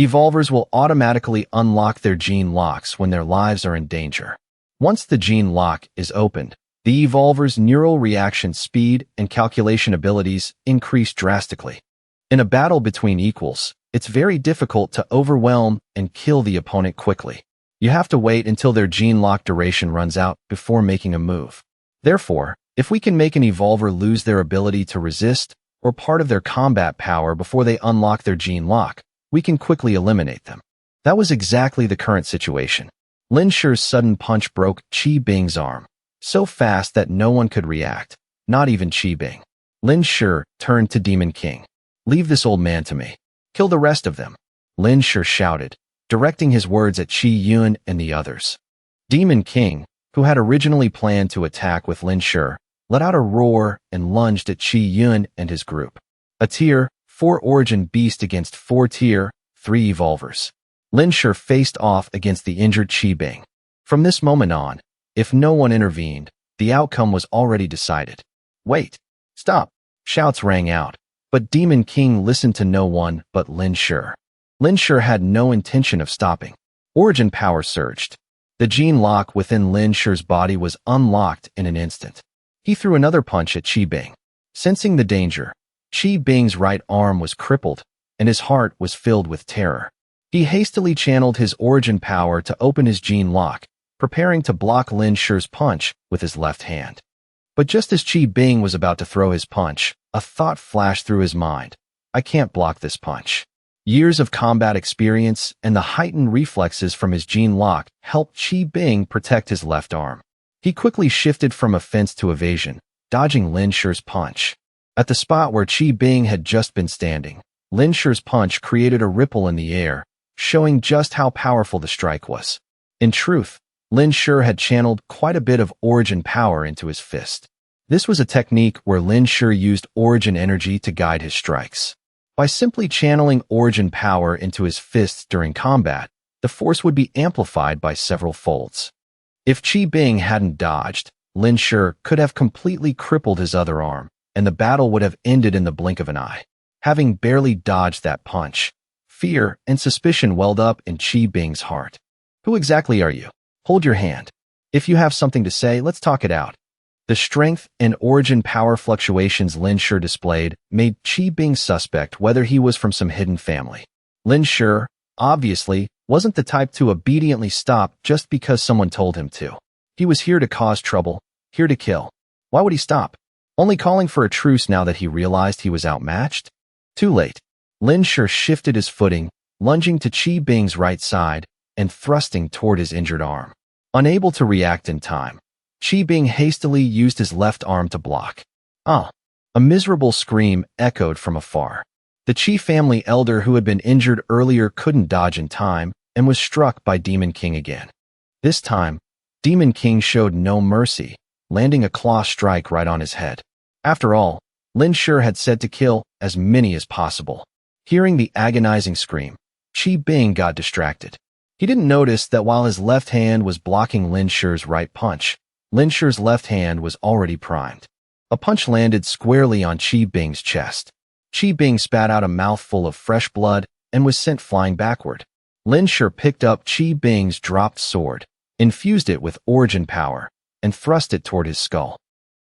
Evolvers will automatically unlock their gene locks when their lives are in danger. Once the gene lock is opened, the evolver's neural reaction speed and calculation abilities increase drastically. In a battle between equals, it's very difficult to overwhelm and kill the opponent quickly. You have to wait until their gene lock duration runs out before making a move. Therefore, if we can make an evolver lose their ability to resist or part of their combat power before they unlock their gene lock, we can quickly eliminate them. That was exactly the current situation. Lin Shi's sudden punch broke Qi Bing's arm, so fast that no one could react, not even Qi Bing. Lin Shi turned to Demon King. "Leave this old man to me. Kill the rest of them," Lin Shi shouted, directing his words at Qi Yun and the others. Demon King, who had originally planned to attack with Lin Shi, let out a roar and lunged at Qi Yun and his group. A Tier 4 origin beast against 4 Tier 3 evolvers. Lin Shi faced off against the injured Qi Bing. From this moment on, if no one intervened, the outcome was already decided. "Wait! Stop!" shouts rang out, but Demon King listened to no one but Lin Shi. Lin Shi had no intention of stopping. Origin power surged. The gene lock within Lin Shi's body was unlocked in an instant. He threw another punch at Qi Bing. Sensing the danger, Qi Bing's right arm was crippled, and his heart was filled with terror. He hastily channeled his origin power to open his gene lock, preparing to block Lin Shi's punch with his left hand. But just as Qi Bing was about to throw his punch, a thought flashed through his mind. "I can't block this punch." Years of combat experience and the heightened reflexes from his gene lock helped Qi Bing protect his left arm. He quickly shifted from offense to evasion, dodging Lin Shi's punch. At the spot where Qi Bing had just been standing, Lin Shi's punch created a ripple in the air, showing just how powerful the strike was. In truth, Lin Shi had channeled quite a bit of origin power into his fist. This was a technique where Lin Shi used origin energy to guide his strikes. By simply channeling origin power into his fists during combat, the force would be amplified by several folds. If Qi Bing hadn't dodged, Lin Shi could have completely crippled his other arm, and the battle would have ended in the blink of an eye. Having barely dodged that punch, fear and suspicion welled up in Qi Bing's heart. "Who exactly are you? Hold your hand. If you have something to say, let's talk it out." The strength and origin power fluctuations Lin Shi displayed made Qi Bing suspect whether he was from some hidden family. Lin Shi, obviously, wasn't the type to obediently stop just because someone told him to. He was here to cause trouble, here to kill. Why would he stop? Only calling for a truce now that he realized he was outmatched? Too late. Lin Shi shifted his footing, lunging to Qi Bing's right side and thrusting toward his injured arm. Unable to react in time, Qi Bing hastily used his left arm to block. "Ah!" A miserable scream echoed from afar. The Qi family elder who had been injured earlier couldn't dodge in time and was struck by Demon King again. This time, Demon King showed no mercy, landing a claw strike right on his head. After all, Lin Shi had said to kill as many as possible. Hearing the agonizing scream, Qi Bing got distracted. He didn't notice that while his left hand was blocking Lin Shi's right punch, Lin Shi's left hand was already primed. A punch landed squarely on Qi Bing's chest. Qi Bing spat out a mouthful of fresh blood and was sent flying backward. Lin Shi picked up Qi Bing's dropped sword, infused it with origin power, and thrust it toward his skull.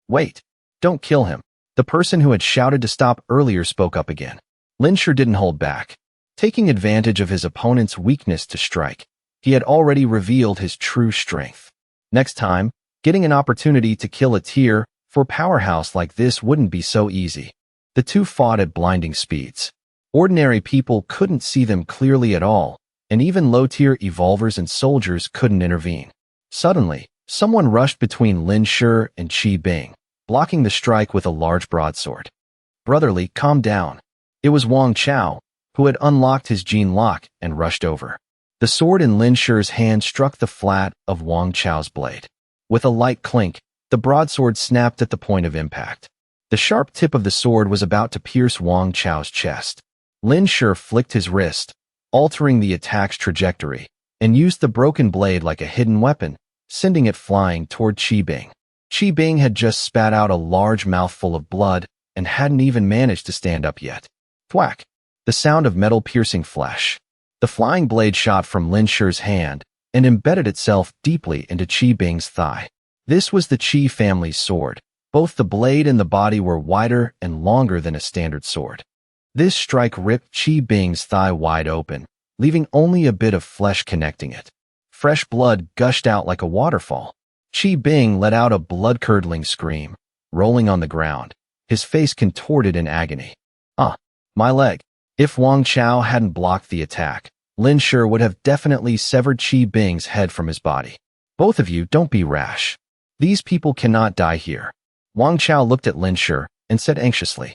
"Wait! Don't kill him." The person who had shouted to stop earlier spoke up again. Lin Shi didn't hold back. Taking advantage of his opponent's weakness to strike, he had already revealed his true strength. Next time, getting an opportunity to kill a Tier 4 powerhouse like this wouldn't be so easy. The two fought at blinding speeds. Ordinary people couldn't see them clearly at all, and even low-tier evolvers and soldiers couldn't intervene. Suddenly, someone rushed between Lin Shi and Qi Bing, blocking the strike with a large broadsword. "Brotherly, calm down." It was Wang Chao, who had unlocked his gene lock and rushed over. The sword in Lin Shi's hand struck the flat of Wang Chao's blade. With a light clink, the broadsword snapped at the point of impact. The sharp tip of the sword was about to pierce Wang Chao's chest. Lin Shi flicked his wrist, altering the attack's trajectory, and used the broken blade like a hidden weapon, sending it flying toward Qi Bing. Qi Bing had just spat out a large mouthful of blood and hadn't even managed to stand up yet. Thwack! The sound of metal piercing flesh. The flying blade shot from Lin Shi's hand and embedded itself deeply into Qi Bing's thigh. This was the Qi family's sword. Both the blade and the body were wider and longer than a standard sword. This strike ripped Qi Bing's thigh wide open, leaving only a bit of flesh connecting it. Fresh blood gushed out like a waterfall. Qi Bing let out a blood-curdling scream, rolling on the ground, his face contorted in agony. "Ah, my leg." If Wang Chao hadn't blocked the attack, Lin Shi would have definitely severed Qi Bing's head from his body. "Both of you, don't be rash. These people cannot die here." Wang Chao looked at Lin Shi and said anxiously.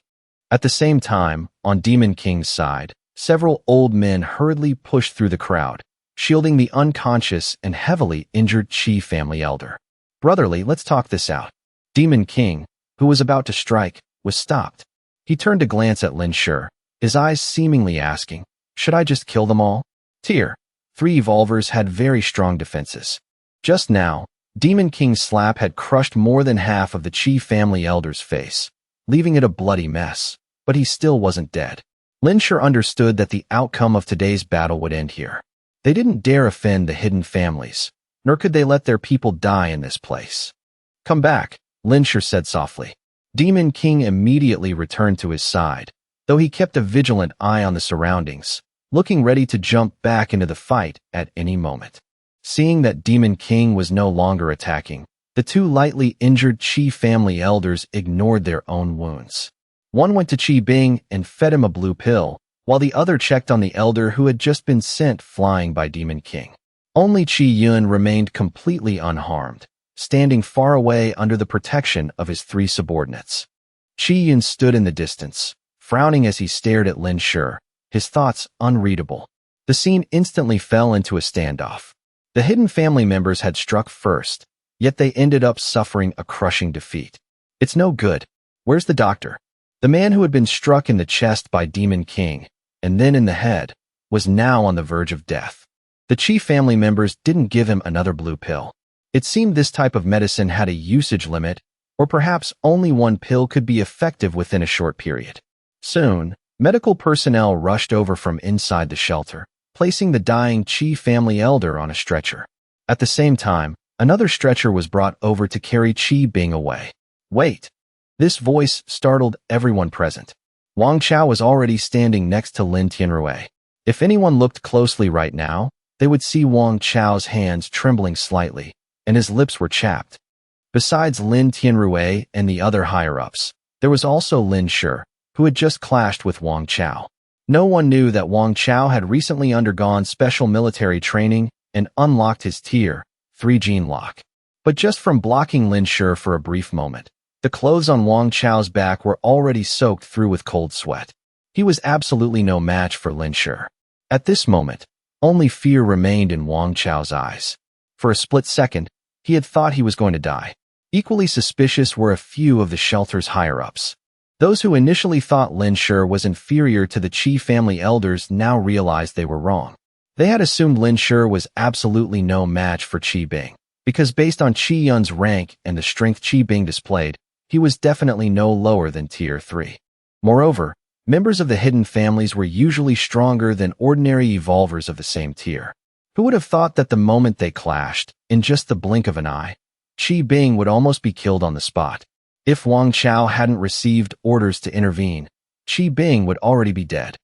At the same time, on Demon King's side, several old men hurriedly pushed through the crowd, shielding the unconscious and heavily injured Qi family elder. "Brotherly, let's talk this out." Demon King, who was about to strike, was stopped. He turned to glance at Lin Shi, his eyes seemingly asking, "Should I just kill them all?" Tier 3 evolvers had very strong defenses. Just now, Demon King's slap had crushed more than half of the Qi family elder's face, leaving it a bloody mess, but he still wasn't dead. Lin Shi understood that the outcome of today's battle would end here. They didn't dare offend the hidden families, nor could they let their people die in this place. "Come back," Lin Shi said softly. Demon King immediately returned to his side, though he kept a vigilant eye on the surroundings, looking ready to jump back into the fight at any moment. Seeing that Demon King was no longer attacking, the two lightly injured Qi family elders ignored their own wounds. One went to Qi Bing and fed him a blue pill, while the other checked on the elder who had just been sent flying by Demon King. Only Qi Yun remained completely unharmed, standing far away under the protection of his 3 subordinates. Qi Yun stood in the distance, frowning as he stared at Lin Shi, his thoughts unreadable. The scene instantly fell into a standoff. The hidden family members had struck first, yet they ended up suffering a crushing defeat. "It's no good. Where's the doctor?" The man who had been struck in the chest by Demon King, and then in the head, was now on the verge of death. The Qi family members didn't give him another blue pill. It seemed this type of medicine had a usage limit, or perhaps only one pill could be effective within a short period. Soon, medical personnel rushed over from inside the shelter, placing the dying Qi family elder on a stretcher. At the same time, another stretcher was brought over to carry Qi Bing away. "Wait!" This voice startled everyone present. Wang Chao was already standing next to Lin Tianrui. If anyone looked closely right now, they would see Wang Chao's hands trembling slightly, and his lips were chapped. Besides Lin Tianrui and the other higher-ups, there was also Lin Shi, who had just clashed with Wang Chao. No one knew that Wang Chao had recently undergone special military training and unlocked his Tier 3 gene lock. But just from blocking Lin Shi for a brief moment, the clothes on Wang Chao's back were already soaked through with cold sweat. He was absolutely no match for Lin Shi. At this moment, only fear remained in Wang Chao's eyes. For a split second, he had thought he was going to die. Equally suspicious were a few of the shelter's higher-ups. Those who initially thought Lin Shi was inferior to the Qi family elders now realized they were wrong. They had assumed Lin Shi was absolutely no match for Qi Bing, because based on Qi Yun's rank and the strength Qi Bing displayed, he was definitely no lower than Tier 3. Moreover, members of the hidden families were usually stronger than ordinary evolvers of the same tier. Who would have thought that the moment they clashed, in just the blink of an eye, Qi Bing would almost be killed on the spot? If Wang Chao hadn't received orders to intervene, Qi Bing would already be dead.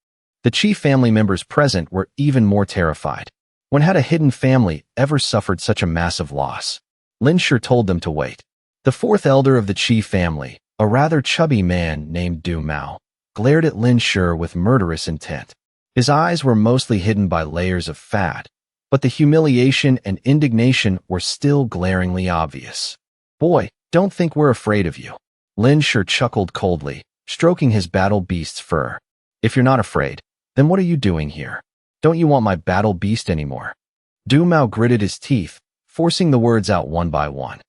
The Qi family members present were even more terrified. When had a hidden family ever suffered such a massive loss? Lin Shi told them to wait. The 4th elder of the Qi family, a rather chubby man named Du Mao, glared at Lin Shi with murderous intent. His eyes were mostly hidden by layers of fat, but the humiliation and indignation were still glaringly obvious. "Boy, don't think we're afraid of you." Lin Shi chuckled coldly, stroking his battle beast's fur. "If you're not afraid, then what are you doing here? Don't you want my battle beast anymore?" Du Mao gritted his teeth, forcing the words out one by one.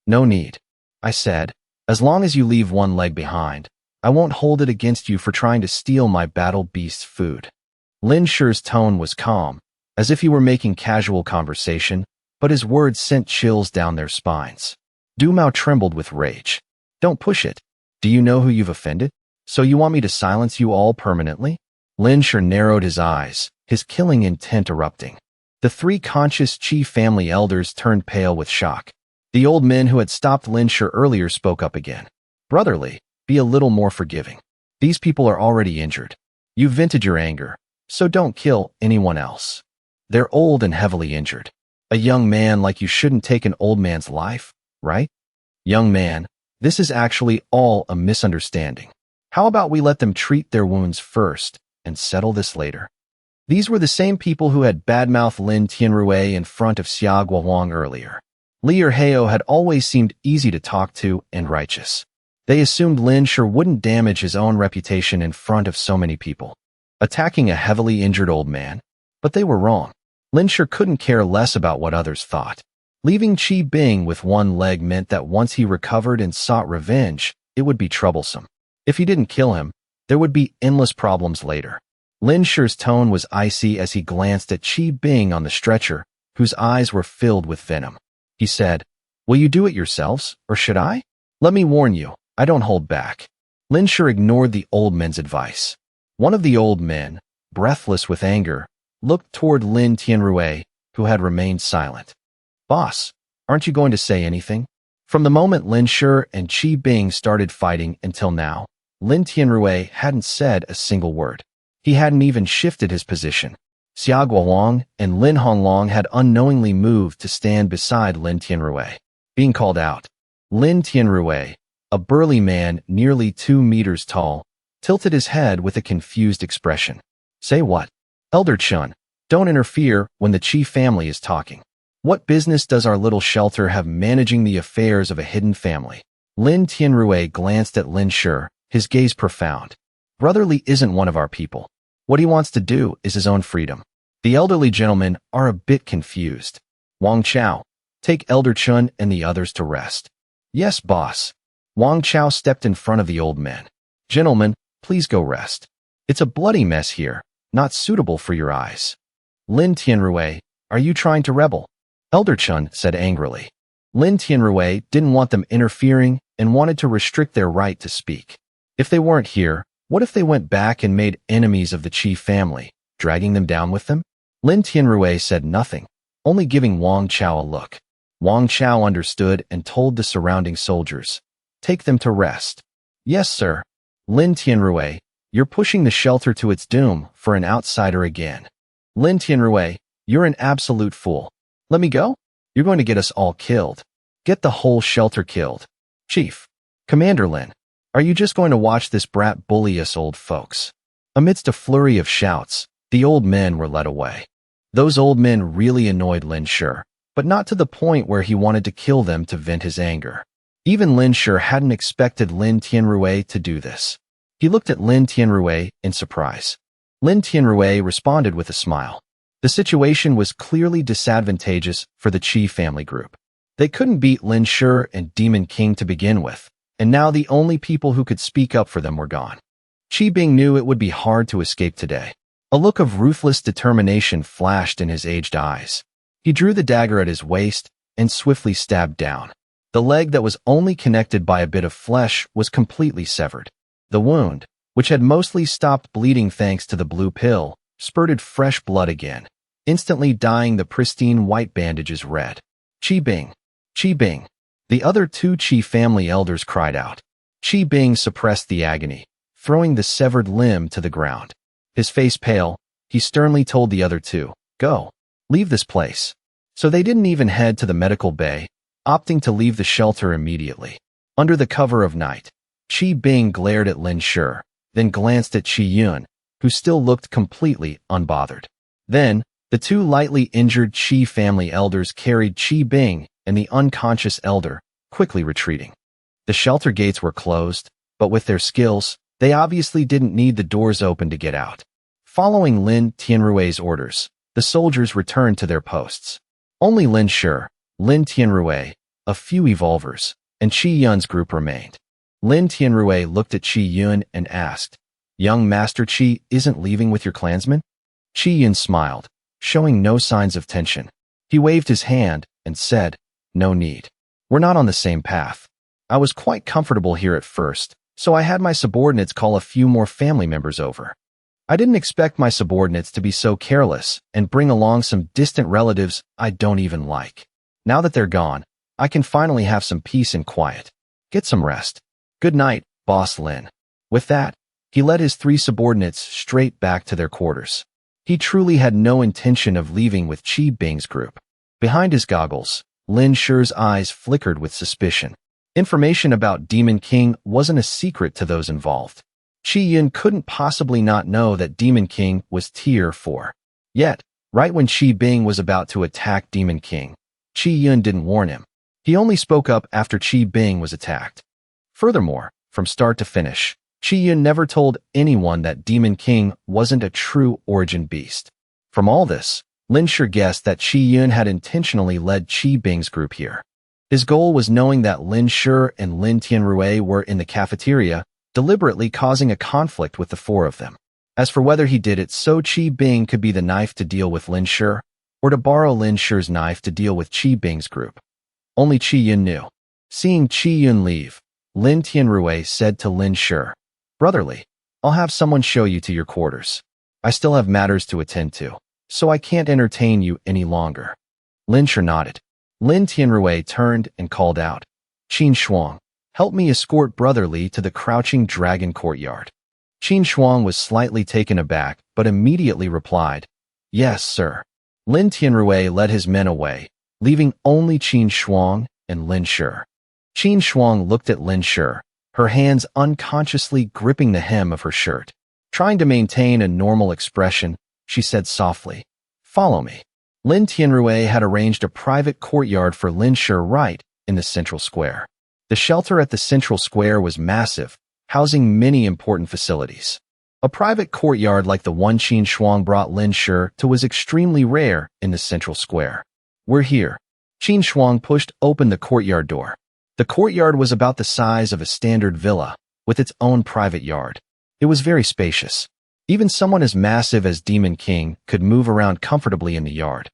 "No need," I said. "As long as you leave one leg behind, I won't hold it against you for trying to steal my battle beast's food." Lin Shi's tone was calm, as if he were making casual conversation, but his words sent chills down their spines. Du Mao trembled with rage. "Don't push it. Do you know who you've offended? So you want me to silence you all permanently?" Lin Shi narrowed his eyes, his killing intent erupting. The three conscious Qi family elders turned pale with shock. The old men who had stopped Lin Shi earlier spoke up again. Brotherly, be a little more forgiving. These people are already injured. You've vented your anger, so don't kill anyone else. They're old and heavily injured. A young man like you shouldn't take an old man's life, right? Young man, this is actually all a misunderstanding. How about we let them treat their wounds first and settle this later? These were the same people who had badmouthed Lin Tianrui in front of Xia Guohuang earlier. Li Erheo had always seemed easy to talk to and righteous. They assumed Lin Shi wouldn't damage his own reputation in front of so many people, attacking a heavily injured old man. But they were wrong. Lin Shi couldn't care less about what others thought. Leaving Qi Bing with one leg meant that once he recovered and sought revenge, it would be troublesome. If he didn't kill him, there would be endless problems later. Lin Shi's tone was icy as he glanced at Qi Bing on the stretcher, whose eyes were filled with venom. He said, "Will you do it yourselves, or should I? Let me warn you, I don't hold back." Lin Shi ignored the old men's advice. One of the old men, breathless with anger, looked toward Lin Tianrui, who had remained silent. "Boss, aren't you going to say anything?" From the moment Lin Shi and Qi Bing started fighting until now, Lin Tianrui hadn't said a single word. He hadn't even shifted his position. Xia Guohuang and Lin Honglong had unknowingly moved to stand beside Lin Tianrui. Being called out, Lin Tianrui, a burly man nearly 2 meters tall, tilted his head with a confused expression. "Say what? Elder Chun, don't interfere when the Qi family is talking. What business does our little shelter have managing the affairs of a hidden family?" Lin Tianrui glanced at Lin Shi, his gaze profound. "Brotherly isn't one of our people. What he wants to do is his own freedom." The elderly gentlemen are a bit confused. "Wang Chao, take Elder Chun and the others to rest." "Yes, boss." Wang Chao stepped in front of the old men. "Gentlemen, please go rest. It's a bloody mess here, not suitable for your eyes." "Lin Tianrui, are you trying to rebel?" Elder Chun said angrily. Lin Tianrui didn't want them interfering and wanted to restrict their right to speak. If they weren't here, what if they went back and made enemies of the Qi family, dragging them down with them? Lin Tianrui said nothing, only giving Wang Chao a look. Wang Chao understood and told the surrounding soldiers, "Take them to rest." "Yes, sir." "Lin Tianrui, you're pushing the shelter to its doom for an outsider again." "Lin Tianrui, you're an absolute fool. Let me go? You're going to get us all killed. Get the whole shelter killed." "Chief, Commander Lin, are you just going to watch this brat bully us old folks?" Amidst a flurry of shouts, the old men were led away. Those old men really annoyed Lin Shi, but not to the point where he wanted to kill them to vent his anger. Even Lin Shi hadn't expected Lin Tianrui to do this. He looked at Lin Tianrui in surprise. Lin Tianrui responded with a smile. The situation was clearly disadvantageous for the Qi family group. They couldn't beat Lin Shi and Demon King to begin with, and now the only people who could speak up for them were gone. Qi Bing knew it would be hard to escape today. A look of ruthless determination flashed in his aged eyes. He drew the dagger at his waist and swiftly stabbed down. The leg that was only connected by a bit of flesh was completely severed. The wound, which had mostly stopped bleeding thanks to the blue pill, spurted fresh blood again, instantly dyeing the pristine white bandages red. "Qi Bing! Qi Bing!" The other two Qi family elders cried out. Qi Bing suppressed the agony, throwing the severed limb to the ground. His face pale, he sternly told the other two, "Go. Leave this place." So they didn't even head to the medical bay, opting to leave the shelter immediately. Under the cover of night, Qi Bing glared at Lin Shi, then glanced at Qi Yun, who still looked completely unbothered. Then, the two lightly injured Qi family elders carried Qi Bing and the unconscious elder, quickly retreating. The shelter gates were closed, but with their skills, they obviously didn't need the doors open to get out. Following Lin Tianrui's orders, the soldiers returned to their posts. Only Lin Shi, Lin Tianrui, a few evolvers, and Qi Yun's group remained. Lin Tianrui looked at Qi Yun and asked, "Young Master Qi isn't leaving with your clansmen?" Qi Yun smiled, showing no signs of tension. He waved his hand and said, "No need. We're not on the same path. I was quite comfortable here at first, so I had my subordinates call a few more family members over. I didn't expect my subordinates to be so careless and bring along some distant relatives I don't even like. Now that they're gone, I can finally have some peace and quiet. Get some rest. Good night, Boss Lin. With that, he led his 3 subordinates straight back to their quarters. He truly had no intention of leaving with Qi Bing's group. Behind his goggles, Lin Shi's eyes flickered with suspicion. Information about Demon King wasn't a secret to those involved. Qi Yun couldn't possibly not know that Demon King was Tier 4. Yet, right when Qi Bing was about to attack Demon King, Qi Yun didn't warn him. He only spoke up after Qi Bing was attacked. Furthermore, from start to finish, Qi Yun never told anyone that Demon King wasn't a true origin beast. From all this, Lin Shi guessed that Qi Yun had intentionally led Qi Bing's group here. His goal was knowing that Lin Shi and Lin Tianrui were in the cafeteria, deliberately causing a conflict with the 4 of them. As for whether he did it so Qi Bing could be the knife to deal with Lin Shi, or to borrow Lin Shi's knife to deal with Qi Bing's group, only Qi Yun knew. Seeing Qi Yun leave, Lin Tianrui said to Lin Shi, "Brotherly, I'll have someone show you to your quarters. I still have matters to attend to, so I can't entertain you any longer." Lin Shi nodded. Lin Tianrui turned and called out, "Qin Shuang, help me escort Brotherly to the Crouching Dragon courtyard." Qin Shuang was slightly taken aback, but immediately replied, "Yes, sir." Lin Tianrui led his men away, leaving only Qin Shuang and Lin Shi. Qin Shuang looked at Lin Shi, her hands unconsciously gripping the hem of her shirt. Trying to maintain a normal expression, she said softly, "Follow me." Lin Tianrui had arranged a private courtyard for Lin Shi right in the central square. The shelter at the central square was massive, housing many important facilities. A private courtyard like the one Qin Shuang brought Lin Shi to was extremely rare in the central square. "We're here." Qin Shuang pushed open the courtyard door. The courtyard was about the size of a standard villa, with its own private yard. It was very spacious. Even someone as massive as Demon King could move around comfortably in the yard.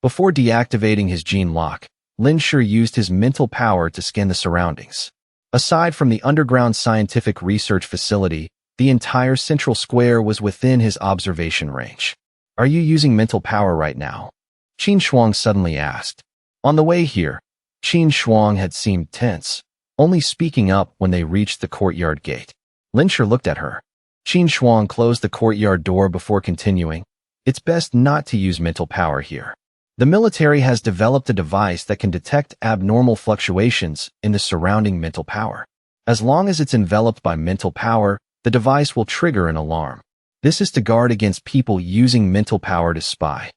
Before deactivating his gene lock, Lin Shi used his mental power to scan the surroundings. Aside from the underground scientific research facility, the entire central square was within his observation range. "Are you using mental power right now?" Qin Shuang suddenly asked. On the way here, Qin Shuang had seemed tense, only speaking up when they reached the courtyard gate. Lin Shi looked at her. Qin Shuang closed the courtyard door before continuing, "It's best not to use mental power here. The military has developed a device that can detect abnormal fluctuations in the surrounding mental power. As long as it's enveloped by mental power, the device will trigger an alarm. This is to guard against people using mental power to spy."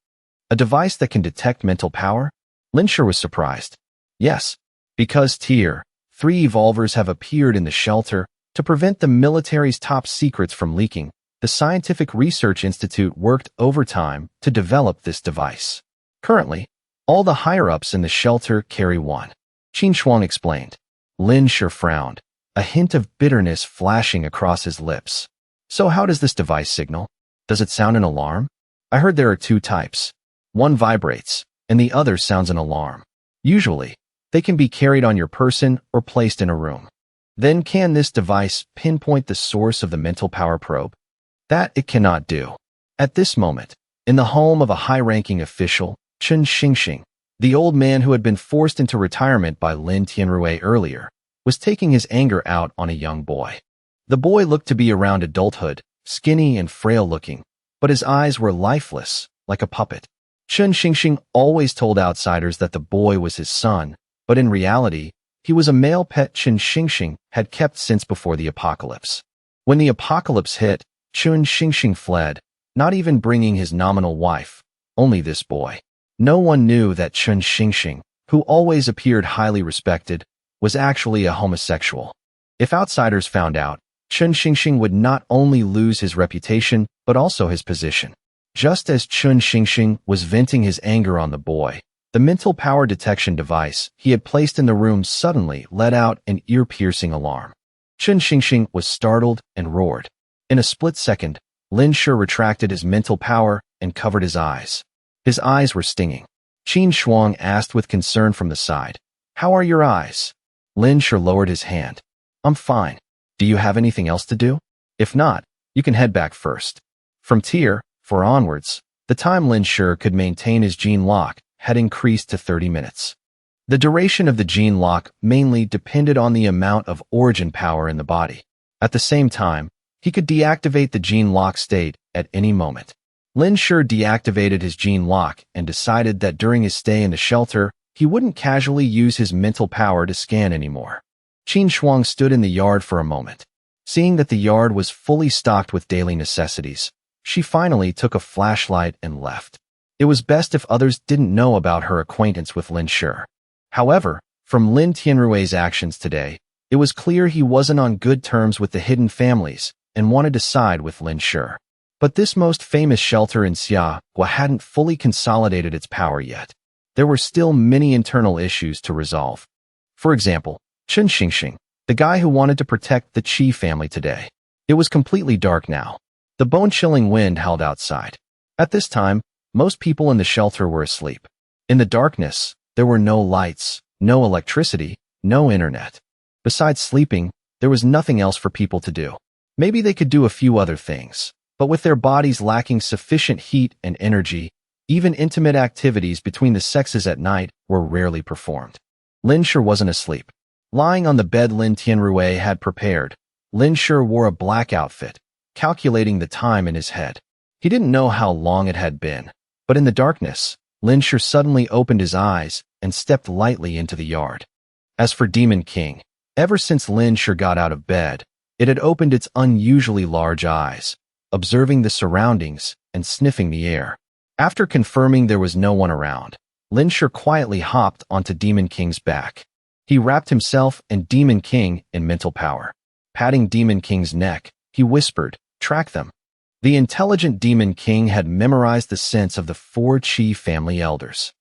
"A device that can detect mental power?" Lin Shi was surprised. "Yes, because Tier 3 evolvers have appeared in the shelter. To prevent the military's top secrets from leaking, the Scientific Research Institute worked overtime to develop this device. Currently, all the higher-ups in the shelter carry one," Qin Shuang explained. Lin Shi frowned, a hint of bitterness flashing across his lips. "So how does this device signal? Does it sound an alarm? I heard there are 2 types. One vibrates, and the other sounds an alarm. Usually, they can be carried on your person or placed in a room. Then can this device pinpoint the source of the mental power probe?" "That it cannot do." At this moment, in the home of a high-ranking official, Chen Xingxing, the old man who had been forced into retirement by Lin Tianrui earlier, was taking his anger out on a young boy. The boy looked to be around adulthood, skinny and frail-looking, but his eyes were lifeless, like a puppet. Chen Xingxing always told outsiders that the boy was his son, but in reality, he was a male pet Chen Xingxing had kept since before the apocalypse. When the apocalypse hit, Chen Xingxing fled, not even bringing his nominal wife, only this boy. No one knew that Chen Xingxing, who always appeared highly respected, was actually a homosexual. If outsiders found out, Chen Xingxing would not only lose his reputation, but also his position. Just as Chen Xingxing was venting his anger on the boy, the mental power detection device he had placed in the room suddenly let out an ear-piercing alarm. Chen Xingxing was startled and roared. In a split second, Lin Shi retracted his mental power and covered his eyes. His eyes were stinging. Qin Shuang asked with concern from the side, "How are your eyes?" Lin Shi lowered his hand. "I'm fine. Do you have anything else to do? If not, you can head back first." From Tier 4 onwards, the time Lin Shi could maintain his gene lock had increased to 30 minutes. The duration of the gene lock mainly depended on the amount of origin power in the body. At the same time, he could deactivate the gene lock state at any moment. Lin Shi deactivated his gene lock and decided that during his stay in the shelter, he wouldn't casually use his mental power to scan anymore. Qin Shuang stood in the yard for a moment. Seeing that the yard was fully stocked with daily necessities, she finally took a flashlight and left. It was best if others didn't know about her acquaintance with Lin Shi. However, from Lin Tianrui's actions today, it was clear he wasn't on good terms with the hidden families and wanted to side with Lin Shi. But this most famous shelter in Xiahua hadn't fully consolidated its power yet. There were still many internal issues to resolve. For example, Chen Xingxing, the guy who wanted to protect the Qi family today. It was completely dark now. The bone-chilling wind howled outside. At this time, most people in the shelter were asleep. In the darkness, there were no lights, no electricity, no internet. Besides sleeping, there was nothing else for people to do. Maybe they could do a few other things, but with their bodies lacking sufficient heat and energy, even intimate activities between the sexes at night were rarely performed. Lin Shi wasn't asleep. Lying on the bed Lin Tianrui had prepared, Lin Shi wore a black outfit, calculating the time in his head. He didn't know how long it had been, but in the darkness, Lin Shi suddenly opened his eyes and stepped lightly into the yard. As for Demon King, ever since Lin Shi got out of bed, it had opened its unusually large eyes, observing the surroundings and sniffing the air. After confirming there was no one around, Lin Shi quietly hopped onto Demon King's back. He wrapped himself and Demon King in mental power. Patting Demon King's neck, he whispered, "Track them." The intelligent Demon King had memorized the scents of the 4 Qi family elders.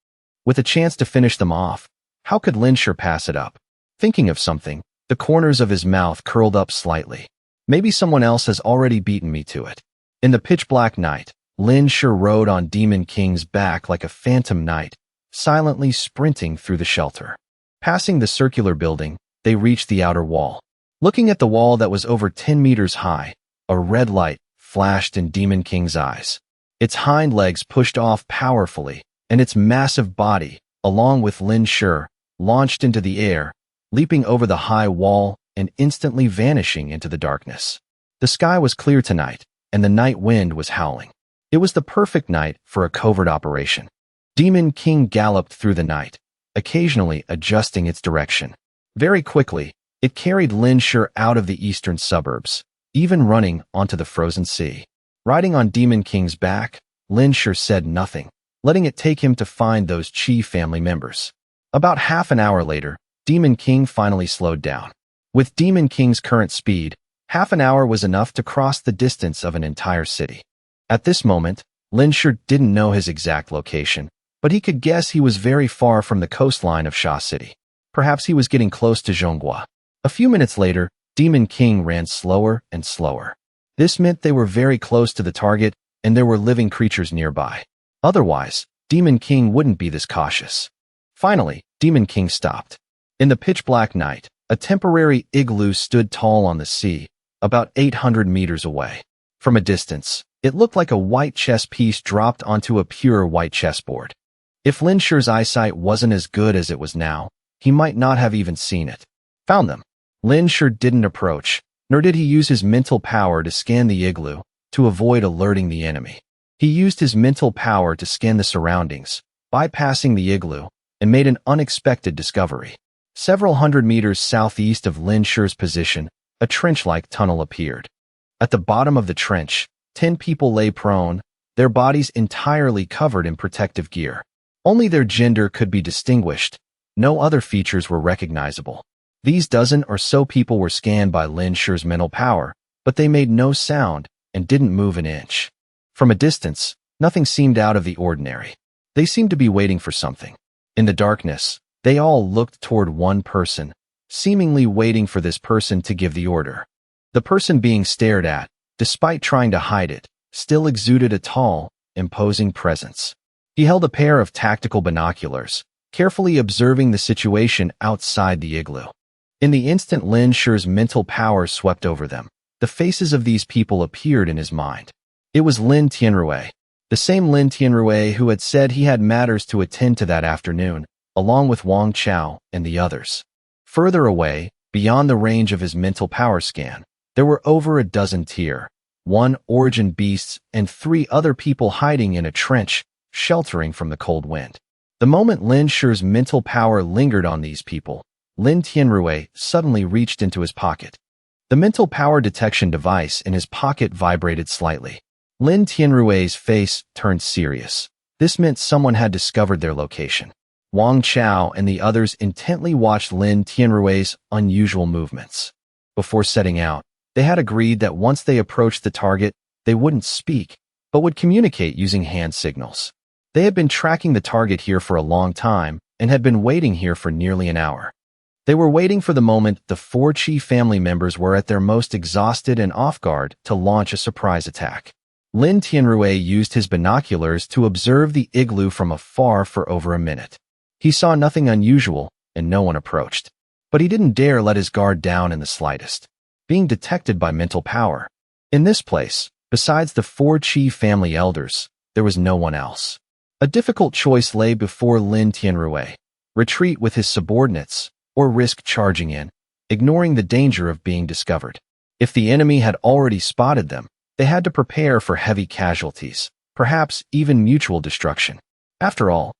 With a chance to finish them off, how could Lin Shi pass it up? Thinking of something, the corners of his mouth curled up slightly. Maybe someone else has already beaten me to it. In the pitch-black night, Lin Shi rode on Demon King's back like a phantom knight, silently sprinting through the shelter. Passing the circular building, they reached the outer wall. Looking at the wall that was over 10 meters high, a red light flashed in Demon King's eyes. Its hind legs pushed off powerfully, and its massive body, along with Lin Shi, launched into the air, leaping over the high wall and instantly vanishing into the darkness. The sky was clear tonight, and the night wind was howling. It was the perfect night for a covert operation. Demon King galloped through the night, occasionally adjusting its direction. Very quickly, it carried Lin Shi out of the eastern suburbs, even running onto the frozen sea. Riding on Demon King's back, Lin Shi said nothing, letting it take him to find those Qi family members. About half an hour later, Demon King finally slowed down. With Demon King's current speed, half an hour was enough to cross the distance of an entire city. At this moment, Lin Shi didn't know his exact location, but he could guess he was very far from the coastline of Xia City. Perhaps he was getting close to Zhonghua. A few minutes later, Demon King ran slower and slower. This meant they were very close to the target and there were living creatures nearby. Otherwise, Demon King wouldn't be this cautious. Finally, Demon King stopped. In the pitch-black night, a temporary igloo stood tall on the sea, about 800 meters away. From a distance, it looked like a white chess piece dropped onto a pure white chessboard. If Lin Shi's eyesight wasn't as good as it was now, he might not have even seen it. Found them. Lin Shi didn't approach, nor did he use his mental power to scan the igloo to avoid alerting the enemy. He used his mental power to scan the surroundings, bypassing the igloo, and made an unexpected discovery. Several hundred meters southeast of Lin Shi's position, a trench-like tunnel appeared. At the bottom of the trench, 10 people lay prone, their bodies entirely covered in protective gear. Only their gender could be distinguished. No other features were recognizable. These dozen or so people were scanned by Lin Shi's mental power, but they made no sound and didn't move an inch. From a distance, nothing seemed out of the ordinary. They seemed to be waiting for something. In the darkness, they all looked toward one person, seemingly waiting for this person to give the order. The person being stared at, despite trying to hide it, still exuded a tall, imposing presence. He held a pair of tactical binoculars, carefully observing the situation outside the igloo. In the instant Lin Shi's mental power swept over them, the faces of these people appeared in his mind. It was Lin Tianrui, the same Lin Tianrui who had said he had matters to attend to that afternoon, along with Wang Chao and the others. Further away, beyond the range of his mental power scan, there were over a dozen Tier 1 origin beasts and 3 other people hiding in a trench, sheltering from the cold wind. The moment Lin Shi's mental power lingered on these people, Lin Tianrui suddenly reached into his pocket. The mental power detection device in his pocket vibrated slightly. Lin Tianrui's face turned serious. This meant someone had discovered their location. Wang Chao and the others intently watched Lin Tianrui's unusual movements. Before setting out, they had agreed that once they approached the target, they wouldn't speak, but would communicate using hand signals. They had been tracking the target here for a long time and had been waiting here for nearly an hour. They were waiting for the moment the 4 Qi family members were at their most exhausted and off guard to launch a surprise attack. Lin Tianrui used his binoculars to observe the igloo from afar for over a minute. He saw nothing unusual and no one approached. But he didn't dare let his guard down in the slightest. Being detected by mental power. In this place, besides the 4 Qi family elders, there was no one else. A difficult choice lay before Lin Tianrui: retreat with his subordinates, or risk charging in, ignoring the danger of being discovered. If the enemy had already spotted them, they had to prepare for heavy casualties, perhaps even mutual destruction. After all,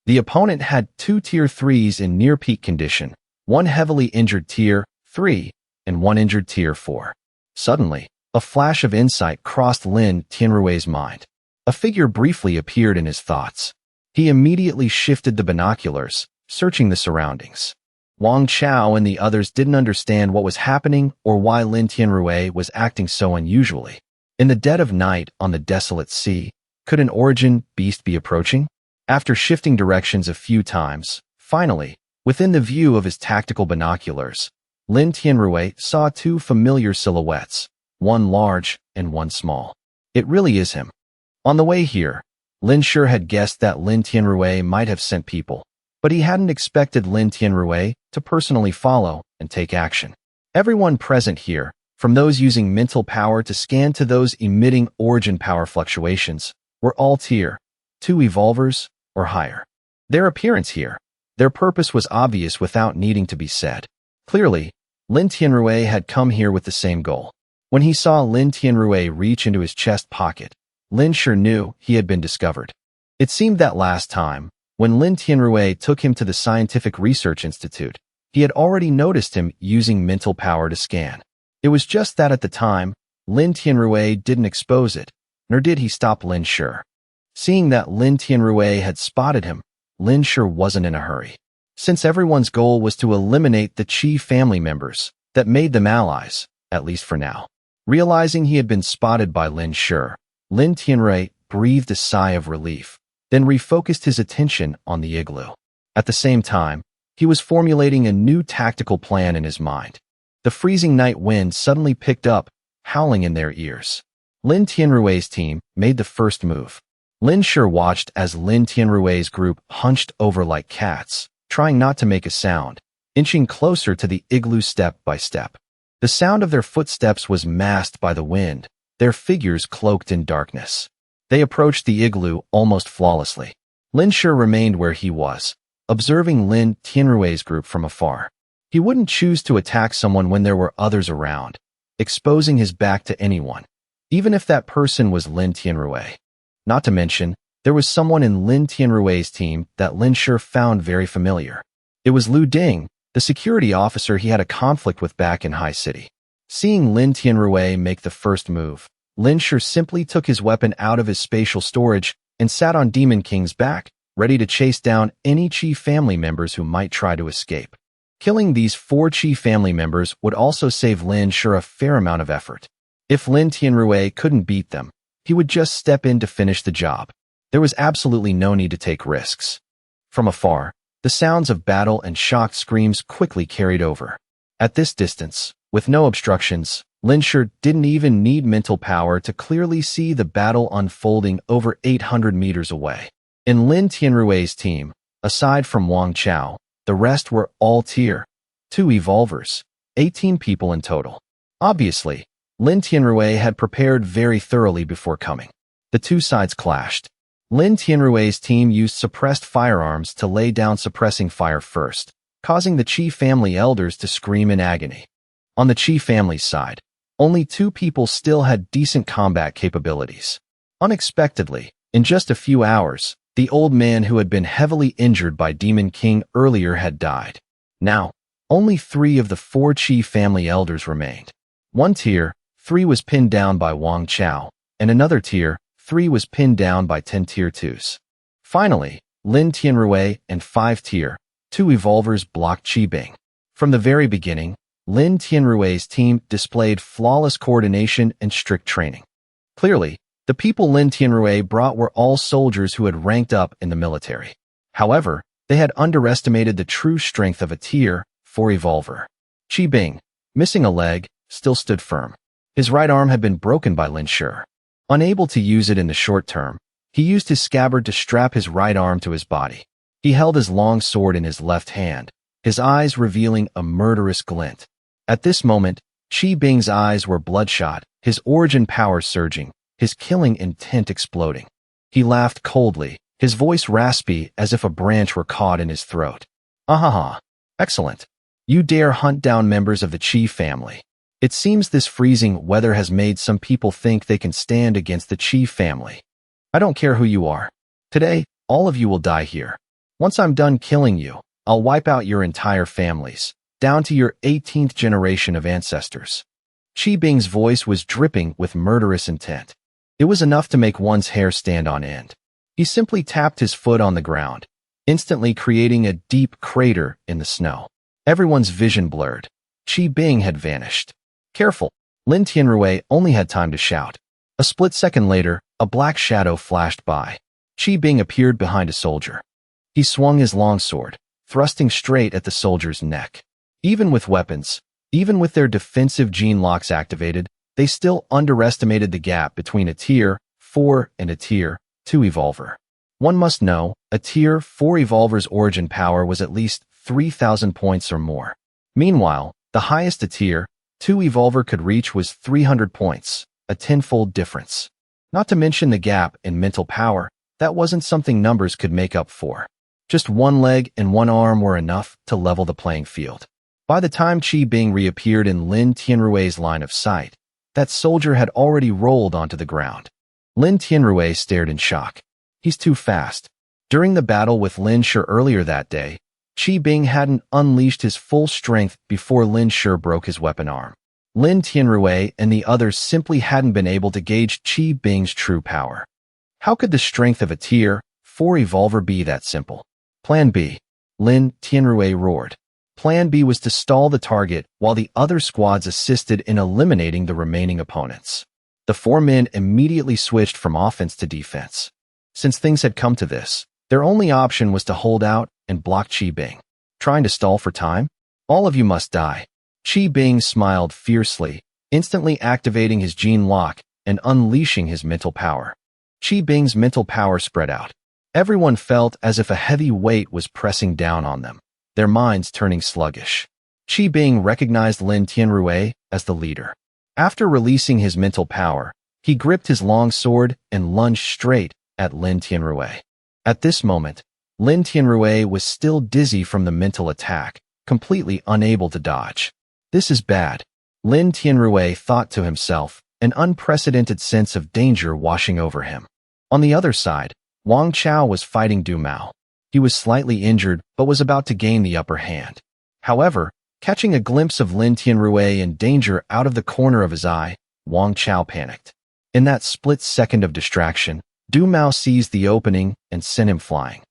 the opponent had 2 Tier 3s in near-peak condition, 1 heavily injured Tier 3, and 1 injured Tier 4. Suddenly, a flash of insight crossed Lin Tianrui's mind. A figure briefly appeared in his thoughts. He immediately shifted the binoculars, searching the surroundings. Wang Chao and the others didn't understand what was happening or why Lin Tianrui was acting so unusually. In the dead of night on the desolate sea, could an origin beast be approaching? After shifting directions a few times, finally, within the view of his tactical binoculars, Lin Tianrui saw 2 familiar silhouettes, one large and one small. It really is him. On the way here, Lin Shi had guessed that Lin Tianrui might have sent people, but he hadn't expected Lin Tianrui to personally follow and take action. Everyone present here, from those using mental power to scan to those emitting origin power fluctuations, were all Tier 2 evolvers or higher. Their appearance here, their purpose was obvious without needing to be said. Clearly, Lin Tianrui had come here with the same goal. When he saw Lin Tianrui reach into his chest pocket, Lin Shi knew he had been discovered. It seemed that last time, when Lin Tianrui took him to the Scientific Research Institute, he had already noticed him using mental power to scan. It was just that at the time, Lin Tianrui didn't expose it, nor did he stop Lin Shi. Seeing that Lin Tianrui had spotted him, Lin Shi wasn't in a hurry. Since everyone's goal was to eliminate the Qi family members that made them allies, at least for now. Realizing he had been spotted by Lin Shi, Lin Tianrui breathed a sigh of relief, then refocused his attention on the igloo. At the same time, he was formulating a new tactical plan in his mind. The freezing night wind suddenly picked up, howling in their ears. Lin Tianrui's team made the first move. Lin Shi watched as Lin Tianrui's group hunched over like cats, trying not to make a sound, inching closer to the igloo step by step. The sound of their footsteps was masked by the wind, their figures cloaked in darkness. They approached the igloo almost flawlessly. Lin Shi remained where he was, observing Lin Tianrui's group from afar. He wouldn't choose to attack someone when there were others around, exposing his back to anyone, even if that person was Lin Tianrui. Not to mention, there was someone in Lin Tianrui's team that Lin Shi found very familiar. It was Lu Ding, the security officer he had a conflict with back in High City. Seeing Lin Tianrui make the first move, Lin Shi simply took his weapon out of his spatial storage and sat on Demon King's back, ready to chase down any Qi family members who might try to escape. Killing these 4 Qi family members would also save Lin Shi a fair amount of effort. If Lin Tianrui couldn't beat them, he would just step in to finish the job. There was absolutely no need to take risks. From afar, the sounds of battle and shocked screams quickly carried over. At this distance, with no obstructions, Lin Shi didn't even need mental power to clearly see the battle unfolding over 800 meters away. In Lin Tianrui's team, aside from Wang Chao, the rest were all Tier 2 evolvers, 18 people in total. Obviously, Lin Tianrui had prepared very thoroughly before coming. The two sides clashed. Lin Tianrui's team used suppressed firearms to lay down suppressing fire first, causing the Qi family elders to scream in agony. On the Qi family's side, only two people still had decent combat capabilities. Unexpectedly, in just a few hours, the old man who had been heavily injured by Demon King earlier had died. Now, only 3 of the 4 Qi family elders remained. One tier, 3 was pinned down by Wang Chao, and another tier, 3 was pinned down by 10 tier 2s. Finally, Lin Tianrui and 5 tier 2 evolvers blocked Qi Bing. From the very beginning, Lin Tianrui's team displayed flawless coordination and strict training. Clearly, the people Lin Tianrui brought were all soldiers who had ranked up in the military. However, they had underestimated the true strength of a tier 4 evolver. Qi Bing, missing a leg, still stood firm. His right arm had been broken by Lin Shi. Unable to use it in the short term, he used his scabbard to strap his right arm to his body. He held his long sword in his left hand, his eyes revealing a murderous glint. At this moment, Qi Bing's eyes were bloodshot, his origin power surging, his killing intent exploding. He laughed coldly, his voice raspy as if a branch were caught in his throat. Ahaha. Excellent. You dare hunt down members of the Qi family. It seems this freezing weather has made some people think they can stand against the Qi family. I don't care who you are. Today, all of you will die here. Once I'm done killing you, I'll wipe out your entire families, down to your 18th generation of ancestors. Qi Bing's voice was dripping with murderous intent. It was enough to make one's hair stand on end. He simply tapped his foot on the ground, instantly creating a deep crater in the snow. Everyone's vision blurred. Qi Bing had vanished. Careful! Lin Tianrui only had time to shout. A split second later, a black shadow flashed by. Qi Bing appeared behind a soldier. He swung his long sword, thrusting straight at the soldier's neck. Even with weapons, even with their defensive gene locks activated, they still underestimated the gap between a tier 4 and a tier 2 evolver. One must know, a tier 4 evolver's origin power was at least 3,000 points or more. Meanwhile, the highest a tier 2 evolver could reach was 300 points, a tenfold difference. Not to mention the gap in mental power, that wasn't something numbers could make up for. Just one leg and one arm were enough to level the playing field. By the time Qi Bing reappeared in Lin Tianrui's line of sight, that soldier had already rolled onto the ground. Lin Tianrui stared in shock. He's too fast. During the battle with Lin Shi earlier that day, Qi Bing hadn't unleashed his full strength before Lin Shi broke his weapon arm. Lin Tianrui and the others simply hadn't been able to gauge Qi Bing's true power. How could the strength of a tier 4 evolver be that simple? Plan B. Lin Tianrui roared. Plan B was to stall the target while the other squads assisted in eliminating the remaining opponents. The 4 men immediately switched from offense to defense. Since things had come to this, their only option was to hold out and block Qi Bing. Trying to stall for time? All of you must die. Qi Bing smiled fiercely, instantly activating his gene lock and unleashing his mental power. Qi Bing's mental power spread out. Everyone felt as if a heavy weight was pressing down on them, their minds turning sluggish. Qi Bing recognized Lin Tianrui as the leader. After releasing his mental power, he gripped his long sword and lunged straight at Lin Tianrui. At this moment, Lin Tianrui was still dizzy from the mental attack, completely unable to dodge. This is bad. Lin Tianrui thought to himself, an unprecedented sense of danger washing over him. On the other side, Wang Chao was fighting Du Mao. He was slightly injured but was about to gain the upper hand. However, catching a glimpse of Lin Tianrui in danger out of the corner of his eye, Wang Chao panicked. In that split second of distraction, Du Mao seized the opening and sent him flying.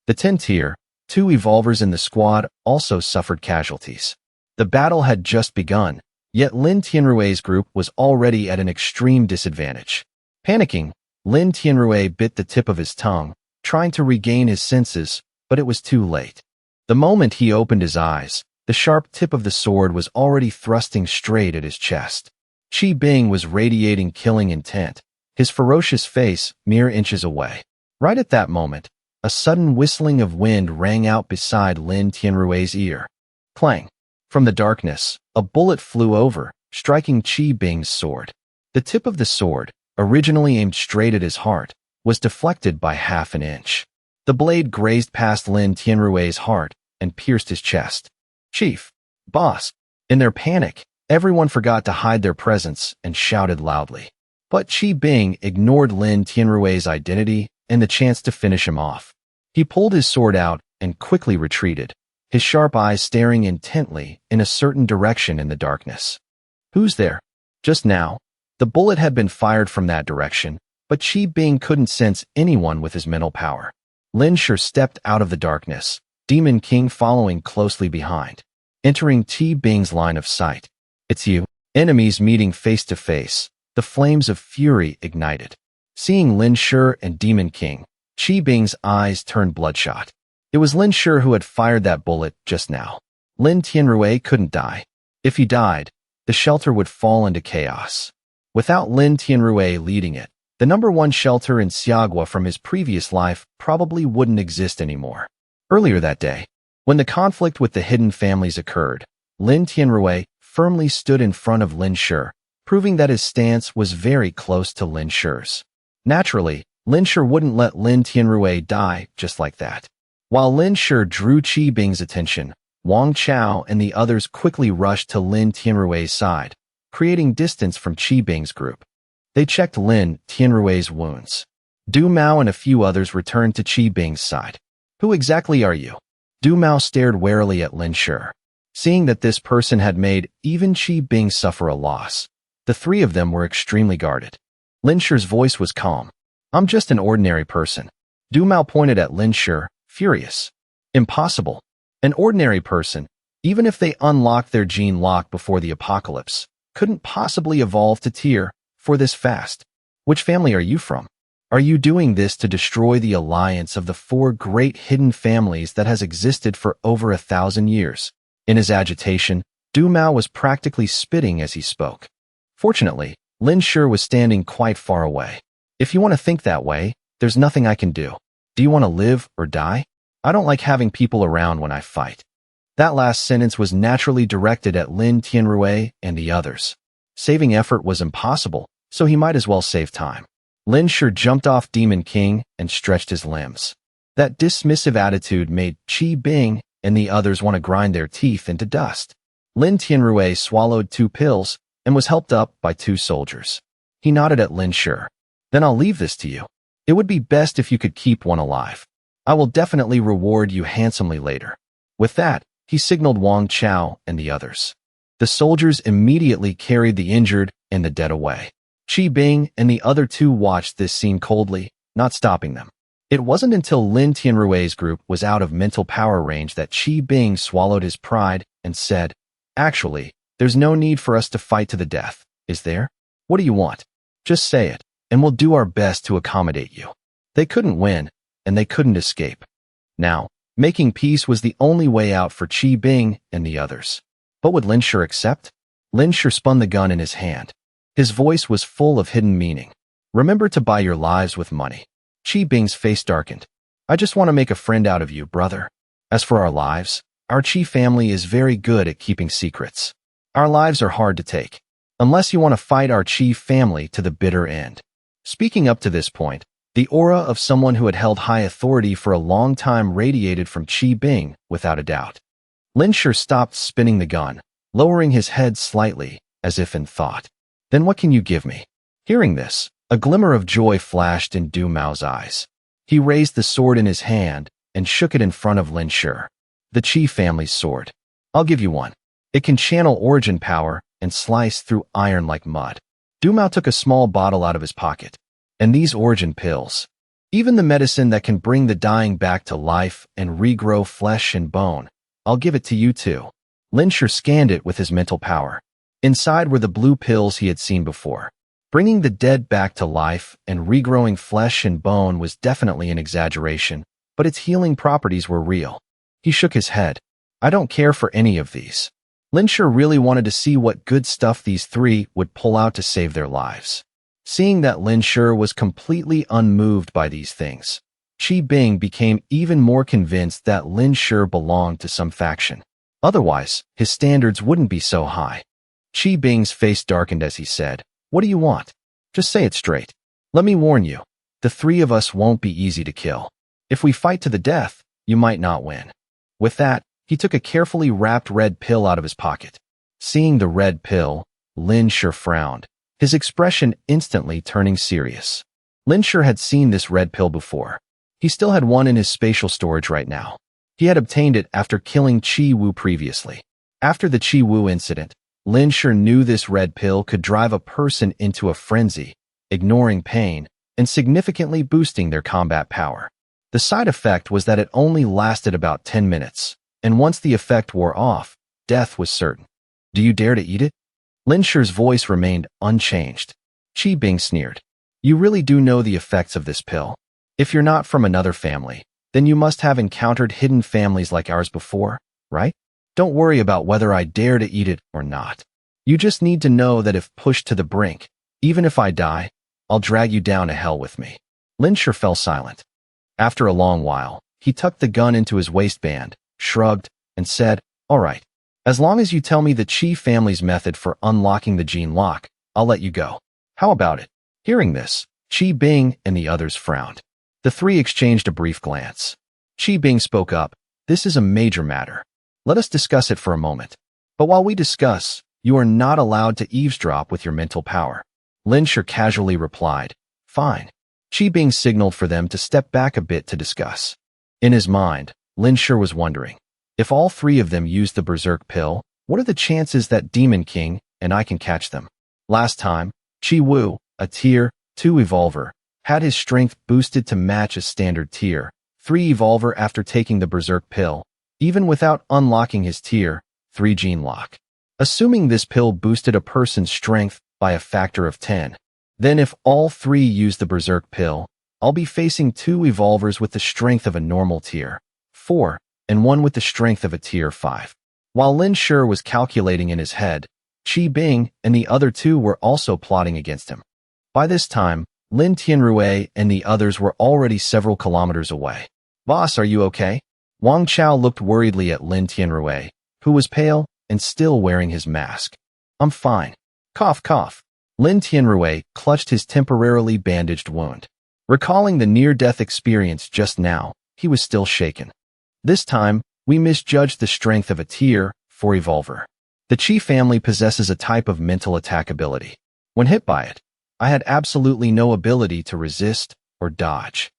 The 10 tier 2 evolvers in the squad also suffered casualties. The battle had just begun, yet Lin Tianrui's group was already at an extreme disadvantage. Panicking, Lin Tianrui bit the tip of his tongue, trying to regain his senses, but it was too late. The moment he opened his eyes, the sharp tip of the sword was already thrusting straight at his chest. Qi Bing was radiating killing intent, his ferocious face mere inches away. Right at that moment, a sudden whistling of wind rang out beside Lin Tianrui's ear. Clang! From the darkness, a bullet flew over, striking Qi Bing's sword. The tip of the sword, originally aimed straight at his heart, was deflected by half an inch. The blade grazed past Lin Tianrui's heart and pierced his chest. "Chief! Boss!" In their panic, everyone forgot to hide their presence and shouted loudly. But Qi Bing ignored Lin Tianrui's identity and the chance to finish him off. He pulled his sword out and quickly retreated, his sharp eyes staring intently in a certain direction in the darkness. "Who's there?" Just now, the bullet had been fired from that direction, but Qi Bing couldn't sense anyone with his mental power. Lin Shi stepped out of the darkness, Demon King following closely behind, entering Qi Bing's line of sight. "It's you." Enemies meeting face to face, the flames of fury ignited. Seeing Lin Shi and Demon King, Qi Bing's eyes turned bloodshot. It was Lin Shi who had fired that bullet just now. Lin Tianrui couldn't die. If he died, the shelter would fall into chaos. Without Lin Tianrui leading it, the #1 shelter in Xiagua from his previous life probably wouldn't exist anymore. Earlier that day, when the conflict with the hidden families occurred, Lin Tianrui firmly stood in front of Lin Shi, proving that his stance was very close to Lin Shi's. Naturally, Lin Shi wouldn't let Lin Tianrui die just like that. While Lin Shi drew Qi Bing's attention, Wang Chao and the others quickly rushed to Lin Tianrui's side, creating distance from Qi Bing's group. They checked Lin Tianrui's wounds. Du Mao and a few others returned to Qi Bing's side. "Who exactly are you?" Du Mao stared warily at Lin Shi. Seeing that this person had made even Qi Bing suffer a loss, the three of them were extremely guarded. Lin Shi's voice was calm. "I'm just an ordinary person." Du Mao pointed at Lin Shi, furious. "Impossible. An ordinary person, even if they unlocked their gene lock before the apocalypse, couldn't possibly evolve to tier for this fast. Which family are you from? Are you doing this to destroy the alliance of the 4 great hidden families that has existed for over 1,000 years? In his agitation, Du Mao was practically spitting as he spoke. Fortunately, Lin Shi was standing quite far away. "If you want to think that way, there's nothing I can do. Do you want to live or die? I don't like having people around when I fight." That last sentence was naturally directed at Lin Tianrui and the others. Saving effort was impossible, so he might as well save time. Lin Shi jumped off Demon King and stretched his limbs. That dismissive attitude made Qi Bing and the others want to grind their teeth into dust. Lin Tianrui swallowed 2 pills and was helped up by 2 soldiers. He nodded at Lin Shi. "Then I'll leave this to you. It would be best if you could keep one alive. I will definitely reward you handsomely later." With that, he signaled Wang Chao and the others. The soldiers immediately carried the injured and the dead away. Qi Bing and the other 2 watched this scene coldly, not stopping them. It wasn't until Lin Tianrui's group was out of mental power range that Qi Bing swallowed his pride and said, "Actually, there's no need for us to fight to the death, is there? What do you want? Just say it, and we'll do our best to accommodate you." They couldn't win, and they couldn't escape. Now, making peace was the only way out for Qi Bing and the others. But would Lin Shi accept? Lin Shi spun the gun in his hand. His voice was full of hidden meaning. "Remember to buy your lives with money." Qi Bing's face darkened. "I just want to make a friend out of you, brother. As for our lives, our Qi family is very good at keeping secrets. Our lives are hard to take, unless you want to fight our Qi family to the bitter end." Speaking up to this point, the aura of someone who had held high authority for a long time radiated from Qi Bing without a doubt. Lin Shi stopped spinning the gun, lowering his head slightly, as if in thought. "Then what can you give me?" Hearing this, a glimmer of joy flashed in Du Mao's eyes. He raised the sword in his hand and shook it in front of Lin Shi. "The Qi family's sword. I'll give you one. It can channel origin power and slice through iron like mud." Du Mao took a small bottle out of his pocket. "And these origin pills. Even the medicine that can bring the dying back to life and regrow flesh and bone. I'll give it to you too." Lin Shi scanned it with his mental power. Inside were the blue pills he had seen before. Bringing the dead back to life and regrowing flesh and bone was definitely an exaggeration, but its healing properties were real. He shook his head. "I don't care for any of these." Lin Shi really wanted to see what good stuff these 3 would pull out to save their lives. Seeing that Lin Shi was completely unmoved by these things, Qi Bing became even more convinced that Lin Shi belonged to some faction. Otherwise, his standards wouldn't be so high. Qi Bing's face darkened as he said, "What do you want? Just say it straight. Let me warn you, the three of us won't be easy to kill. If we fight to the death, you might not win." With that, he took a carefully wrapped red pill out of his pocket. Seeing the red pill, Lin Shi frowned, his expression instantly turning serious. Lin Shi had seen this red pill before. He still had one in his spatial storage right now. He had obtained it after killing Qi Wu previously. After the Qi Wu incident, Lin Shi knew this red pill could drive a person into a frenzy, ignoring pain, and significantly boosting their combat power. The side effect was that it only lasted about 10 minutes, and once the effect wore off, death was certain. "Do you dare to eat it?" Lin Shi's voice remained unchanged. Qi Bing sneered. "You really do know the effects of this pill? If you're not from another family, then you must have encountered hidden families like ours before, right? Don't worry about whether I dare to eat it or not. You just need to know that if pushed to the brink, even if I die, I'll drag you down to hell with me." Lin Shi fell silent. After a long while, he tucked the gun into his waistband, shrugged, and said, "All right. As long as you tell me the Qi family's method for unlocking the gene lock, I'll let you go. How about it?" Hearing this, Qi Bing and the others frowned. The three exchanged a brief glance. Qi Bing spoke up, "This is a major matter. Let us discuss it for a moment. But while we discuss, you are not allowed to eavesdrop with your mental power." Lin Shi casually replied, "Fine." Qi Bing signaled for them to step back a bit to discuss. In his mind, Lin Shi was wondering, if all three of them used the berserk pill, what are the chances that Demon King and I can catch them? Last time, Qi Wu, a Tier 2 evolver, had his strength boosted to match a standard Tier 3 evolver after taking the berserk pill, even without unlocking his Tier 3 gene lock. Assuming this pill boosted a person's strength by a factor of 10, then if all three use the berserk pill, I'll be facing two evolvers with the strength of a normal Tier 4 and one with the strength of a Tier 5. While Lin Shi was calculating in his head, Qi Bing and the other two were also plotting against him. By this time, Lin Tianrui and the others were already several kilometers away. "Boss, are you okay?" Wang Chao looked worriedly at Lin Tianrui, who was pale and still wearing his mask. "I'm fine." Cough, cough. Lin Tianrui clutched his temporarily bandaged wound. Recalling the near-death experience just now, he was still shaken. "This time, we misjudged the strength of a Tier 4 evolver. The Qi family possesses a type of mental attack ability. When hit by it, I had absolutely no ability to resist or dodge.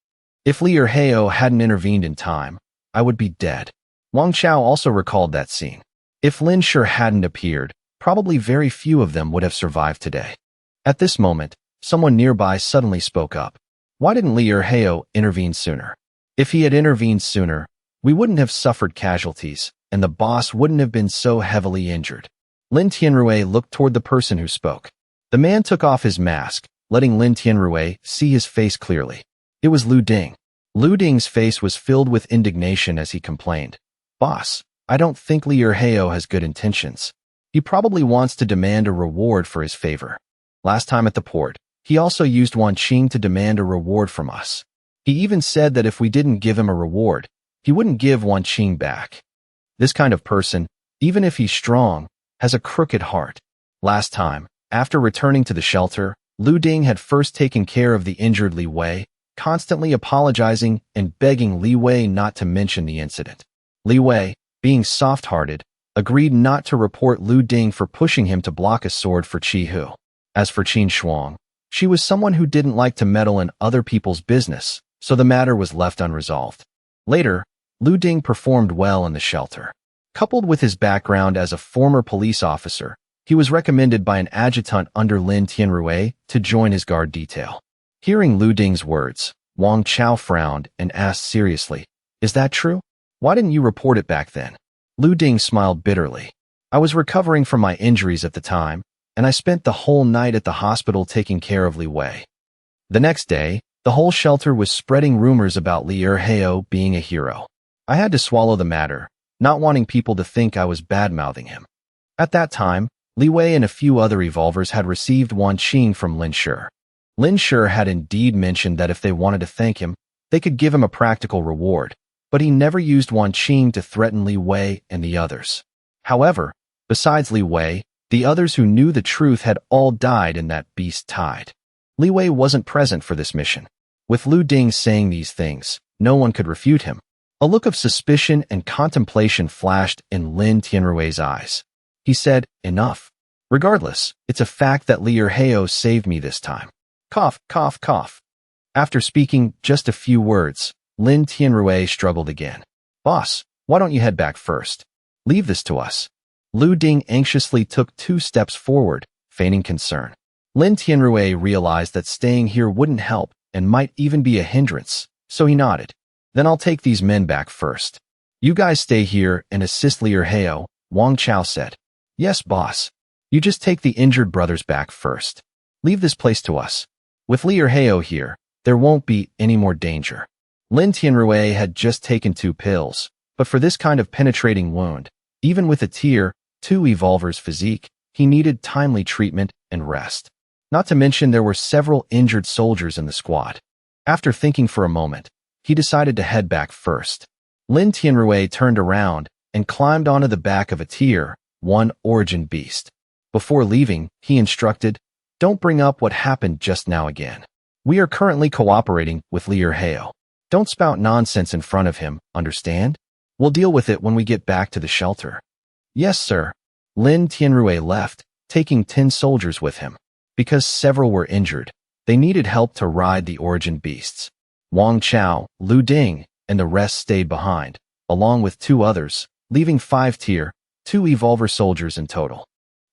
If Li Erheo hadn't intervened in time, I would be dead." Wang Chao also recalled that scene. If Lin Shi hadn't appeared, probably very few of them would have survived today. At this moment, someone nearby suddenly spoke up. "Why didn't Li Erheo intervene sooner? If he had intervened sooner, we wouldn't have suffered casualties, and the boss wouldn't have been so heavily injured." Lin Tianrui looked toward the person who spoke. The man took off his mask, letting Lin Tianrui see his face clearly. It was Lu Ding. Lu Ding's face was filled with indignation as he complained, "Boss, I don't think Li Erheo has good intentions. He probably wants to demand a reward for his favor. Last time at the port, he also used Wan Qing to demand a reward from us. He even said that if we didn't give him a reward, he wouldn't give Wan Qing back. This kind of person, even if he's strong, has a crooked heart." Last time, after returning to the shelter, Lu Ding had first taken care of the injured Li Wei, constantly apologizing and begging Li Wei not to mention the incident. Li Wei, being soft-hearted, agreed not to report Lu Ding for pushing him to block a sword for Qi Hu. As for Qin Shuang, she was someone who didn't like to meddle in other people's business, so the matter was left unresolved. Later, Lu Ding performed well in the shelter. Coupled with his background as a former police officer, he was recommended by an adjutant under Lin Tianrui to join his guard detail. Hearing Lu Ding's words, Wang Chao frowned and asked seriously, "Is that true? Why didn't you report it back then?" Lu Ding smiled bitterly. "I was recovering from my injuries at the time, and I spent the whole night at the hospital taking care of Li Wei." The next day, the whole shelter was spreading rumors about Li Erheo being a hero. I had to swallow the matter, not wanting people to think I was bad-mouthing him. At that time, Li Wei and a few other evolvers had received Wan Qing from Lin Shi. Lin Shi had indeed mentioned that if they wanted to thank him, they could give him a practical reward, but he never used Wan Qing to threaten Li Wei and the others. However, besides Li Wei, The others who knew the truth had all died in that beast tide. Li Wei wasn't present for this mission. With Lu Ding saying these things, no one could refute him. A look of suspicion and contemplation flashed in Lin Tianrui's eyes. He said, "Enough. Regardless, it's a fact that Li Erheo saved me this time." Cough, cough, cough. After speaking just a few words, Lin Tianrui struggled again. "Boss, why don't you head back first? Leave this to us." Lu Ding anxiously took 2 steps forward, feigning concern. Lin Tianrui realized that staying here wouldn't help and might even be a hindrance, so he nodded. "Then I'll take these men back first. You guys stay here and assist Li Erheo," Wang Chao said. "Yes, boss. You just take the injured brothers back first. Leave this place to us. With Li Erheo here, there won't be any more danger." Lin Tianrui had just taken 2 pills, but for this kind of penetrating wound, even with a Tier 2 Evolver's physique, he needed timely treatment and rest. Not to mention there were several injured soldiers in the squad. After thinking for a moment, he decided to head back first. Lin Tianrui turned around and climbed onto the back of a Tier 1 origin beast. Before leaving, he instructed, "Don't bring up what happened just now again. We are currently cooperating with Li Erheo. Don't spout nonsense in front of him, understand? We'll deal with it when we get back to the shelter." "Yes, sir." Lin Tianrui left, taking 10 soldiers with him. Because several were injured, they needed help to ride the origin beasts. Wang Chao, Lu Ding, and the rest stayed behind, along with 2 others, leaving 5 Tier 2 Evolver soldiers in total.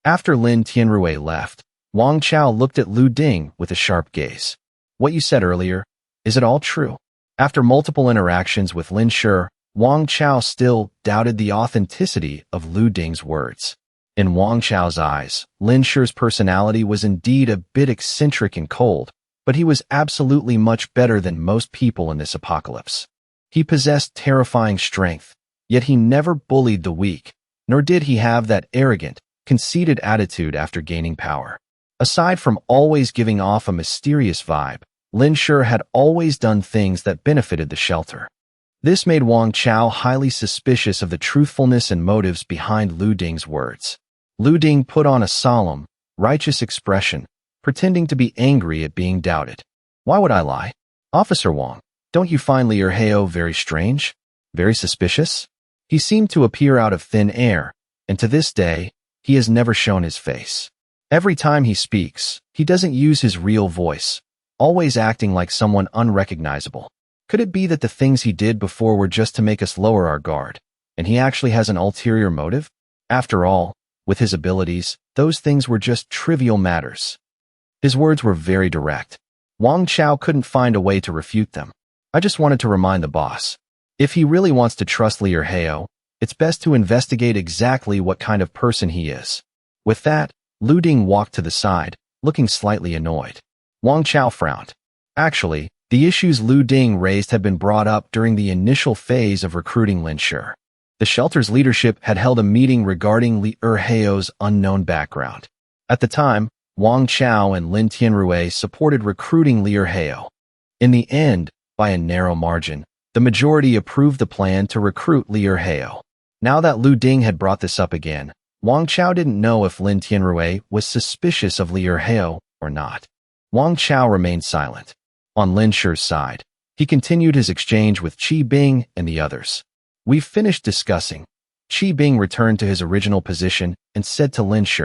After Lin Tianrui left, Wang Chao looked at Lu Ding with a sharp gaze. "What you said earlier, is it all true?" After multiple interactions with Lin Shi, Wang Chao still doubted the authenticity of Lu Ding's words. In Wang Chao's eyes, Lin Shi's personality was indeed a bit eccentric and cold, but he was absolutely much better than most people in this apocalypse. He possessed terrifying strength, yet he never bullied the weak, nor did he have that arrogant, conceited attitude after gaining power. Aside from always giving off a mysterious vibe, Lin Shi had always done things that benefited the shelter. This made Wang Chao highly suspicious of the truthfulness and motives behind Lu Ding's words. Lu Ding put on a solemn, righteous expression, pretending to be angry at being doubted. "Why would I lie? Officer Wang, don't you find Li Erheo very strange? Very suspicious?" He seemed to appear out of thin air, and to this day, he has never shown his face. Every time he speaks, he doesn't use his real voice, always acting like someone unrecognizable. Could it be that the things he did before were just to make us lower our guard, and he actually has an ulterior motive? After all, with his abilities, those things were just trivial matters. His words were very direct. Wang Chao couldn't find a way to refute them. "I just wanted to remind the boss. If he really wants to trust Li Erheo, it's best to investigate exactly what kind of person he is." With that, Lu Ding walked to the side, looking slightly annoyed. Wang Chao frowned. Actually, the issues Lu Ding raised had been brought up during the initial phase of recruiting Lin Shi. The shelter's leadership had held a meeting regarding Li Erheo's unknown background. At the time, Wang Chao and Lin Tianrui supported recruiting Li Erheo. In the end, by a narrow margin, the majority approved the plan to recruit Li Erheo. Now that Lu Ding had brought this up again, Wang Chao didn't know if Lin Tianrui was suspicious of Li Erheo or not. Wang Chao remained silent. On Lin Shi's side, he continued his exchange with Qi Bing and the others. "We've finished discussing." Qi Bing returned to his original position and said to Lin Shi.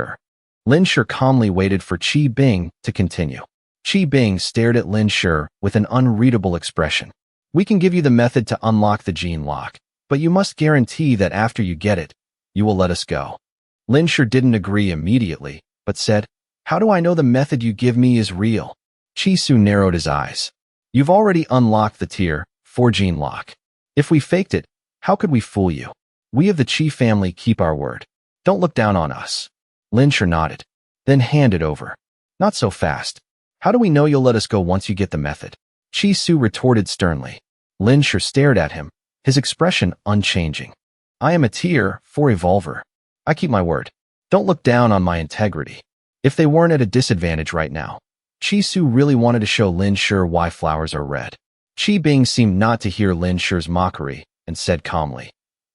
Lin Shi calmly waited for Qi Bing to continue. Qi Bing stared at Lin Shi with an unreadable expression. "We can give you the method to unlock the gene lock, but you must guarantee that after you get it, you will let us go." Lin Shi didn't agree immediately, but said, "How do I know the method you give me is real?" Qi Su narrowed his eyes. "You've already unlocked the Tier 4 gene lock. If we faked it, how could we fool you? We of the Qi family keep our word. Don't look down on us." Lin Shi nodded, then handed over. "Not so fast. How do we know you'll let us go once you get the method?" Qi Su retorted sternly. Lin Shi stared at him, his expression unchanging. "I am a Tier 4 Evolver. I keep my word. Don't look down on my integrity." If they weren't at a disadvantage right now, Qi Su really wanted to show Lin Shi why flowers are red. Qi Bing seemed not to hear Lin Shi's mockery and said calmly,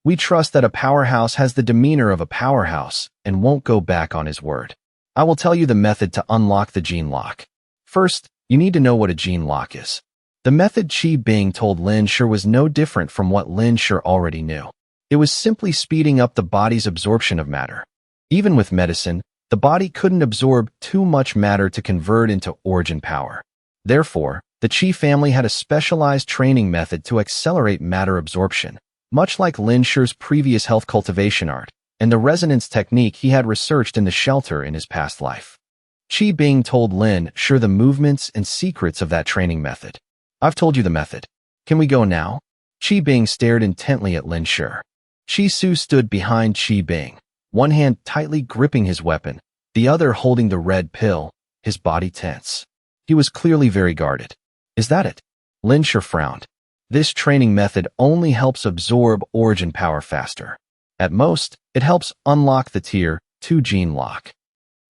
We trust that a powerhouse has the demeanor of a powerhouse and won't go back on his word. I will tell you the method to unlock the gene lock. First, you need to know what a gene lock is. The method Qi Bing told Lin Shi was no different from what Lin Shi already knew. It was simply speeding up the body's absorption of matter. Even with medicine, the body couldn't absorb too much matter to convert into origin power. Therefore, the Qi family had a specialized training method to accelerate matter absorption, much like Lin Shi's previous health cultivation art and the resonance technique he had researched in the shelter in his past life. Qi Bing told Lin Shi the movements and secrets of that training method. I've told you the method. Can we go now? Qi Bing stared intently at Lin Shi. Qi Su stood behind Qi Bing, one hand tightly gripping his weapon, the other holding the red pill, his body tense. He was clearly very guarded. Is that it? Lin Shi frowned. This training method only helps absorb origin power faster. At most, it helps unlock the Tier 2 gene lock.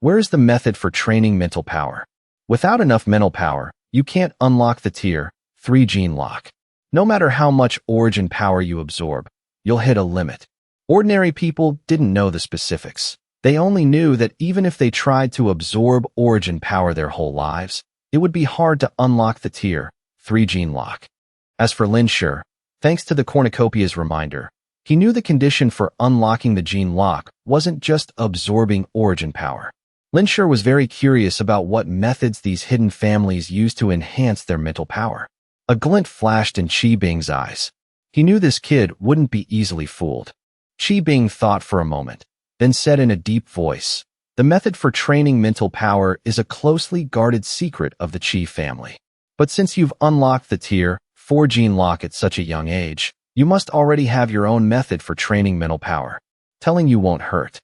Where's the method for training mental power? Without enough mental power, you can't unlock the Tier 3 gene lock. No matter how much origin power you absorb, you'll hit a limit. Ordinary people didn't know the specifics. They only knew that even if they tried to absorb origin power their whole lives, it would be hard to unlock the Tier 3 gene lock. As for Lin Shi, thanks to the cornucopia's reminder, he knew the condition for unlocking the gene lock wasn't just absorbing origin power. Lin Shi was very curious about what methods these hidden families used to enhance their mental power. A glint flashed in Qi Bing's eyes. He knew this kid wouldn't be easily fooled. Qi Bing thought for a moment, then said in a deep voice, "The method for training mental power is a closely guarded secret of the Qi family. But since you've unlocked the Tier 4 gene lock at such a young age, you must already have your own method for training mental power. Telling you won't hurt."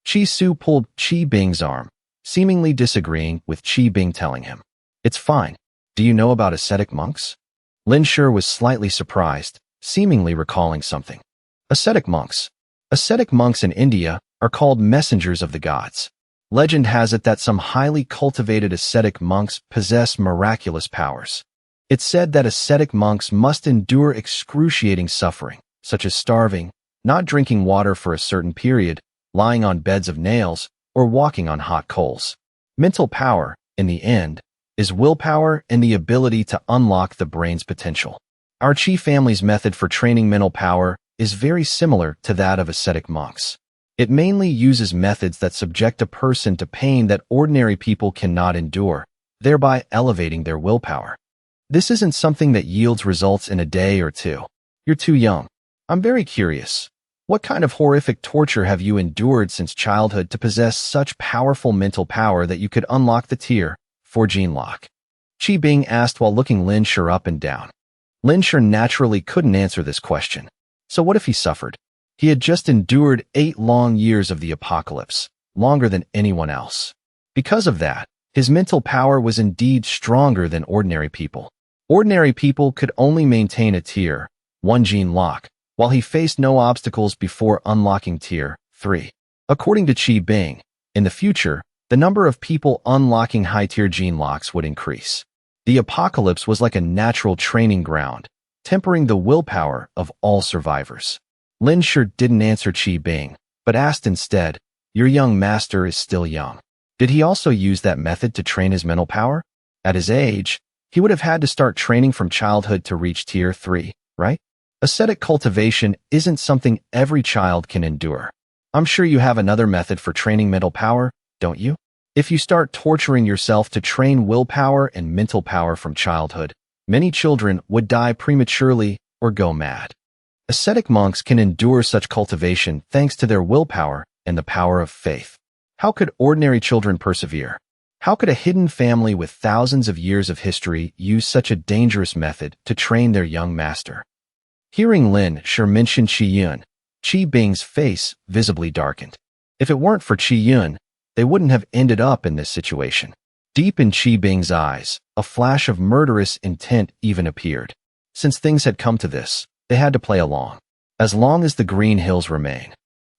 Qi Su pulled Qi Bing's arm, seemingly disagreeing with Qi Bing telling him, "It's fine. Do you know about ascetic monks?" Lin Shi was slightly surprised, seemingly recalling something. Ascetic monks. Ascetic monks in India are called messengers of the gods. Legend has it that some highly cultivated ascetic monks possess miraculous powers. It's said that ascetic monks must endure excruciating suffering, such as starving, not drinking water for a certain period, lying on beds of nails, or walking on hot coals. Mental power, in the end, is willpower and the ability to unlock the brain's potential. Our Qi family's method for training mental power is very similar to that of ascetic monks. It mainly uses methods that subject a person to pain that ordinary people cannot endure, thereby elevating their willpower. This isn't something that yields results in a day or two. You're too young. I'm very curious. What kind of horrific torture have you endured since childhood to possess such powerful mental power that you could unlock the Tier 4 gene lock? Qi Bing asked while looking Lin Shi up and down. Lin Shi naturally couldn't answer this question. So what if he suffered? He had just endured 8 long years of the apocalypse, longer than anyone else. Because of that, his mental power was indeed stronger than ordinary people. Ordinary people could only maintain a Tier 1 gene lock, while he faced no obstacles before unlocking Tier 3. According to Qi Bing, in the future, the number of people unlocking high-tier gene locks would increase. The apocalypse was like a natural training ground, tempering the willpower of all survivors. Lin Shi didn't answer Qi Bing, but asked instead, "Your young master is still young. Did he also use that method to train his mental power? At his age, he would have had to start training from childhood to reach Tier 3, right? Ascetic cultivation isn't something every child can endure. I'm sure you have another method for training mental power, don't you? If you start torturing yourself to train willpower and mental power from childhood, many children would die prematurely or go mad. Ascetic monks can endure such cultivation thanks to their willpower and the power of faith. How could ordinary children persevere? How could a hidden family with thousands of years of history use such a dangerous method to train their young master?" Hearing Lin Shi mention Qi Yun, Qi Bing's face visibly darkened. If it weren't for Qi Yun, they wouldn't have ended up in this situation. Deep in Qi Bing's eyes, a flash of murderous intent even appeared. Since things had come to this, they had to play along. As long as the green hills remain,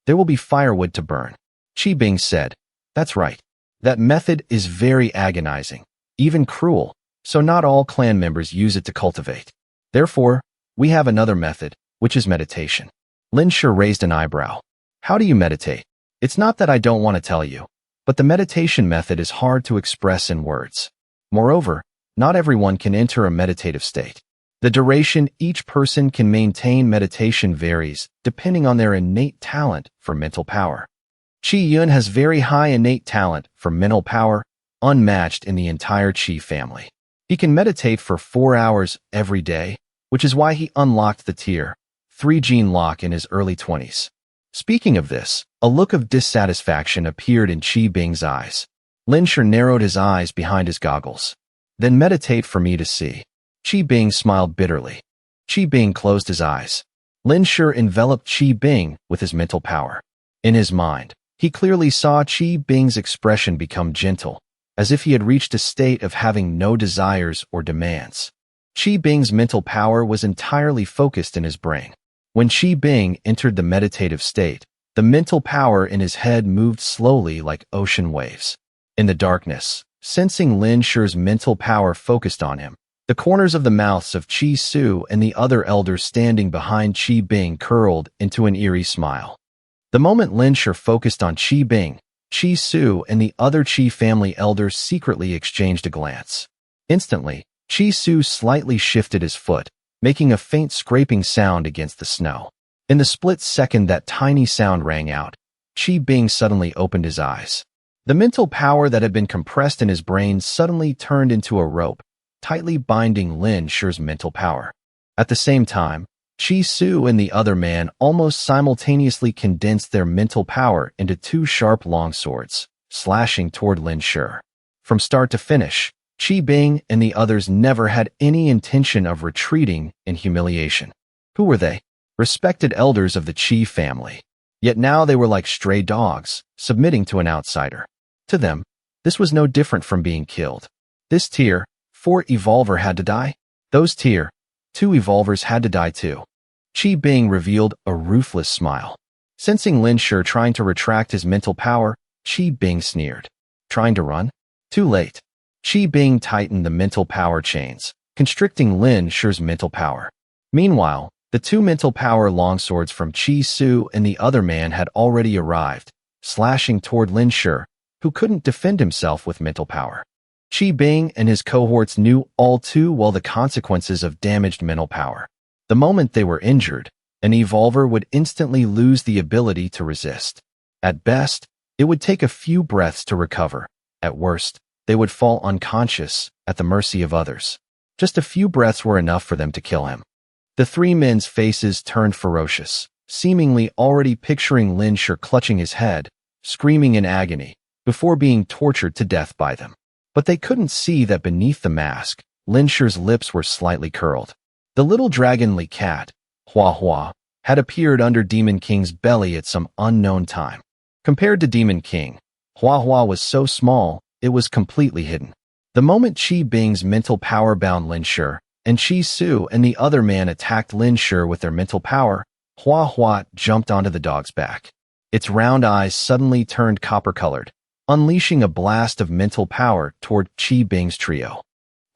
there will be firewood to burn. Qi Bing said, "That's right. That method is very agonizing, even cruel, so not all clan members use it to cultivate. Therefore, we have another method, which is meditation. Lin Shi raised an eyebrow. How do you meditate? It's not that I don't want to tell you, but the meditation method is hard to express in words. Moreover, not everyone can enter a meditative state. The duration each person can maintain meditation varies depending on their innate talent for mental power. Qi Yun has very high innate talent for mental power, unmatched in the entire Qi family. He can meditate for 4 hours every day, which is why he unlocked the Tier 3 gene lock in his early 20s. Speaking of this, a look of dissatisfaction appeared in Qi Bing's eyes. Lin Shi narrowed his eyes behind his goggles. Then meditate for me to see. Qi Bing smiled bitterly. Qi Bing closed his eyes. Lin Shi enveloped Qi Bing with his mental power. In his mind, he clearly saw Qi Bing's expression become gentle, as if he had reached a state of having no desires or demands. Qi Bing's mental power was entirely focused in his brain. When Qi Bing entered the meditative state, the mental power in his head moved slowly like ocean waves. In the darkness, sensing Lin Shi's mental power focused on him, the corners of the mouths of Qi Su and the other elders standing behind Qi Bing curled into an eerie smile. The moment Lin Shi focused on Qi Bing, Qi Su and the other Qi family elders secretly exchanged a glance. Instantly, Qi Su slightly shifted his foot, making a faint scraping sound against the snow. In the split second that tiny sound rang out, Qi Bing suddenly opened his eyes. The mental power that had been compressed in his brain suddenly turned into a rope, tightly binding Lin Shi's mental power. At the same time, Qi Su and the other man almost simultaneously condensed their mental power into 2 sharp long swords, slashing toward Lin Shi. From start to finish, Qi Bing and the others never had any intention of retreating in humiliation. Who were they? Respected elders of the Qi family. Yet now they were like stray dogs, submitting to an outsider. To them, this was no different from being killed. This Tier 4 evolver had to die. Those Tier 2 evolvers had to die too. Qi Bing revealed a ruthless smile. Sensing Lin Shi trying to retract his mental power, Qi Bing sneered. Trying to run? Too late. Qi Bing tightened the mental power chains, constricting Lin Shi's mental power. Meanwhile, the 2 mental power longswords from Qi Su and the other man had already arrived, slashing toward Lin Shi, who couldn't defend himself with mental power. Qi Bing and his cohorts knew all too well the consequences of damaged mental power. The moment they were injured, an evolver would instantly lose the ability to resist. At best, it would take a few breaths to recover. At worst, they would fall unconscious at the mercy of others. Just a few breaths were enough for them to kill him. The 3 men's faces turned ferocious, seemingly already picturing Lin Shi clutching his head, screaming in agony, before being tortured to death by them. But they couldn't see that beneath the mask, Lin Shi's lips were slightly curled. The little dragonly cat, Hua Hua, had appeared under Demon King's belly at some unknown time. Compared to Demon King, Hua Hua was so small, it was completely hidden. The moment Qi Bing's mental power bound Lin Shi, and Qi Su and the other man attacked Lin Shi with their mental power, Hua Hua jumped onto the dog's back. Its round eyes suddenly turned copper-colored, unleashing a blast of mental power toward Qi Bing's trio.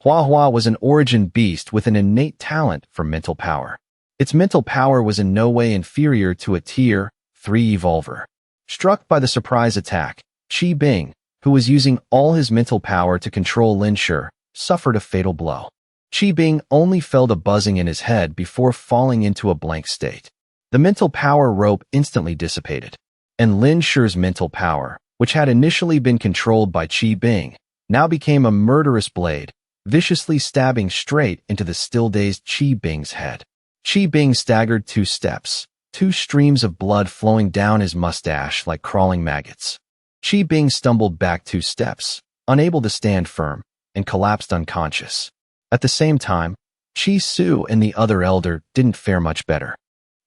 Hua Hua was an origin beast with an innate talent for mental power. Its mental power was in no way inferior to a Tier 3 evolver. Struck by the surprise attack, Qi Bing, who was using all his mental power to control Lin Shi, suffered a fatal blow. Qi Bing only felt a buzzing in his head before falling into a blank state. The mental power rope instantly dissipated, and Lin Shi's mental power, which had initially been controlled by Qi Bing, now became a murderous blade, viciously stabbing straight into the still-dazed Qi Bing's head. Qi Bing staggered 2 steps, 2 streams of blood flowing down his mustache like crawling maggots. Qi Bing stumbled back 2 steps, unable to stand firm, and collapsed unconscious. At the same time, Qi Su and the other elder didn't fare much better.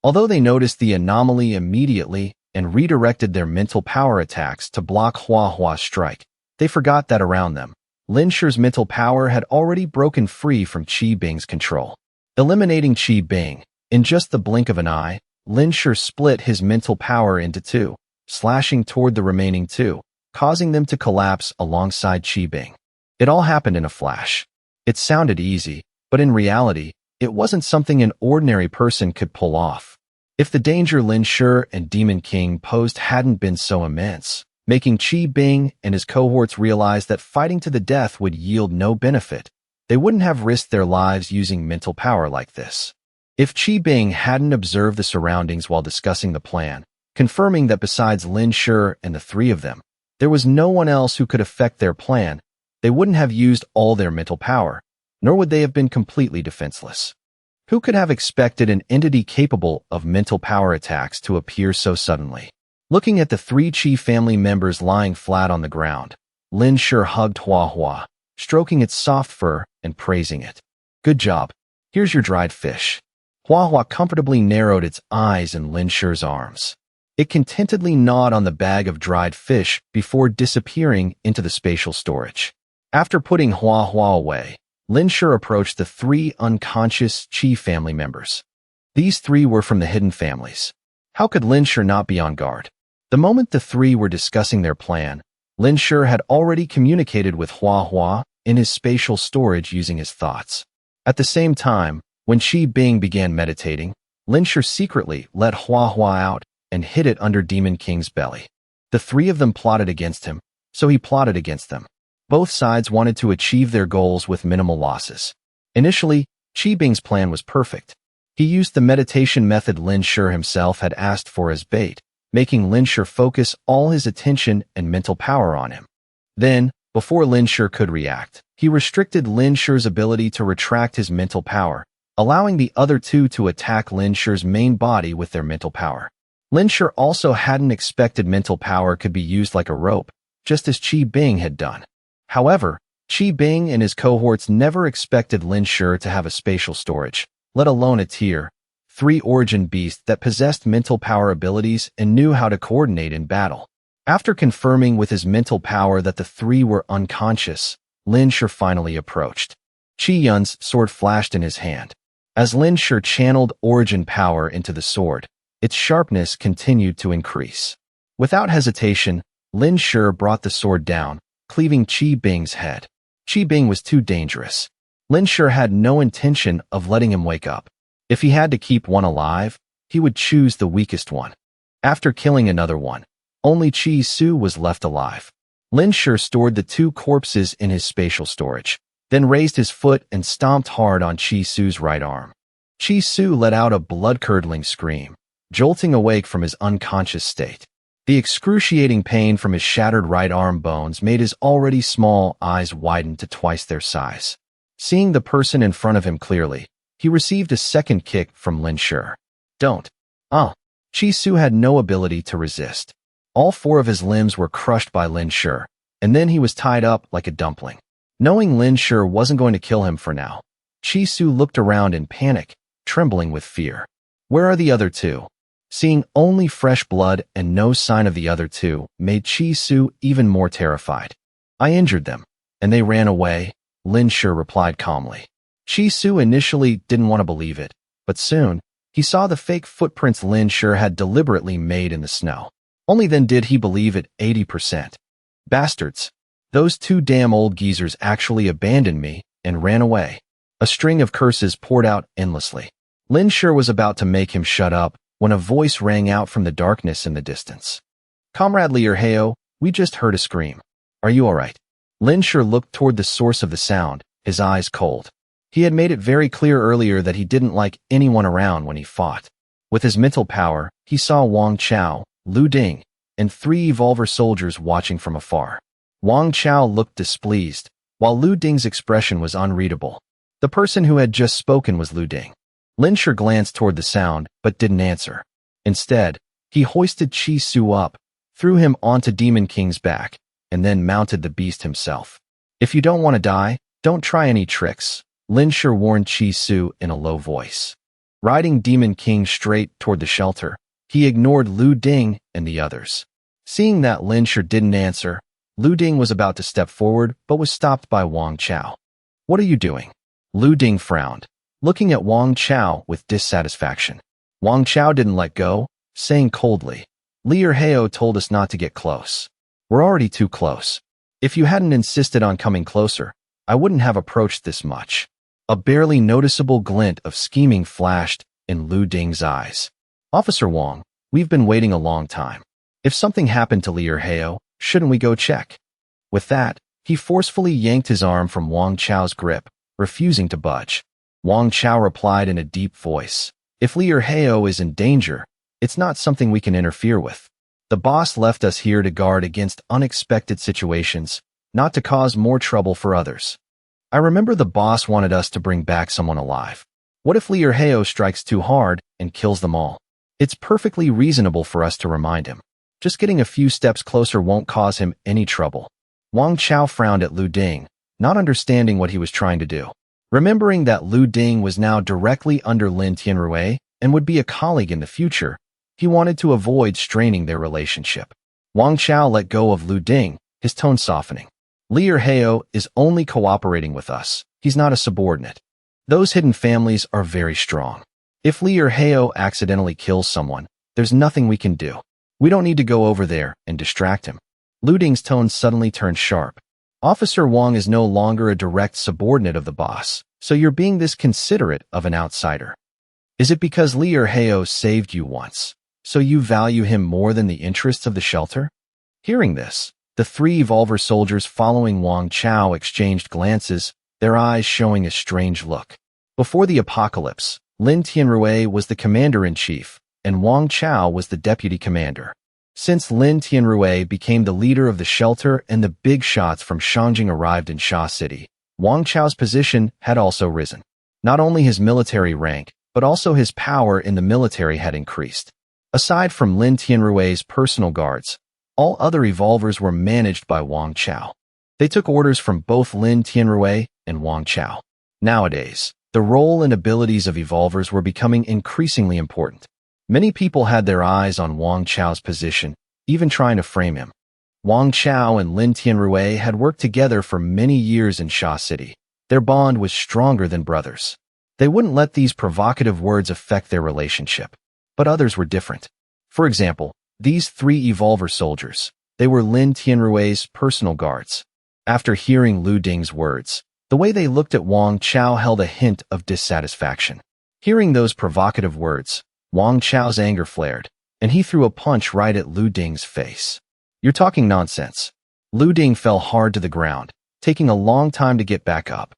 Although they noticed the anomaly immediately and redirected their mental power attacks to block Hua Hua's strike, they forgot that around them, Lin Shi's mental power had already broken free from Qi Bing's control. Eliminating Qi Bing, in just the blink of an eye, Lin Shi split his mental power into 2, slashing toward the remaining 2, causing them to collapse alongside Qi Bing. It all happened in a flash. It sounded easy, but in reality, it wasn't something an ordinary person could pull off. If the danger Lin Shi and Demon King posed hadn't been so immense, making Qi Bing and his cohorts realize that fighting to the death would yield no benefit, they wouldn't have risked their lives using mental power like this. If Qi Bing hadn't observed the surroundings while discussing the plan, confirming that besides Lin Shi and the three of them, there was no one else who could affect their plan, they wouldn't have used all their mental power, nor would they have been completely defenseless. Who could have expected an entity capable of mental power attacks to appear so suddenly? Looking at the three Qi family members lying flat on the ground, Lin Shi hugged Hua Hua, stroking its soft fur and praising it. Good job. Here's your dried fish. Hua Hua comfortably narrowed its eyes in Lin Shi's arms. It contentedly gnawed on the bag of dried fish before disappearing into the spatial storage. After putting Hua Hua away, Lin Shi approached the three unconscious Qi family members. These three were from the hidden families. How could Lin Shi not be on guard? The moment the three were discussing their plan, Lin Shi had already communicated with Hua Hua in his spatial storage using his thoughts. At the same time, when Qi Bing began meditating, Lin Shi secretly let Hua Hua out and hid it under Demon King's belly. The three of them plotted against him, so he plotted against them. Both sides wanted to achieve their goals with minimal losses. Initially, Qi Bing's plan was perfect. He used the meditation method Lin Shi himself had asked for as bait, making Lin Shi focus all his attention and mental power on him. Then, before Lin Shi could react, he restricted Lin Shi's ability to retract his mental power, allowing the other two to attack Lin Shi's main body with their mental power. Lin Shi also hadn't expected mental power could be used like a rope, just as Qi Bing had done. However, Qi Bing and his cohorts never expected Lin Shi to have a spatial storage, let alone a tier 3 origin beast that possessed mental power abilities and knew how to coordinate in battle. After confirming with his mental power that the three were unconscious, Lin Shi finally approached. Qi Yun's sword flashed in his hand. As Lin Shi channeled origin power into the sword, its sharpness continued to increase. Without hesitation, Lin Shi brought the sword down, cleaving Qi Bing's head. Qi Bing was too dangerous. Lin Shi had no intention of letting him wake up. If he had to keep one alive, he would choose the weakest one. After killing another one, only Qi Su was left alive. Lin Shi stored the two corpses in his spatial storage, then raised his foot and stomped hard on Qi Su's right arm. Qi Su let out a blood-curdling scream, jolting awake from his unconscious state. The excruciating pain from his shattered right arm bones made his already small eyes widen to twice their size. Seeing the person in front of him clearly, he received a second kick from Lin Shi. Don't. Qi Su had no ability to resist. All 4 of his limbs were crushed by Lin Shi, and then he was tied up like a dumpling. Knowing Lin Shi wasn't going to kill him for now, Qi Su looked around in panic, trembling with fear. Where are the other 2? Seeing only fresh blood and no sign of the other 2 made Qi Su even more terrified. I injured them, and they ran away, Lin Shi replied calmly. Qi Su initially didn't want to believe it, but soon, he saw the fake footprints Lin Shi had deliberately made in the snow. Only then did he believe it 80%. Bastards. Those 2 damn old geezers actually abandoned me and ran away. A string of curses poured out endlessly. Lin Shi was about to make him shut up when a voice rang out from the darkness in the distance. Comrade Liu Heo, we just heard a scream. Are you alright? Lin Shi looked toward the source of the sound, his eyes cold. He had made it very clear earlier that he didn't like anyone around when he fought. With his mental power, he saw Wang Chao, Lu Ding, and 3 Evolver soldiers watching from afar. Wang Chao looked displeased, while Lu Ding's expression was unreadable. The person who had just spoken was Lu Ding. Lin Shi glanced toward the sound, but didn't answer. Instead, he hoisted Qi Su up, threw him onto Demon King's back, and then mounted the beast himself. If you don't want to die, don't try any tricks, Lin Shi warned Qi Su in a low voice. Riding Demon King straight toward the shelter, he ignored Lu Ding and the others. Seeing that Lin Shi didn't answer, Lu Ding was about to step forward but was stopped by Wang Chao. What are you doing? Lu Ding frowned, looking at Wang Chao with dissatisfaction. Wang Chao didn't let go, saying coldly, Liu Heo told us not to get close. We're already too close. If you hadn't insisted on coming closer, I wouldn't have approached this much. A barely noticeable glint of scheming flashed in Lu Ding's eyes. Officer Wong, we've been waiting a long time. If something happened to Li Heo, shouldn't we go check? With that, he forcefully yanked his arm from Wang Chao's grip, refusing to budge. Wang Chao replied in a deep voice, "If Li Heo is in danger, it's not something we can interfere with. The boss left us here to guard against unexpected situations, not to cause more trouble for others. I remember the boss wanted us to bring back someone alive. What if Li Heo strikes too hard and kills them all? It's perfectly reasonable for us to remind him. Just getting a few steps closer won't cause him any trouble." Wang Chao frowned at Lu Ding, not understanding what he was trying to do. Remembering that Lu Ding was now directly under Lin Tianrui and would be a colleague in the future, he wanted to avoid straining their relationship. Wang Chao let go of Lu Ding, his tone softening. "Li Heo is only cooperating with us. He's not a subordinate. Those hidden families are very strong. If Li Heo accidentally kills someone, there's nothing we can do. We don't need to go over there and distract him." Lu Ding's tone suddenly turned sharp. "Officer Wang is no longer a direct subordinate of the boss, so you're being this considerate of an outsider. Is it because Li Heo saved you once, so you value him more than the interests of the shelter?" Hearing this, the three Evolver soldiers following Wang Chao exchanged glances, their eyes showing a strange look. Before the apocalypse, Lin Tianrui was the commander-in-chief, and Wang Chao was the deputy commander. Since Lin Tianrui became the leader of the shelter and the big shots from Shangjing arrived in Sha City, Wang Chao's position had also risen. Not only his military rank, but also his power in the military had increased. Aside from Lin Tianrui's personal guards, all other Evolvers were managed by Wang Chao. They took orders from both Lin Tianrui and Wang Chao. Nowadays, the role and abilities of Evolvers were becoming increasingly important. Many people had their eyes on Wang Chao's position, even trying to frame him. Wang Chao and Lin Tianrui had worked together for many years in Sha City. Their bond was stronger than brothers. They wouldn't let these provocative words affect their relationship. But others were different. For example, these three Evolver soldiers, they were Lin Tianrui's personal guards. After hearing Lu Ding's words, the way they looked at Wang Chao held a hint of dissatisfaction. Hearing those provocative words, Wang Chao's anger flared, and he threw a punch right at Lu Ding's face. "You're talking nonsense." Lu Ding fell hard to the ground, taking a long time to get back up.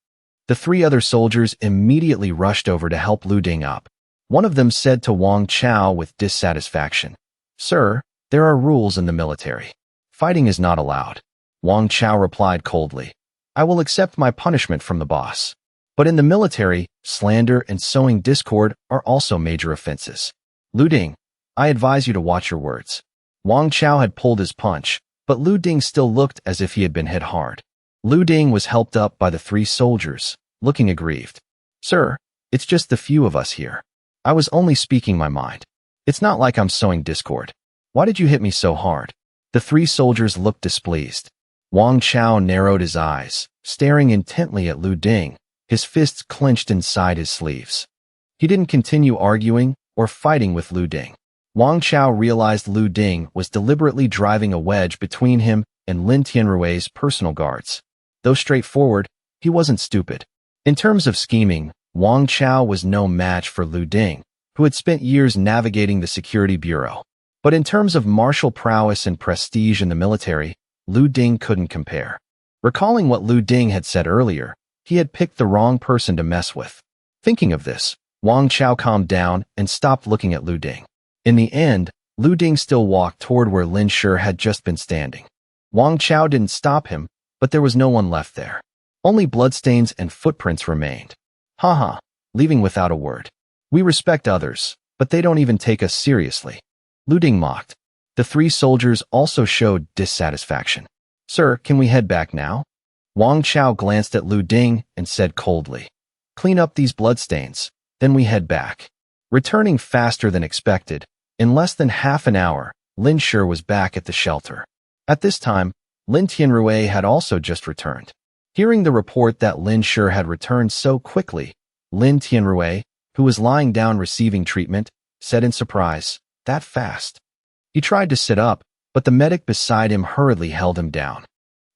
The three other soldiers immediately rushed over to help Lu Ding up. One of them said to Wang Chao with dissatisfaction, "Sir, there are rules in the military. Fighting is not allowed." Wang Chao replied coldly, "I will accept my punishment from the boss. But in the military, slander and sowing discord are also major offenses. Lu Ding, I advise you to watch your words." Wang Chao had pulled his punch, but Lu Ding still looked as if he had been hit hard. Lu Ding was helped up by the three soldiers, looking aggrieved. "Sir, it's just the few of us here. I was only speaking my mind. It's not like I'm sowing discord. Why did you hit me so hard?" The three soldiers looked displeased. Wang Chao narrowed his eyes, staring intently at Lu Ding, his fists clenched inside his sleeves. He didn't continue arguing or fighting with Lu Ding. Wang Chao realized Lu Ding was deliberately driving a wedge between him and Lin Tianrui's personal guards. Though straightforward, he wasn't stupid. In terms of scheming, Wang Chao was no match for Lu Ding, who had spent years navigating the security bureau. But in terms of martial prowess and prestige in the military, Lu Ding couldn't compare. Recalling what Lu Ding had said earlier, he had picked the wrong person to mess with. Thinking of this, Wang Chao calmed down and stopped looking at Lu Ding. In the end, Lu Ding still walked toward where Lin Shi had just been standing. Wang Chao didn't stop him, but there was no one left there. Only bloodstains and footprints remained. Haha, leaving without a word. We respect others, but they don't even take us seriously. Lu Ding mocked. The three soldiers also showed dissatisfaction. "Sir, can we head back now?" Wang Chao glanced at Lu Ding and said coldly, "Clean up these bloodstains, then we head back." Returning faster than expected, in less than half an hour, Lin Shi was back at the shelter. At this time, Lin Tianrui had also just returned. Hearing the report that Lin Shi had returned so quickly, Lin Tianrui, who was lying down receiving treatment, said in surprise, "That fast?" He tried to sit up, but the medic beside him hurriedly held him down.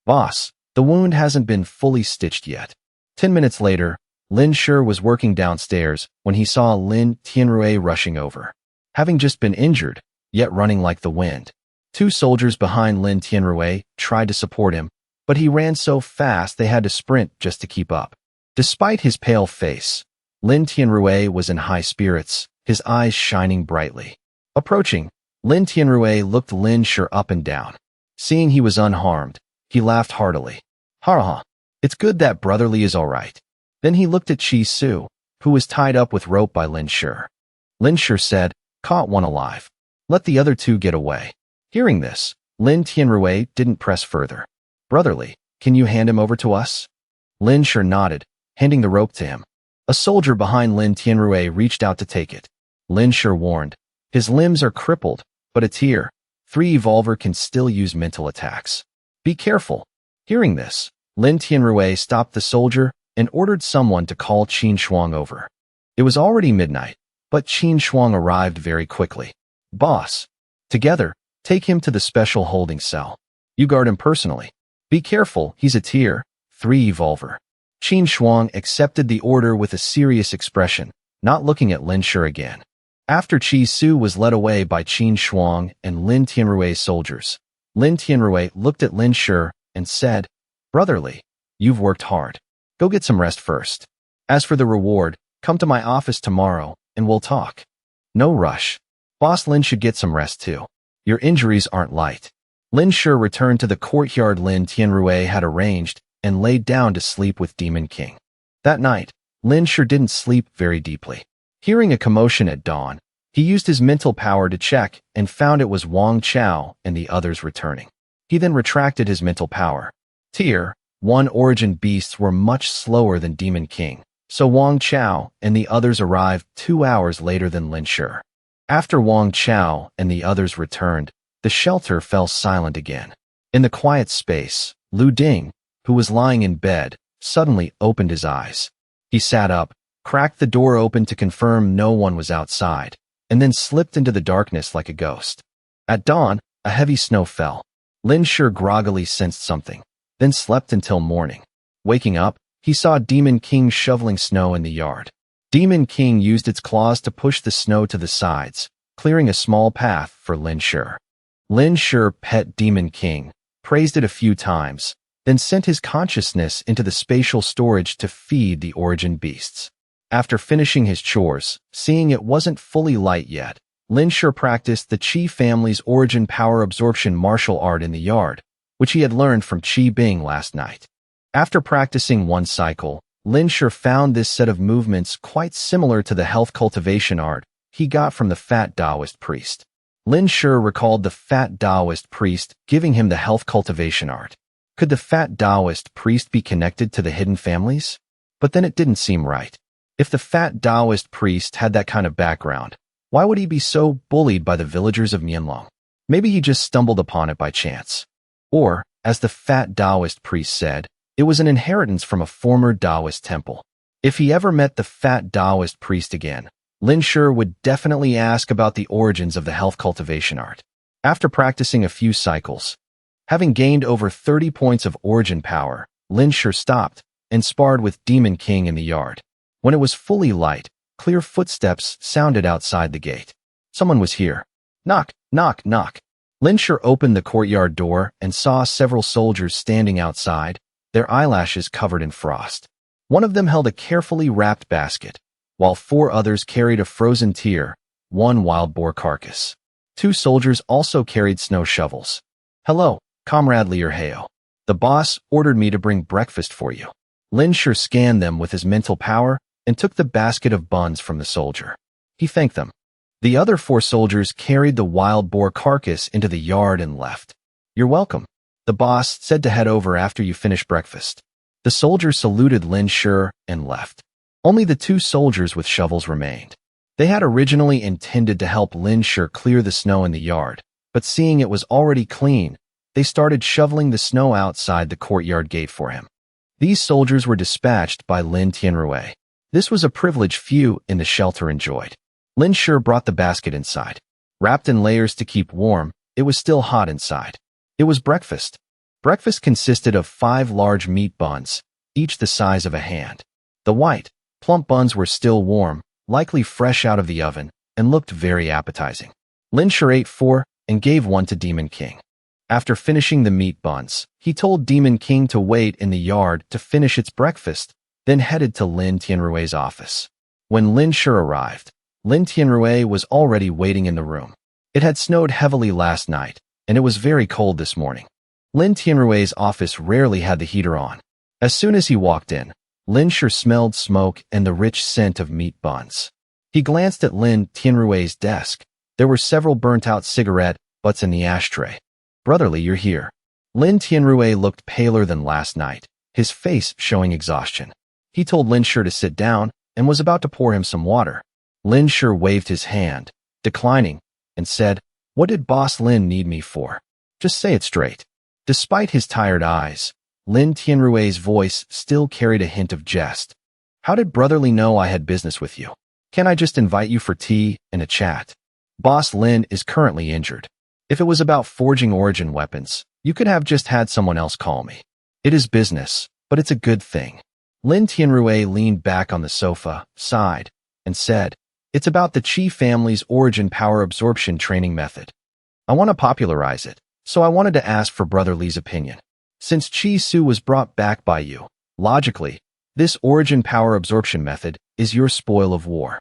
"Boss, the wound hasn't been fully stitched yet." 10 minutes later, Lin Shi was working downstairs when he saw Lin Tianrui rushing over. having just been injured, yet running like the wind. Two soldiers behind Lin Tianrui tried to support him, but he ran so fast they had to sprint just to keep up. Despite his pale face, Lin Tianrui was in high spirits, his eyes shining brightly. Approaching, Lin Tianrui looked Lin Shi up and down. Seeing he was unharmed, he laughed heartily. Ha ha, it's good that Brotherly is all right. Then he looked at Chi Su, who was tied up with rope by Lin Shi. Lin Shi said, "Caught one alive. Let the other two get away." Hearing this, Lin Tianrui didn't press further. "Brotherly, can you hand him over to us?" Lin Shi nodded, handing the rope to him. A soldier behind Lin Tianrui reached out to take it. Lin Shi warned, "His limbs are crippled, but a tier 3 evolver can still use mental attacks. Be careful." Hearing this, Lin Tianrui stopped the soldier and ordered someone to call Qin Shuang over. It was already midnight, but Qin Shuang arrived very quickly. "Boss, together, take him to the special holding cell. You guard him personally. Be careful, he's a tier 3 evolver." Qin Shuang accepted the order with a serious expression, not looking at Lin Shi again. After Chi Su was led away by Qin Shuang and Lin Tianrui's soldiers, Lin Tianrui looked at Lin Shi and said, "Brotherly, you've worked hard. Go get some rest first. As for the reward, come to my office tomorrow and we'll talk." "No rush. Boss Lin should get some rest too. Your injuries aren't light." Lin Shi returned to the courtyard Lin Tianrui had arranged and laid down to sleep with Demon King. That night, Lin Shi didn't sleep very deeply. Hearing a commotion at dawn, he used his mental power to check and found it was Wang Chao and the others returning. He then retracted his mental power. Tier 1 origin beasts were much slower than Demon King, so Wang Chao and the others arrived 2 hours later than Lin Shi. After Wang Chao and the others returned, the shelter fell silent again. In the quiet space, Lu Ding, who was lying in bed, suddenly opened his eyes. He sat up, cracked the door open to confirm no one was outside, and then slipped into the darkness like a ghost. At dawn, a heavy snow fell. Lin Shi groggily sensed something, then slept until morning. Waking up, he saw Demon King shoveling snow in the yard. Demon King used its claws to push the snow to the sides, clearing a small path for Lin Shi. Lin Shi pet Demon King, praised it a few times, then sent his consciousness into the spatial storage to feed the origin beasts. After finishing his chores, seeing it wasn't fully light yet, Lin Shi practiced the Qi family's origin power absorption martial art in the yard, which he had learned from Qi Bing last night. After practicing one cycle, Lin Shi found this set of movements quite similar to the health cultivation art he got from the fat Taoist priest. Lin Shi recalled the fat Taoist priest giving him the health cultivation art. Could the fat Taoist priest be connected to the hidden families? But then it didn't seem right. If the fat Taoist priest had that kind of background, why would he be so bullied by the villagers of Mianlong? Maybe he just stumbled upon it by chance. Or, as the fat Taoist priest said, it was an inheritance from a former Taoist temple. If he ever met the fat Taoist priest again, Lin Shi would definitely ask about the origins of the health cultivation art. After practicing a few cycles, having gained over 30 points of origin power, Lin Shi stopped and sparred with Demon King in the yard. When it was fully light, clear footsteps sounded outside the gate. Someone was here. Knock, knock, knock. Lin Shi opened the courtyard door and saw several soldiers standing outside, their eyelashes covered in frost. One of them held a carefully wrapped basket, while 4 others carried a frozen tier, 1 wild boar carcass. 2 soldiers also carried snow shovels. "Hello, Comrade Liu Hao. The boss ordered me to bring breakfast for you." Lin Shi scanned them with his mental power and took the basket of buns from the soldier. He thanked them. The other 4 soldiers carried the wild boar carcass into the yard and left. "You're welcome," the boss said to head over after you finish breakfast. The soldiers saluted Lin Shi and left. Only the 2 soldiers with shovels remained. They had originally intended to help Lin Shi clear the snow in the yard, but seeing it was already clean, they started shoveling the snow outside the courtyard gate for him. These soldiers were dispatched by Lin Tianrui. This was a privilege few in the shelter enjoyed. Lin Shi brought the basket inside. Wrapped in layers to keep warm, it was still hot inside. It was breakfast. Breakfast consisted of 5 large meat buns, each the size of a hand. The white, plump buns were still warm, likely fresh out of the oven, and looked very appetizing. Lin Shi ate 4 and gave one to Demon King. After finishing the meat buns, he told Demon King to wait in the yard to finish its breakfast, then headed to Lin Tianrui's office. When Lin Shi arrived, Lin Tianrui was already waiting in the room. It had snowed heavily last night, and it was very cold this morning. Lin Tianrui's office rarely had the heater on. As soon as he walked in, Lin Shi smelled smoke and the rich scent of meat buns. He glanced at Lin Tianrui's desk. There were several burnt-out cigarette butts in the ashtray. "Brotherly, you're here." Lin Tianrui looked paler than last night, his face showing exhaustion. He told Lin Shi to sit down and was about to pour him some water. Lin Shi waved his hand, declining, and said, "What did Boss Lin need me for? Just say it straight." Despite his tired eyes, Lin Tianrui's voice still carried a hint of jest. "How did Brotherly know I had business with you? Can't I just invite you for tea and a chat? Boss Lin is currently injured. If it was about forging origin weapons, you could have just had someone else call me. It is business, but it's a good thing." Lin Tianrui leaned back on the sofa, sighed, and said, "It's about the Qi family's origin power absorption training method. I want to popularize it, so I wanted to ask for Brother Li's opinion. Since Qi Su was brought back by you, logically, this origin power absorption method is your spoil of war."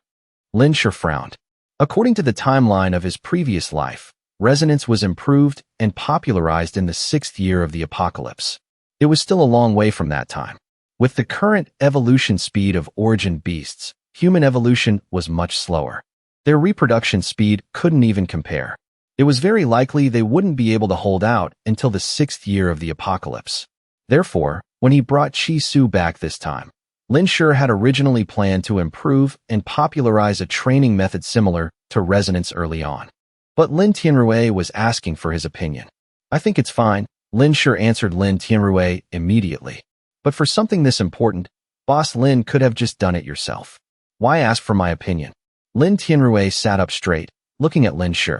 Lin Shi frowned. According to the timeline of his previous life, resonance was improved and popularized in the 6th year of the apocalypse. It was still a long way from that time. With the current evolution speed of origin beasts, human evolution was much slower. Their reproduction speed couldn't even compare. It was very likely they wouldn't be able to hold out until the 6th year of the apocalypse. Therefore, when he brought Qi Su back this time, Lin Shi had originally planned to improve and popularize a training method similar to resonance early on. But Lin Tianrui was asking for his opinion. "I think it's fine," Lin Shi answered Lin Tianrui immediately. "But for something this important, Boss Lin could have just done it yourself. Why ask for my opinion?" Lin Tianrui sat up straight, looking at Lin Shi.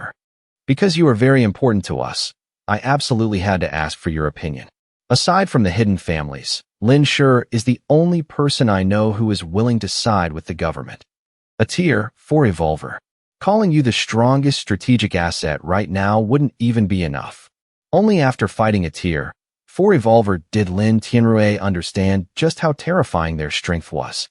"Because you are very important to us, I absolutely had to ask for your opinion. Aside from the hidden families, Lin Shi is the only person I know who is willing to side with the government. A tier 4 revolver. Calling you the strongest strategic asset right now wouldn't even be enough." Only after fighting a tier 4 revolver did Lin Tianrui understand just how terrifying their strength was.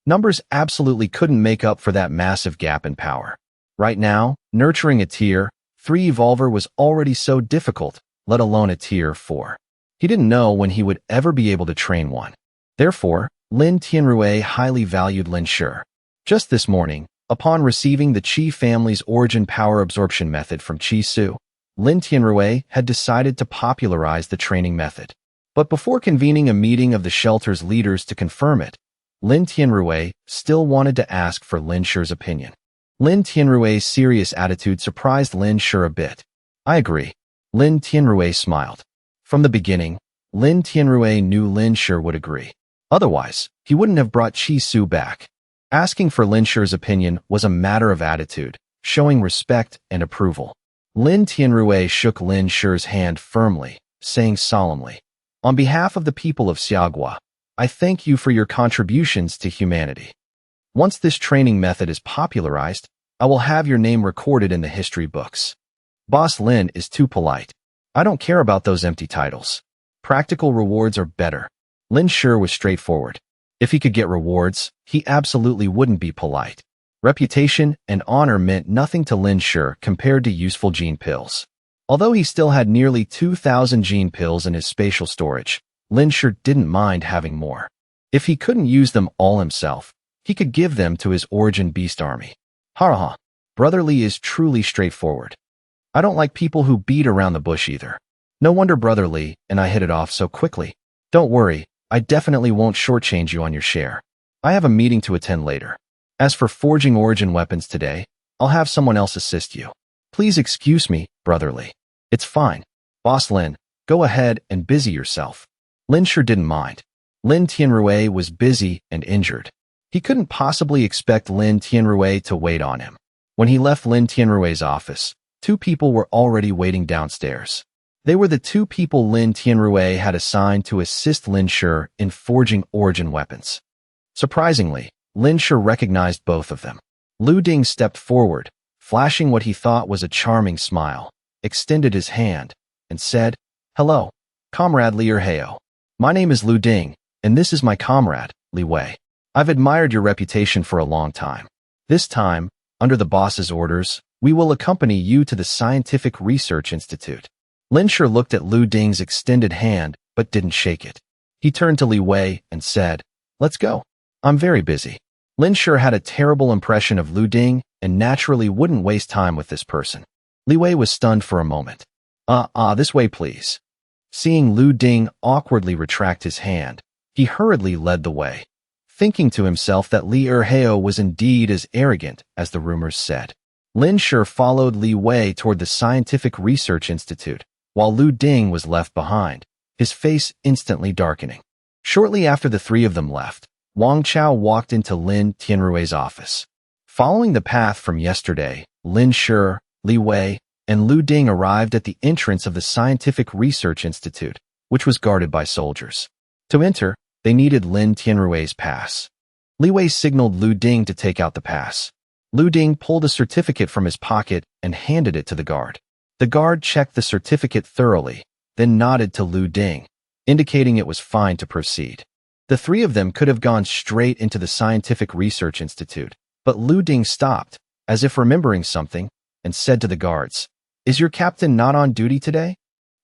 Numbers absolutely couldn't make up for that massive gap in power. Right now, nurturing a tier 3 revolver was already so difficult, let alone a tier 4. He didn't know when he would ever be able to train one. Therefore, Lin Tianrui highly valued Lin Shi. Just this morning, upon receiving the Qi family's origin power absorption method from Qi Su, Lin Tianrui had decided to popularize the training method. But before convening a meeting of the shelter's leaders to confirm it, Lin Tianrui still wanted to ask for Lin Shi's opinion. Lin Tianrui's serious attitude surprised Lin Shi a bit. "I agree." Lin Tianrui smiled. From the beginning, Lin Tianrui knew Lin Shi would agree. Otherwise, he wouldn't have brought Qi Su back. Asking for Lin Shi's opinion was a matter of attitude, showing respect and approval. Lin Tianrui shook Lin Shi's hand firmly, saying solemnly, "On behalf of the people of Xiaogua, I thank you for your contributions to humanity. Once this training method is popularized, I will have your name recorded in the history books. Boss Lin is too polite. I don't care about those empty titles. Practical rewards are better." Lin Shi was straightforward. If he could get rewards, he absolutely wouldn't be polite. Reputation and honor meant nothing to Lin Shi compared to useful gene pills. Although he still had nearly 2,000 gene pills in his spatial storage, Lin Shi didn't mind having more. If he couldn't use them all himself, he could give them to his origin beast army. Ha. Brother Li is truly straightforward. I don't like people who beat around the bush either. No wonder Brother Li and I hit it off so quickly. Don't worry, I definitely won't shortchange you on your share. I have a meeting to attend later. As for forging origin weapons today, I'll have someone else assist you. Please excuse me, Brother Li. It's fine. Boss Lin, go ahead and busy yourself. Lin Shi didn't mind. Lin Tianrui was busy and injured. He couldn't possibly expect Lin Tianrui to wait on him. When he left Lin Tianrui's office, 2 people were already waiting downstairs. They were the 2 people Lin Tianrui had assigned to assist Lin Shi in forging origin weapons. Surprisingly, Lin Shi recognized both of them. Lu Ding stepped forward, flashing what he thought was a charming smile, extended his hand, and said, "Hello, Comrade Li Erheo. My name is Lu Ding, and this is my comrade, Li Wei. I've admired your reputation for a long time. This time, under the boss's orders, we will accompany you to the Scientific Research Institute." Lin Shi looked at Lu Ding's extended hand, but didn't shake it. He turned to Li Wei and said, "Let's go. I'm very busy." Lin Shi had a terrible impression of Lu Ding and naturally wouldn't waste time with this person. Li Wei was stunned for a moment. This way please." Seeing Lu Ding awkwardly retract his hand, he hurriedly led the way, thinking to himself that Li Erheo was indeed as arrogant as the rumors said. Lin Shi followed Li Wei toward the Scientific Research Institute, while Lu Ding was left behind, his face instantly darkening. Shortly after the three of them left, Wang Chao walked into Lin Tianrui's office. Following the path from yesterday, Lin Shi, Li Wei, and Lu Ding arrived at the entrance of the Scientific Research Institute, which was guarded by soldiers. To enter, they needed Lin Tianrui's pass. Li Wei signaled Lu Ding to take out the pass. Lu Ding pulled a certificate from his pocket and handed it to the guard. The guard checked the certificate thoroughly, then nodded to Lu Ding, indicating it was fine to proceed. The three of them could have gone straight into the Scientific Research Institute, but Lu Ding stopped, as if remembering something, and said to the guards, "Is your captain not on duty today?"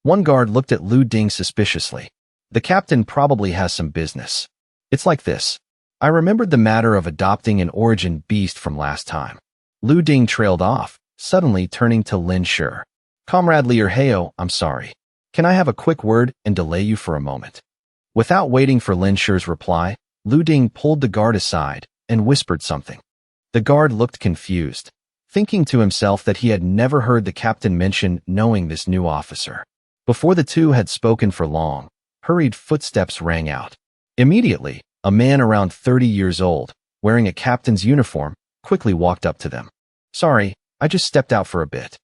One guard looked at Lu Ding suspiciously. "The captain probably has some business. It's like this. I remembered the matter of adopting an origin beast from last time." Lu Ding trailed off, suddenly turning to Lin Shi. "Comrade Li Erheo, I'm sorry. Can I have a quick word and delay you for a moment?" Without waiting for Lin Shi's reply, Lu Ding pulled the guard aside and whispered something. The guard looked confused, thinking to himself that he had never heard the captain mention knowing this new officer. Before the two had spoken for long, hurried footsteps rang out. Immediately, a man around 30 years old, wearing a captain's uniform, quickly walked up to them. "Sorry, I just stepped out for a bit."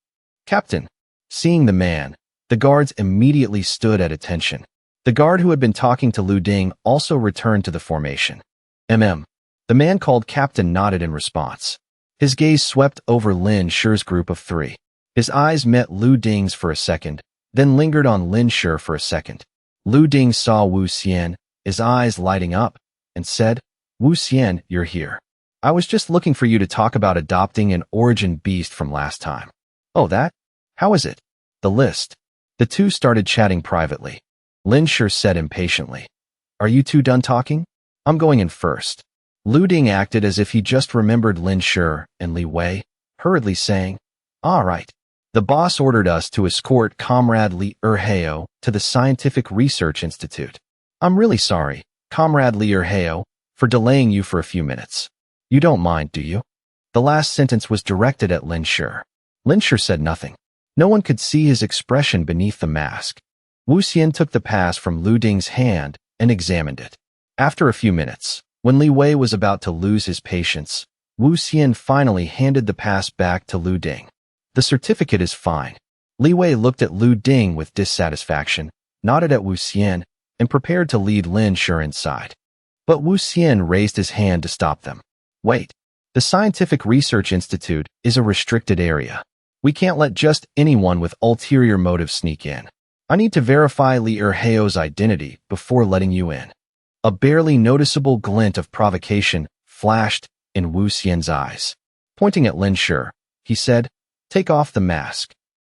"Captain." Seeing the man, the guards immediately stood at attention. The guard who had been talking to Lu Ding also returned to the formation. The man called Captain nodded in response. His gaze swept over Lin Shi's group of three. His eyes met Lu Ding's for a second, then lingered on Lin Shi for a second. Lu Ding saw Wu Xian, his eyes lighting up, and said, "Wu Xian, you're here. I was just looking for you to talk about adopting an origin beast from last time." "Oh, that? How is it?" "The list." The two started chatting privately. Lin Shi said impatiently, "Are you two done talking? I'm going in first." Lu Ding acted as if he just remembered Lin Shi and Li Wei, hurriedly saying, "All right. The boss ordered us to escort Comrade Li Erheo to the Scientific Research Institute. I'm really sorry, Comrade Li Erheo, for delaying you for a few minutes. You don't mind, do you?" The last sentence was directed at Lin Shi. Lin Shi said nothing. No one could see his expression beneath the mask. Wu Xian took the pass from Lu Ding's hand and examined it. After a few minutes, when Li Wei was about to lose his patience, Wu Xian finally handed the pass back to Lu Ding. "The certificate is fine." Li Wei looked at Lu Ding with dissatisfaction, nodded at Wu Xian, and prepared to lead Lin Shi inside. But Wu Xian raised his hand to stop them. "Wait. The Scientific Research Institute is a restricted area. We can't let just anyone with ulterior motives sneak in. I need to verify Li Erheo's identity before letting you in." A barely noticeable glint of provocation flashed in Wu Xian's eyes. Pointing at Lin Shi, he said, "Take off the mask."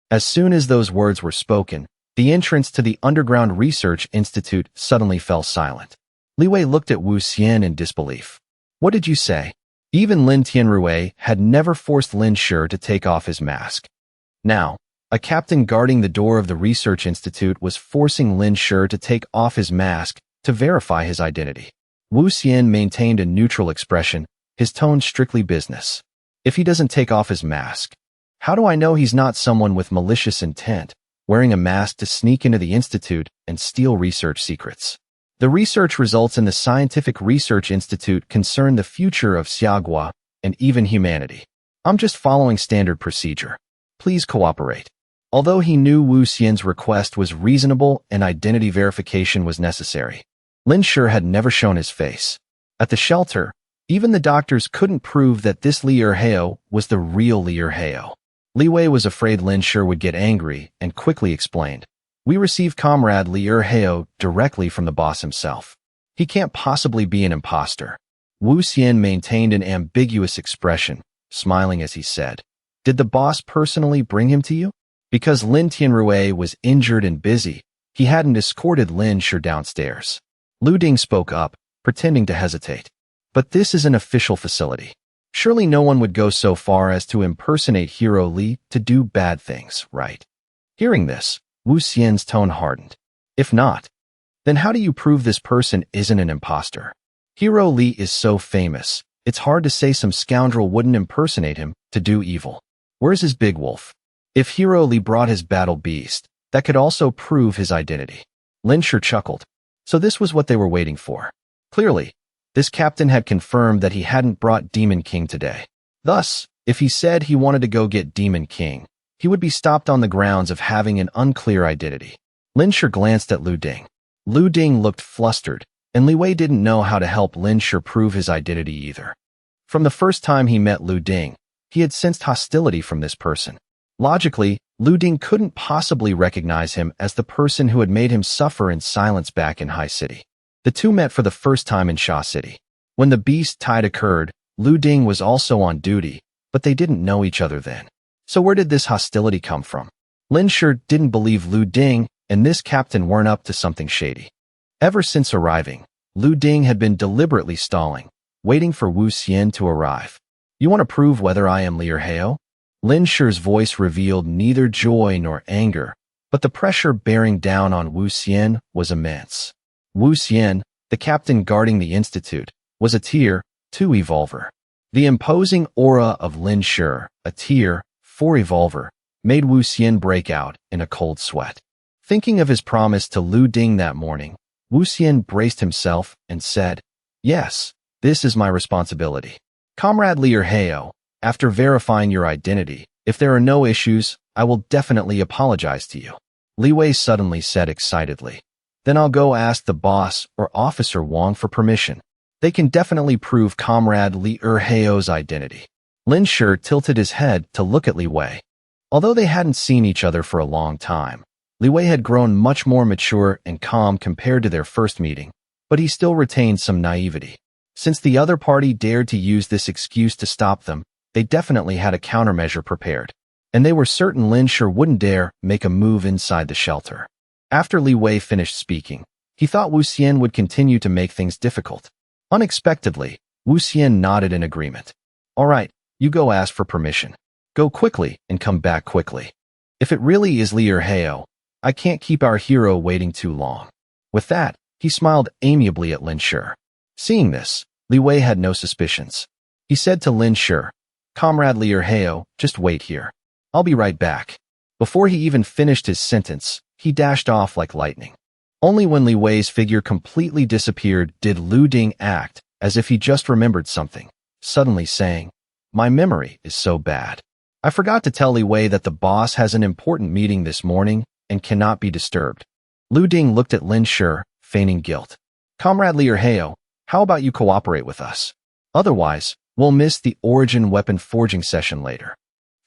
As soon as those words were spoken, the entrance to the Underground Research Institute suddenly fell silent. Li Wei looked at Wu Xian in disbelief. "What did you say?" Even Lin Tianrui had never forced Lin Shi to take off his mask. Now, a captain guarding the door of the Research Institute was forcing Lin Shi to take off his mask to verify his identity. Wu Xian maintained a neutral expression, his tone strictly business. "If he doesn't take off his mask, how do I know he's not someone with malicious intent, wearing a mask to sneak into the institute and steal research secrets?" The research results in the Scientific Research Institute concern the future of Xiagua and even humanity. I'm just following standard procedure. Please cooperate. Although he knew Wu Xian's request was reasonable and identity verification was necessary, Lin Shi had never shown his face. At the shelter, Even the doctors couldn't prove that this Li Erheo was the real Li Erheo. Li Wei was afraid Lin Shi would get angry and quickly explained, "We received Comrade Li Erheo directly from the boss himself. He can't possibly be an imposter." Wu Xian maintained an ambiguous expression, smiling as he said, "Did the boss personally bring him to you?" Because Lin Tianrui was injured and busy, he hadn't escorted Lin Shi downstairs. Lu Ding spoke up, pretending to hesitate. "But this is an official facility. Surely no one would go so far as to impersonate Hero Li to do bad things, right?" Hearing this, Wu Xian's tone hardened. "If not, then how do you prove this person isn't an imposter? Hero Li is so famous, it's hard to say some scoundrel wouldn't impersonate him to do evil. Where's his big wolf? If Hero Li brought his battle beast, that could also prove his identity." Lin Shi chuckled. So this was what they were waiting for. Clearly, this captain had confirmed that he hadn't brought Demon King today. Thus, if he said he wanted to go get Demon King, he would be stopped on the grounds of having an unclear identity. Lin Shi glanced at Lu Ding. Lu Ding looked flustered, and Li Wei didn't know how to help Lin Shi prove his identity either. From the first time he met Lu Ding, he had sensed hostility from this person. Logically, Lu Ding couldn't possibly recognize him as the person who had made him suffer in silence back in High City. The two met for the first time in Sha City. When the beast tide occurred, Lu Ding was also on duty, but they didn't know each other then. So where did this hostility come from? Lin Shi didn't believe Lu Ding and this captain weren't up to something shady. Ever since arriving, Lu Ding had been deliberately stalling, waiting for Wu Xian to arrive. "You want to prove whether I am Li Erheo?" Lin Shi's voice revealed neither joy nor anger, but the pressure bearing down on Wu Xian was immense. Wu Xian, the captain guarding the institute, was a Tier 2 evolver. The imposing aura of Lin Shi, a Tier 4 evolver, made Wu Xian break out in a cold sweat. Thinking of his promise to Lu Ding that morning, Wu Xian braced himself and said, "Yes, this is my responsibility. Comrade Li Erheo, after verifying your identity, if there are no issues, I will definitely apologize to you." Li Wei suddenly said excitedly, "Then I'll go ask the boss or Officer Wang for permission. They can definitely prove Comrade Li Erheo's identity." Lin Shi tilted his head to look at Li Wei. Although they hadn't seen each other for a long time, Li Wei had grown much more mature and calm compared to their first meeting, but he still retained some naivety. Since the other party dared to use this excuse to stop them, they definitely had a countermeasure prepared, and they were certain Lin Shi wouldn't dare make a move inside the shelter. After Li Wei finished speaking, he thought Wu Xian would continue to make things difficult. Unexpectedly, Wu Xian nodded in agreement. "All right, you go ask for permission. Go quickly and come back quickly. If it really is Li Erheo, I can't keep our hero waiting too long." With that, he smiled amiably at Lin Shi. Seeing this, Li Wei had no suspicions. He said to Lin Shi, "Comrade Li Erheo, just wait here. I'll be right back." Before he even finished his sentence, he dashed off like lightning. Only when Li Wei's figure completely disappeared did Lu Ding act as if he just remembered something, suddenly saying, "My memory is so bad. I forgot to tell Li Wei that the boss has an important meeting this morning and cannot be disturbed." Lu Ding looked at Lin Shi, feigning guilt. "Comrade Li Erheo, how about you cooperate with us? Otherwise, we'll miss the origin weapon forging session later."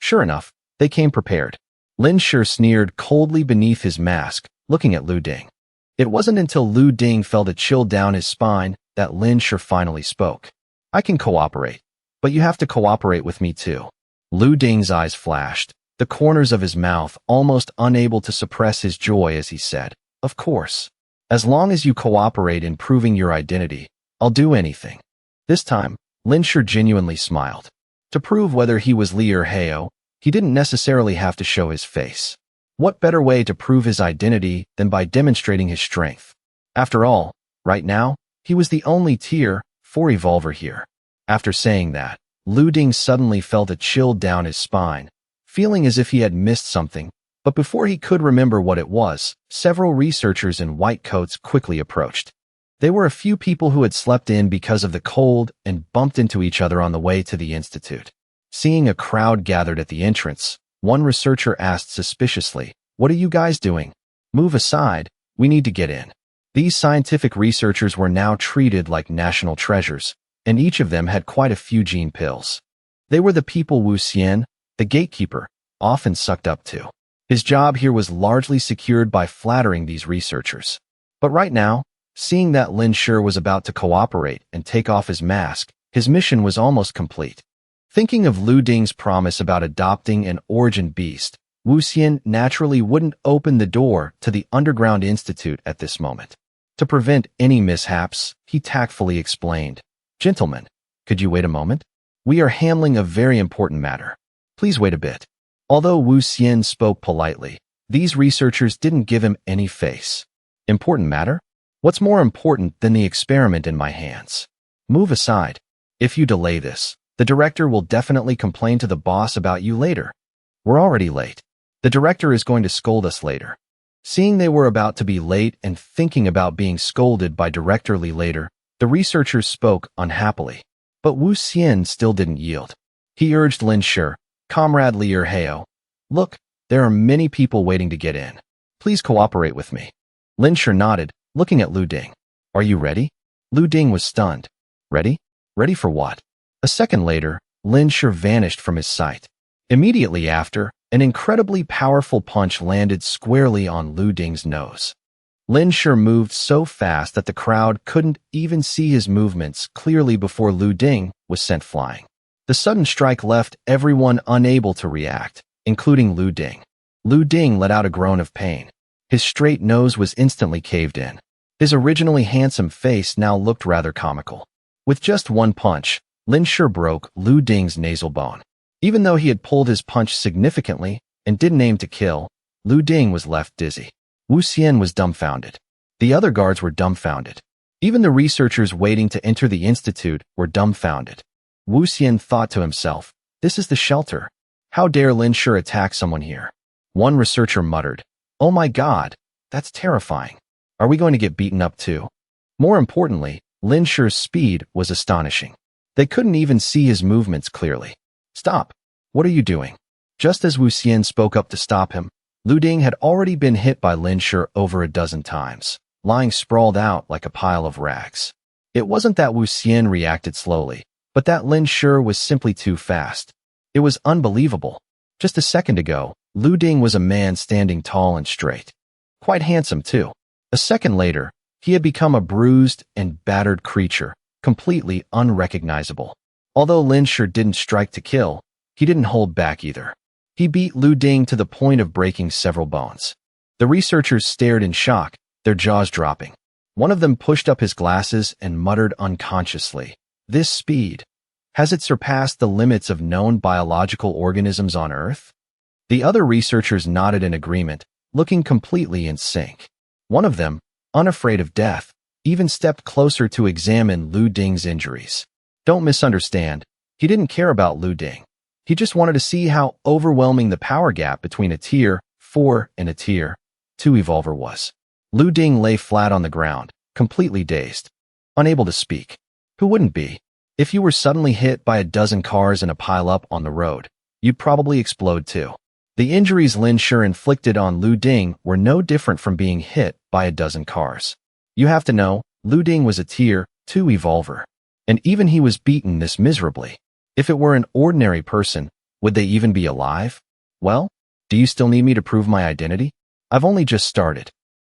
Sure enough, they came prepared. Lin Shi sneered coldly beneath his mask, looking at Lu Ding. It wasn't until Lu Ding felt a chill down his spine that Lin Shi finally spoke. "I can cooperate, but you have to cooperate with me too." Lu Ding's eyes flashed, the corners of his mouth almost unable to suppress his joy as he said, "Of course. As long as you cooperate in proving your identity, I'll do anything." This time, Lin Shi genuinely smiled. To prove whether he was Li Erheo, he didn't necessarily have to show his face. What better way to prove his identity than by demonstrating his strength? After all, right now, he was the only Tier 4 evolver here. After saying that, Lu Ding suddenly felt a chill down his spine, feeling as if he had missed something, but before he could remember what it was, several researchers in white coats quickly approached. They were a few people who had slept in because of the cold and bumped into each other on the way to the institute. Seeing a crowd gathered at the entrance, one researcher asked suspiciously, "What are you guys doing? Move aside, we need to get in." These scientific researchers were now treated like national treasures, and each of them had quite a few gene pills. They were the people Wu Xian, the gatekeeper, often sucked up to. His job here was largely secured by flattering these researchers. But right now, seeing that Lin Shi was about to cooperate and take off his mask, his mission was almost complete. Thinking of Lu Ding's promise about adopting an origin beast, Wu Xian naturally wouldn't open the door to the underground institute at this moment. To prevent any mishaps, he tactfully explained, "Gentlemen, could you wait a moment? We are handling a very important matter. Please wait a bit." Although Wu Xian spoke politely, these researchers didn't give him any face. Important matter? What's more important than the experiment in my hands? Move aside. If you delay this, the director will definitely complain to the boss about you later. We're already late. The director is going to scold us later. Seeing they were about to be late and thinking about being scolded by Director Li later, the researchers spoke unhappily. But Wu Xian still didn't yield. He urged Lin Shi, "Comrade Li Erheo, look, there are many people waiting to get in. Please cooperate with me." Lin Shi nodded, looking at Lu Ding. "Are you ready?" Lu Ding was stunned. "Ready? Ready for what?" A second later, Lin Shi vanished from his sight. Immediately after, an incredibly powerful punch landed squarely on Lu Ding's nose. Lin Shi moved so fast that the crowd couldn't even see his movements clearly before Lu Ding was sent flying. The sudden strike left everyone unable to react, including Lu Ding. Lu Ding let out a groan of pain. His straight nose was instantly caved in. His originally handsome face now looked rather comical. With just one punch, Lin Shi broke Lu Ding's nasal bone. Even though he had pulled his punch significantly and didn't aim to kill, Lu Ding was left dizzy. Wu Xian was dumbfounded. The other guards were dumbfounded. Even the researchers waiting to enter the institute were dumbfounded. Wu Xian thought to himself, "This is the shelter. How dare Lin Shi attack someone here?" One researcher muttered, "Oh my God, that's terrifying. Are we going to get beaten up too?" More importantly, Lin Shi's speed was astonishing. They couldn't even see his movements clearly. "Stop! What are you doing?" Just as Wu Xian spoke up to stop him, Lu Ding had already been hit by Lin Shi over a dozen times, lying sprawled out like a pile of rags. It wasn't that Wu Xian reacted slowly, but that Lin Shi was simply too fast. It was unbelievable. Just a second ago, Lu Ding was a man standing tall and straight. Quite handsome, too. A second later, he had become a bruised and battered creature, completely unrecognizable. Although Lin Shi didn't strike to kill, he didn't hold back either. He beat Lu Ding to the point of breaking several bones. The researchers stared in shock, their jaws dropping. One of them pushed up his glasses and muttered unconsciously, "This speed. Has it surpassed the limits of known biological organisms on Earth?" The other researchers nodded in agreement, looking completely in sync. One of them, unafraid of death, even stepped closer to examine Lu Ding's injuries. Don't misunderstand, he didn't care about Lu Ding. He just wanted to see how overwhelming the power gap between a Tier 4 and a Tier 2 evolver was. Lu Ding lay flat on the ground, completely dazed, unable to speak. Who wouldn't be? If you were suddenly hit by a dozen cars in a pile-up on the road, you'd probably explode too. The injuries Lin Shi inflicted on Lu Ding were no different from being hit by a dozen cars. You have to know, Lu Ding was a Tier 2 evolver. And even he was beaten this miserably. If it were an ordinary person, would they even be alive? Well, do you still need me to prove my identity? I've only just started.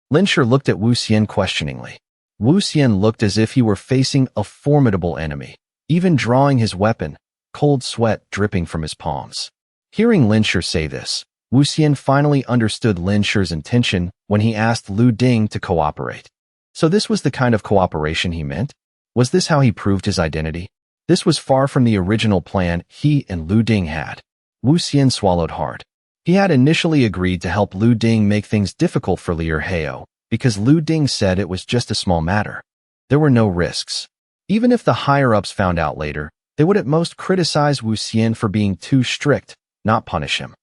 Lin Shi looked at Wu Xian questioningly. Wu Xian looked as if he were facing a formidable enemy, even drawing his weapon, cold sweat dripping from his palms. Hearing Lin Shi say this, Wu Xian finally understood Lin Shi's intention when he asked Lu Ding to cooperate. So this was the kind of cooperation he meant? Was this how he proved his identity? This was far from the original plan he and Lu Ding had. Wu Xian swallowed hard. He had initially agreed to help Lu Ding make things difficult for Li Erheo, because Lu Ding said it was just a small matter. There were no risks. Even if the higher-ups found out later, they would at most criticize Wu Xian for being too strict, not punish him.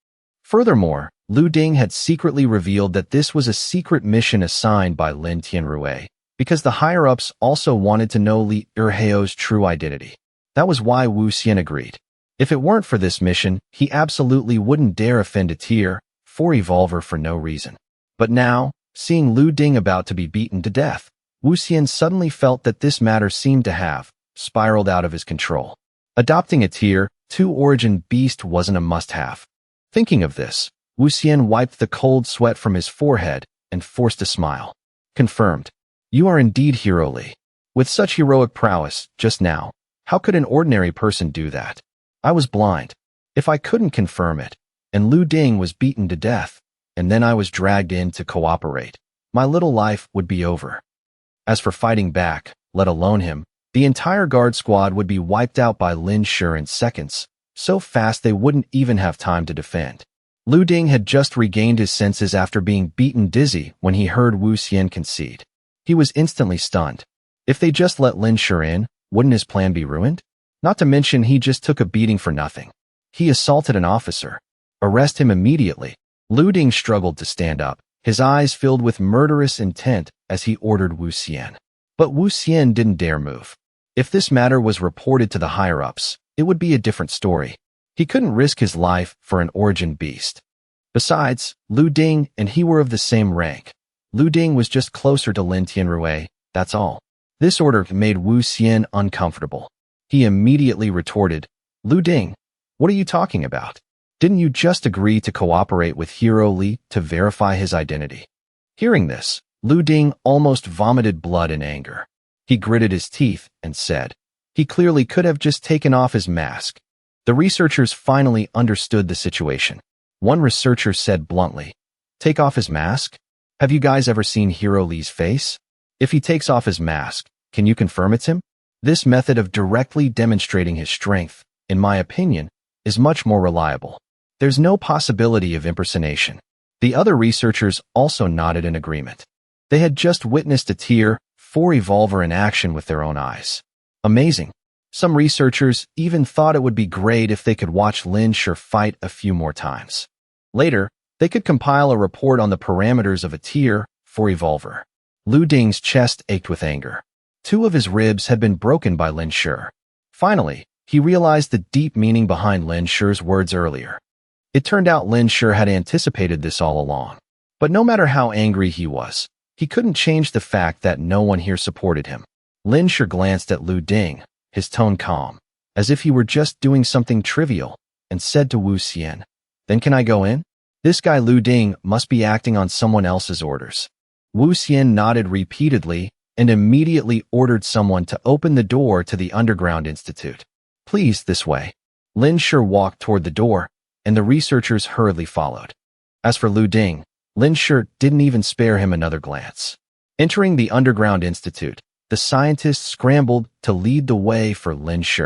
Furthermore, Lu Ding had secretly revealed that this was a secret mission assigned by Lin Tianrui, because the higher-ups also wanted to know Li Erheo's true identity. That was why Wu Xian agreed. If it weren't for this mission, he absolutely wouldn't dare offend a Tier 4 evolver for no reason. But now, seeing Lu Ding about to be beaten to death, Wu Xian suddenly felt that this matter seemed to have spiraled out of his control. Adopting a Tier 2 origin beast wasn't a must-have. Thinking of this, Wu Xian wiped the cold sweat from his forehead and forced a smile. Confirmed. You are indeed Hero Li. With such heroic prowess just now, how could an ordinary person do that? I was blind. If I couldn't confirm it, and Lu Ding was beaten to death, and then I was dragged in to cooperate, my little life would be over. As for fighting back, let alone him, the entire guard squad would be wiped out by Lin Shi in seconds, so fast they wouldn't even have time to defend. Lu Ding had just regained his senses after being beaten dizzy when he heard Wu Xian concede. He was instantly stunned. If they just let Lin Shi in, wouldn't his plan be ruined? Not to mention he just took a beating for nothing. He assaulted an officer. Arrest him immediately. Lu Ding struggled to stand up, his eyes filled with murderous intent as he ordered Wu Xian. But Wu Xian didn't dare move. If this matter was reported to the higher-ups, it would be a different story. He couldn't risk his life for an origin beast. Besides, Lu Ding and he were of the same rank. Lu Ding was just closer to Lin Tianrui, that's all. This order made Wu Xian uncomfortable. He immediately retorted, Lu Ding, what are you talking about? Didn't you just agree to cooperate with Hero Li to verify his identity? Hearing this, Lu Ding almost vomited blood in anger. He gritted his teeth and said, he clearly could have just taken off his mask. The researchers finally understood the situation. One researcher said bluntly, take off his mask? Have you guys ever seen Hero Li's face? If he takes off his mask, can you confirm it's him? This method of directly demonstrating his strength, in my opinion, is much more reliable. There's no possibility of impersonation. The other researchers also nodded in agreement. They had just witnessed a Tier 4 evolver in action with their own eyes. Amazing. Some researchers even thought it would be great if they could watch Lin Shi fight a few more times. Later, they could compile a report on the parameters of a Tier 4 evolver. Lu Ding's chest ached with anger. 2 of his ribs had been broken by Lin Shi. Finally, he realized the deep meaning behind Lin Shi's words earlier. It turned out Lin Shi had anticipated this all along. But no matter how angry he was, he couldn't change the fact that no one here supported him. Lin Shi glanced at Lu Ding, his tone calm, as if he were just doing something trivial, and said to Wu Xian, then can I go in? This guy Lu Ding must be acting on someone else's orders. Wu Xian nodded repeatedly and immediately ordered someone to open the door to the Underground Institute. Please, this way. Lin Shi walked toward the door, and the researchers hurriedly followed. As for Lu Ding, Lin Shi didn't even spare him another glance. Entering the Underground Institute, the scientists scrambled to lead the way for Lin Shi.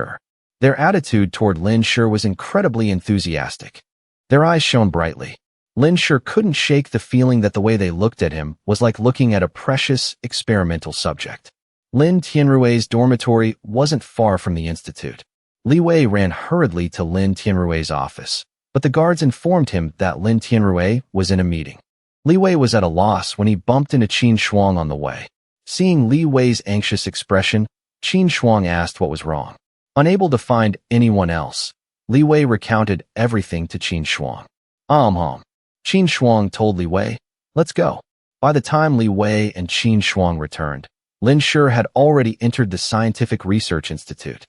Their attitude toward Lin Shi was incredibly enthusiastic. Their eyes shone brightly. Lin Shi couldn't shake the feeling that the way they looked at him was like looking at a precious, experimental subject. Lin Tianrui's dormitory wasn't far from the institute. Li Wei ran hurriedly to Lin Tianrui's office, but the guards informed him that Lin Tianrui was in a meeting. Li Wei was at a loss when he bumped into Qin Shuang on the way. Seeing Li Wei's anxious expression, Qin Shuang asked what was wrong. Unable to find anyone else, Li Wei recounted everything to Qin Shuang. Qin Shuang told Li Wei, let's go. By the time Li Wei and Qin Shuang returned, Lin Shi had already entered the Scientific Research Institute.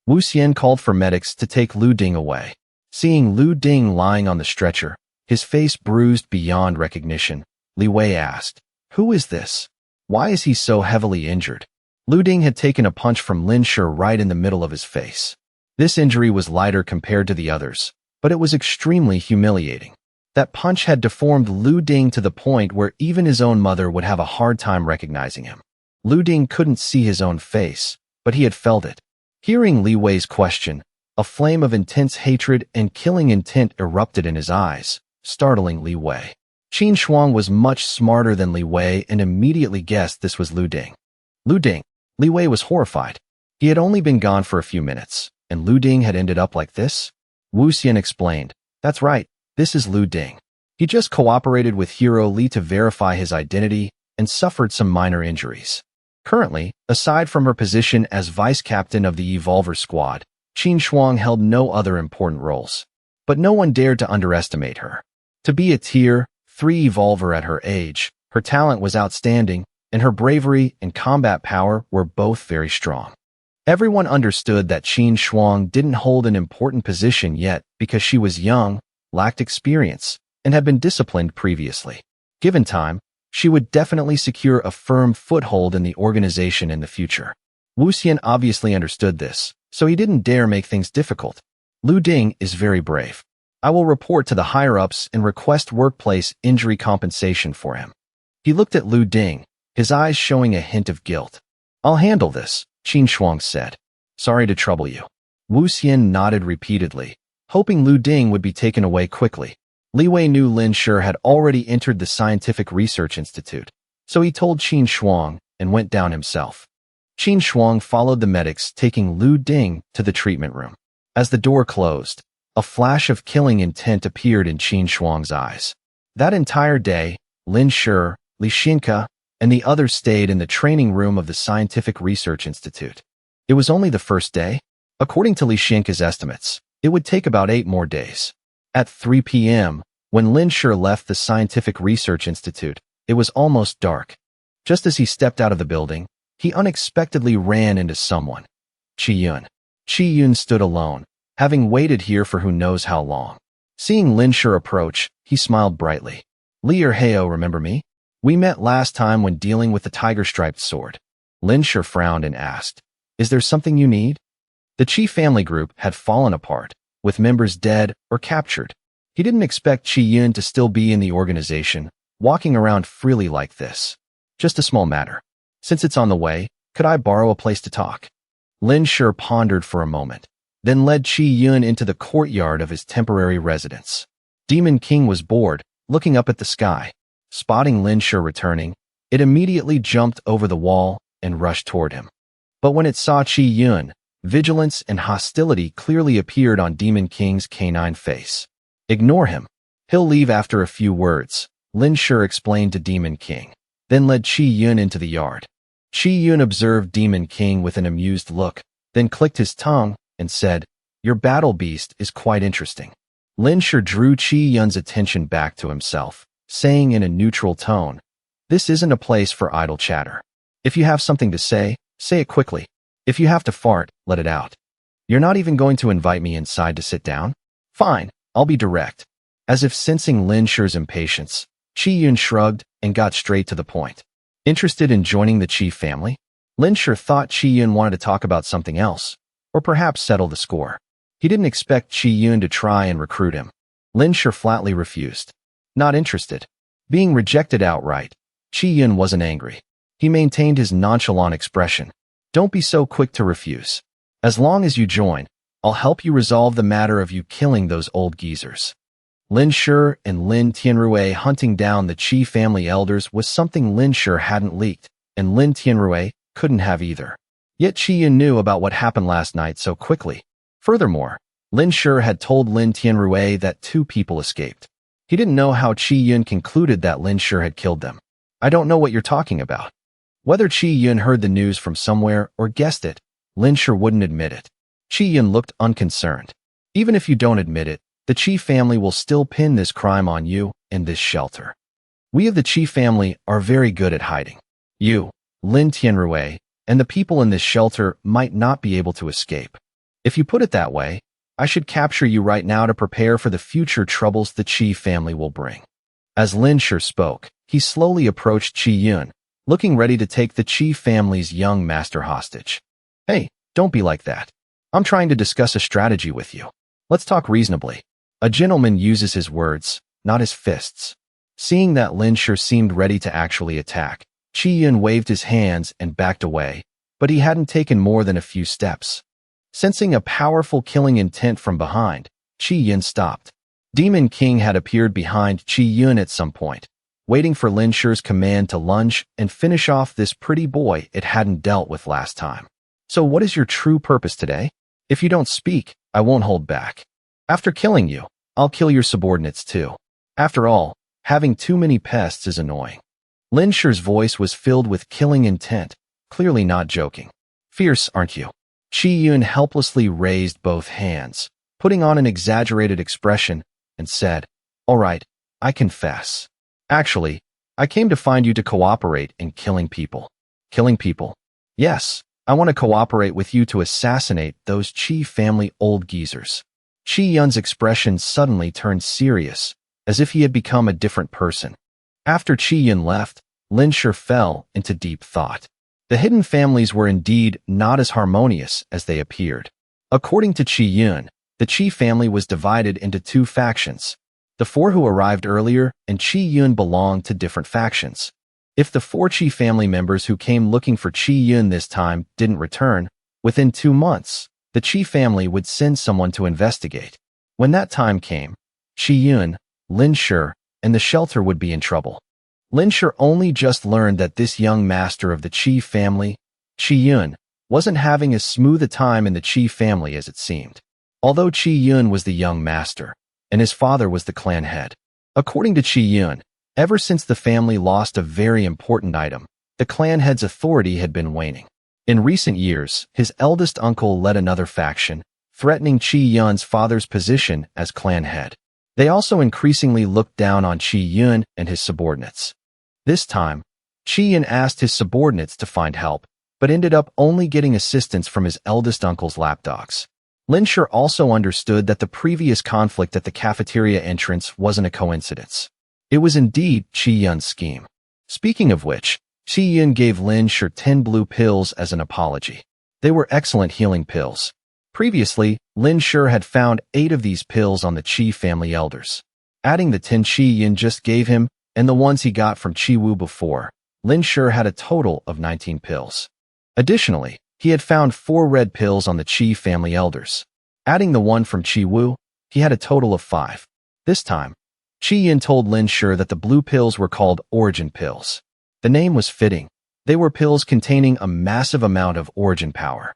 Wu Xian called for medics to take Lu Ding away. Seeing Lu Ding lying on the stretcher, his face bruised beyond recognition, Li Wei asked, who is this? Why is he so heavily injured? Lu Ding had taken a punch from Lin Shi right in the middle of his face. This injury was lighter compared to the others, but it was extremely humiliating. That punch had deformed Lu Ding to the point where even his own mother would have a hard time recognizing him. Lu Ding couldn't see his own face, but he had felt it. Hearing Li Wei's question, a flame of intense hatred and killing intent erupted in his eyes, startling Li Wei. Qin Shuang was much smarter than Li Wei and immediately guessed this was Lu Ding. Lu Ding. Li Wei was horrified. He had only been gone for a few minutes, and Lu Ding had ended up like this? Wu Xian explained, that's right, this is Lu Ding. He just cooperated with Hero Li to verify his identity and suffered some minor injuries. Currently, aside from her position as vice captain of the Evolver Squad, Qin Shuang held no other important roles. But no one dared to underestimate her. To be a Tier 3 Evolver at her age, her talent was outstanding, and her bravery and combat power were both very strong. Everyone understood that Qin Shuang didn't hold an important position yet because she was young, lacked experience, and had been disciplined previously. Given time, she would definitely secure a firm foothold in the organization in the future. Wu Xian obviously understood this, so he didn't dare make things difficult. Lu Ding is very brave. I will report to the higher-ups and request workplace injury compensation for him. He looked at Lu Ding, his eyes showing a hint of guilt. I'll handle this, Qin Shuang said. Sorry to trouble you. Wu Xian nodded repeatedly, hoping Lu Ding would be taken away quickly. Li Wei knew Lin Shi had already entered the Scientific Research Institute, so he told Qin Shuang and went down himself. Qin Shuang followed the medics, taking Lu Ding to the treatment room. As the door closed, a flash of killing intent appeared in Qin Shuang's eyes. That entire day, Lin Shi, Li Xinke, and the others stayed in the training room of the Scientific Research Institute. It was only the first day. According to Li Xinke's estimates, it would take about 8 more days. At 3 p.m., when Lin Shi left the Scientific Research Institute, it was almost dark. Just as he stepped out of the building, he unexpectedly ran into someone. Qi Yun. Qi Yun stood alone, having waited here for who knows how long. Seeing Lin Shi approach, he smiled brightly. Li Heo, remember me? We met last time when dealing with the tiger-striped sword. Lin Shi frowned and asked, Is there something you need? The Qi family group had fallen apart, with members dead or captured. He didn't expect Qi Yun to still be in the organization, walking around freely like this. Just a small matter. Since it's on the way, could I borrow a place to talk? Lin Shi pondered for a moment, then led Qi Yun into the courtyard of his temporary residence. Demon King was bored, looking up at the sky. Spotting Lin Shi returning, it immediately jumped over the wall and rushed toward him. But when it saw Qi Yun, vigilance and hostility clearly appeared on Demon King's canine face. Ignore him. He'll leave after a few words, Lin Shi explained to Demon King, then led Qi Yun into the yard. Qi Yun observed Demon King with an amused look, then clicked his tongue and said, Your battle beast is quite interesting. Lin Shi drew Qi Yun's attention back to himself, saying in a neutral tone, This isn't a place for idle chatter. If you have something to say it quickly. If you have to fart, let it out. You're not even going to invite me inside to sit down? Fine, I'll be direct. As if sensing Lin Shi's impatience, Qi Yun shrugged and got straight to the point. Interested in joining the Qi family? Lin Shi thought Qi Yun wanted to talk about something else, or perhaps settle the score. He didn't expect Qi Yun to try and recruit him. Lin Shi flatly refused. Not interested. Being rejected outright, Qi Yun wasn't angry. He maintained his nonchalant expression. Don't be so quick to refuse. As long as you join, I'll help you resolve the matter of you killing those old geezers. Lin Shi and Lin Tianrui hunting down the Qi family elders was something Lin Shi hadn't leaked, and Lin Tianrui couldn't have either. Yet Qi Yun knew about what happened last night so quickly. Furthermore, Lin Shi had told Lin Tianrui that 2 people escaped. He didn't know how Qi Yun concluded that Lin Shi had killed them. I don't know what you're talking about. Whether Qi Yun heard the news from somewhere or guessed it, Lin Shi wouldn't admit it. Qi Yun looked unconcerned. Even if you don't admit it, the Qi family will still pin this crime on you and this shelter. We of the Qi family are very good at hiding. You, Lin Tianrui, and the people in this shelter might not be able to escape. If you put it that way, I should capture you right now to prepare for the future troubles the Qi family will bring. As Lin Shi spoke, he slowly approached Qi Yun, looking ready to take the Qi family's young master hostage. Hey, don't be like that. I'm trying to discuss a strategy with you. Let's talk reasonably. A gentleman uses his words, not his fists. Seeing that Lin Shi seemed ready to actually attack, Qi Yun waved his hands and backed away, but he hadn't taken more than a few steps. Sensing a powerful killing intent from behind, Qi Yun stopped. Demon King had appeared behind Qi Yun at some point, waiting for Lin Shi's command to lunge and finish off this pretty boy it hadn't dealt with last time. So what is your true purpose today? If you don't speak, I won't hold back. After killing you, I'll kill your subordinates too. After all, having too many pests is annoying. Lin Shi's voice was filled with killing intent, clearly not joking. Fierce, aren't you? Qi Yun helplessly raised both hands, putting on an exaggerated expression, and said, All right, I confess. Actually, I came to find you to cooperate in killing people. Killing people? Yes, I want to cooperate with you to assassinate those Chi family old geezers. Chi Yun's expression suddenly turned serious, as if he had become a different person. After Chi Yun left, Lin Shi fell into deep thought. The hidden families were indeed not as harmonious as they appeared. According to Chi Yun, the Chi family was divided into two factions. The four who arrived earlier and Chi Yun belonged to different factions. If the four Chi family members who came looking for Chi Yun this time didn't return, within 2 months, the Chi family would send someone to investigate. When that time came, Chi Yun, Lin Shi, and the shelter would be in trouble. Lin Shi only just learned that this young master of the Chi family, Chi Yun, wasn't having as smooth a time in the Chi family as it seemed. Although Chi Yun was the young master, and his father was the clan head. According to Chi Yun, ever since the family lost a very important item, the clan head's authority had been waning. In recent years, his eldest uncle led another faction, threatening Chi Yun's father's position as clan head. They also increasingly looked down on Chi Yun and his subordinates. This time, Chi Yun asked his subordinates to find help, but ended up only getting assistance from his eldest uncle's lapdogs. Lin Shi also understood that the previous conflict at the cafeteria entrance wasn't a coincidence. It was indeed Chi Yun's scheme. Speaking of which, Chi Yun gave Lin Shi 10 blue pills as an apology. They were excellent healing pills. Previously, Lin Shi had found 8 of these pills on the Chi family elders. Adding the 10 Chi Yun just gave him, and the ones he got from Chi Wu before, Lin Shi had a total of 19 pills. Additionally, he had found 4 red pills on the Chi family elders. Adding the one from Chi Wu, he had a total of 5. This time, Chi Yun told Lin Shi that the blue pills were called origin pills. The name was fitting. They were pills containing a massive amount of origin power.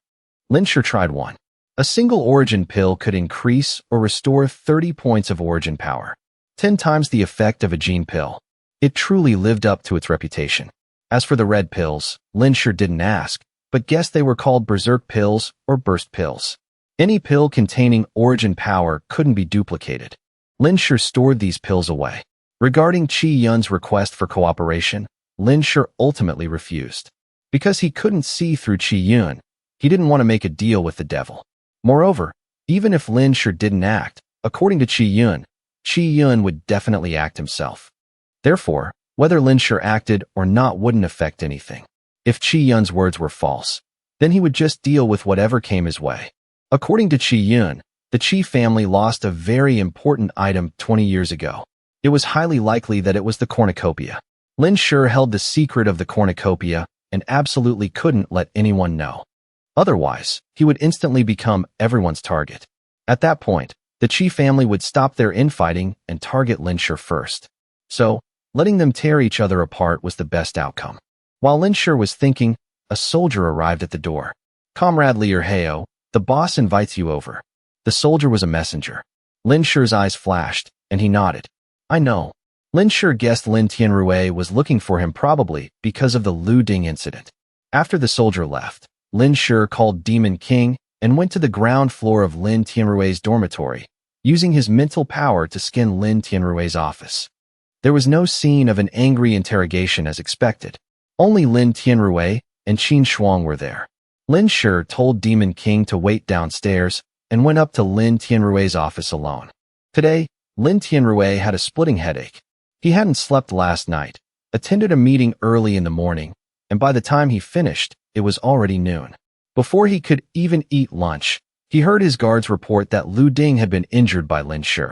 Lin Shi tried one. A single origin pill could increase or restore 30 points of origin power, 10 times the effect of a gene pill. It truly lived up to its reputation. As for the red pills, Lin Shi didn't ask, but guessed they were called berserk pills or burst pills. Any pill containing origin power couldn't be duplicated. Lin Shi stored these pills away. Regarding Chi Yun's request for cooperation, Lin Shi ultimately refused. Because he couldn't see through Chi Yun, he didn't want to make a deal with the devil. Moreover, even if Lin Shi didn't act, according to Chi Yun would definitely act himself. Therefore, whether Lin Shi acted or not wouldn't affect anything. If Chi Yun's words were false, then he would just deal with whatever came his way. According to Chi Yun, the Chi family lost a very important item 20 years ago. It was highly likely that it was the cornucopia. Lin Shi held the secret of the cornucopia and absolutely couldn't let anyone know. Otherwise, he would instantly become everyone's target. At that point, the Chi family would stop their infighting and target Lin Shi first. So, letting them tear each other apart was the best outcome. While Lin Shi was thinking, a soldier arrived at the door. "Comrade Liu Heo, the boss invites you over." The soldier was a messenger. Lin Shi's eyes flashed, and he nodded. "I know." Lin Shi guessed Lin Tianrui was looking for him probably because of the Lu Ding incident. After the soldier left, Lin Shi called Demon King and went to the ground floor of Lin Tianrui's dormitory, using his mental power to scan Lin Tianrui's office. There was no scene of an angry interrogation as expected. Only Lin Tianrui and Qin Shuang were there. Lin Shi told Demon King to wait downstairs and went up to Lin Tianrui's office alone. Today, Lin Tianrui had a splitting headache. He hadn't slept last night, attended a meeting early in the morning, and by the time he finished, it was already noon. Before he could even eat lunch, he heard his guards report that Lu Ding had been injured by Lin Shi.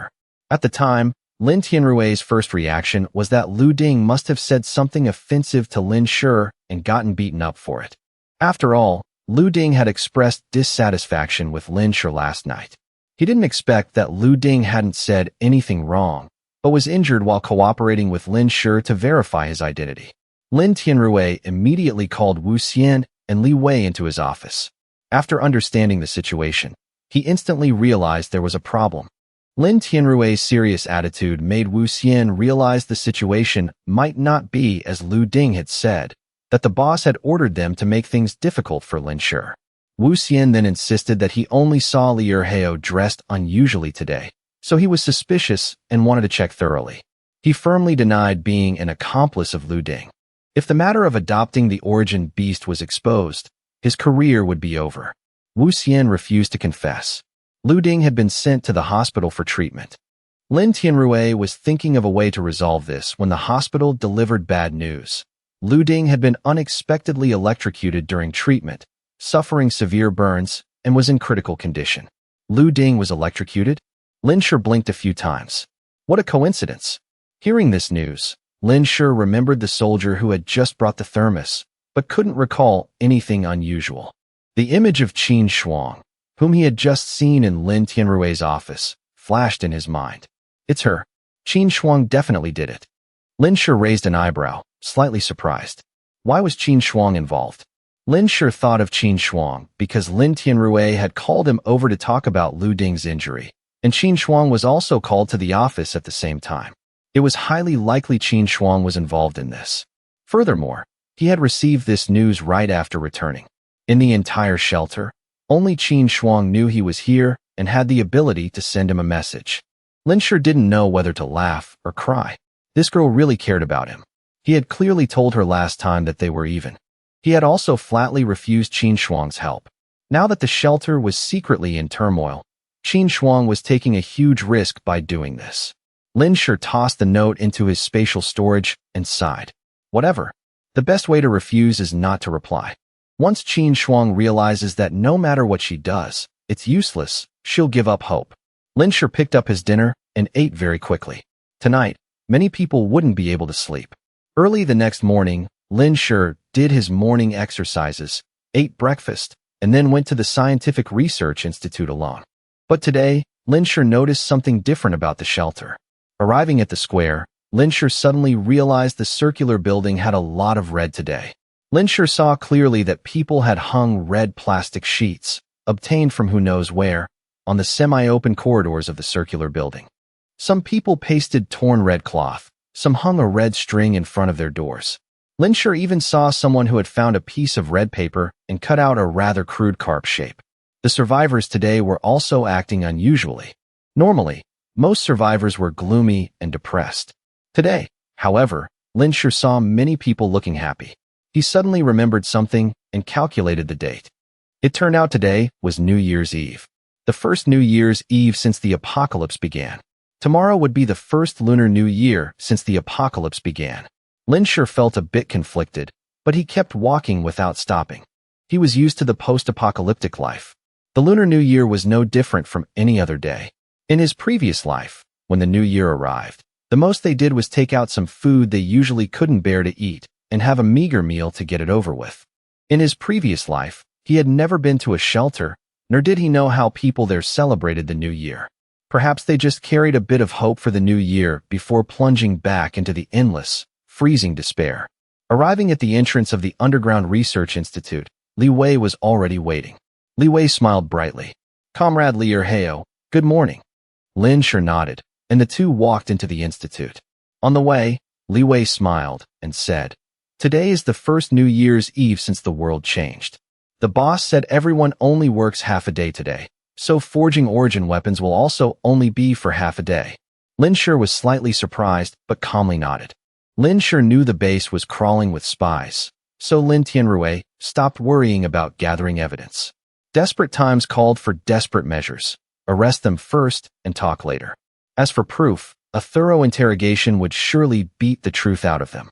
At the time, Lin Tianrui's first reaction was that Lu Ding must have said something offensive to Lin Shi and gotten beaten up for it. After all, Lu Ding had expressed dissatisfaction with Lin Shi last night. He didn't expect that Lu Ding hadn't said anything wrong, but was injured while cooperating with Lin Shi to verify his identity. Lin Tianrui immediately called Wu Xian and Li Wei into his office. After understanding the situation, he instantly realized there was a problem. Lin Tianrui's serious attitude made Wu Xian realize the situation might not be as Lu Ding had said, that the boss had ordered them to make things difficult for Lin Shi. Wu Xian then insisted that he only saw Liu Heo dressed unusually today, so he was suspicious and wanted to check thoroughly. He firmly denied being an accomplice of Lu Ding. If the matter of adopting the origin beast was exposed, his career would be over. Wu Xian refused to confess. Lu Ding had been sent to the hospital for treatment. Lin Tianrui was thinking of a way to resolve this when the hospital delivered bad news. Lu Ding had been unexpectedly electrocuted during treatment, suffering severe burns, and was in critical condition. Lu Ding was electrocuted? Lin Shi blinked a few times. What a coincidence. Hearing this news, Lin Shi remembered the soldier who had just brought the thermos, but couldn't recall anything unusual. The image of Qin Shuang, whom he had just seen in Lin Tianrui's office, flashed in his mind. It's her. Qin Shuang definitely did it. Lin Shi raised an eyebrow, slightly surprised. Why was Qin Shuang involved? Lin Shi thought of Qin Shuang because Lin Tianrui had called him over to talk about Lu Ding's injury, and Qin Shuang was also called to the office at the same time. It was highly likely Qin Shuang was involved in this. Furthermore, he had received this news right after returning. In the entire shelter, only Qin Shuang knew he was here and had the ability to send him a message. Lin Shi didn't know whether to laugh or cry. This girl really cared about him. He had clearly told her last time that they were even. He had also flatly refused Qin Shuang's help. Now that the shelter was secretly in turmoil, Qin Shuang was taking a huge risk by doing this. Lin Shi tossed the note into his spatial storage and sighed. Whatever. The best way to refuse is not to reply. Once Qin Shuang realizes that no matter what she does, it's useless, she'll give up hope. Lin Shi picked up his dinner and ate very quickly. Tonight, many people wouldn't be able to sleep. Early the next morning, Lin Shi did his morning exercises, ate breakfast, and then went to the Scientific Research Institute alone. But today, Lin Shi noticed something different about the shelter. Arriving at the square, Lin Shi suddenly realized the circular building had a lot of red today. Lin Shi saw clearly that people had hung red plastic sheets, obtained from who knows where, on the semi-open corridors of the circular building. Some people pasted torn red cloth, some hung a red string in front of their doors. Lin Shi even saw someone who had found a piece of red paper and cut out a rather crude carp shape. The survivors today were also acting unusually. Normally, most survivors were gloomy and depressed. Today, however, Lin Shi saw many people looking happy. He suddenly remembered something and calculated the date. It turned out today was New Year's Eve. The first New Year's Eve since the apocalypse began. Tomorrow would be the first Lunar New Year since the apocalypse began. Lin Shi felt a bit conflicted, but he kept walking without stopping. He was used to the post-apocalyptic life. The Lunar New Year was no different from any other day. In his previous life, when the New Year arrived, the most they did was take out some food they usually couldn't bear to eat and have a meager meal to get it over with. In his previous life, he had never been to a shelter, nor did he know how people there celebrated the New Year. Perhaps they just carried a bit of hope for the New Year before plunging back into the endless, freezing despair. Arriving at the entrance of the Underground Research Institute, Li Wei was already waiting. Li Wei smiled brightly. Comrade Li Erheo, good morning. Lin Shi nodded, and the two walked into the institute. On the way, Li Wei smiled and said, Today is the first New Year's Eve since the world changed. The boss said everyone only works half a day today, so forging origin weapons will also only be for half a day. Lin Shi was slightly surprised, but calmly nodded. Lin Shi knew the base was crawling with spies, so Lin Tianrui stopped worrying about gathering evidence. Desperate times called for desperate measures. Arrest them first and talk later. As for proof, a thorough interrogation would surely beat the truth out of them.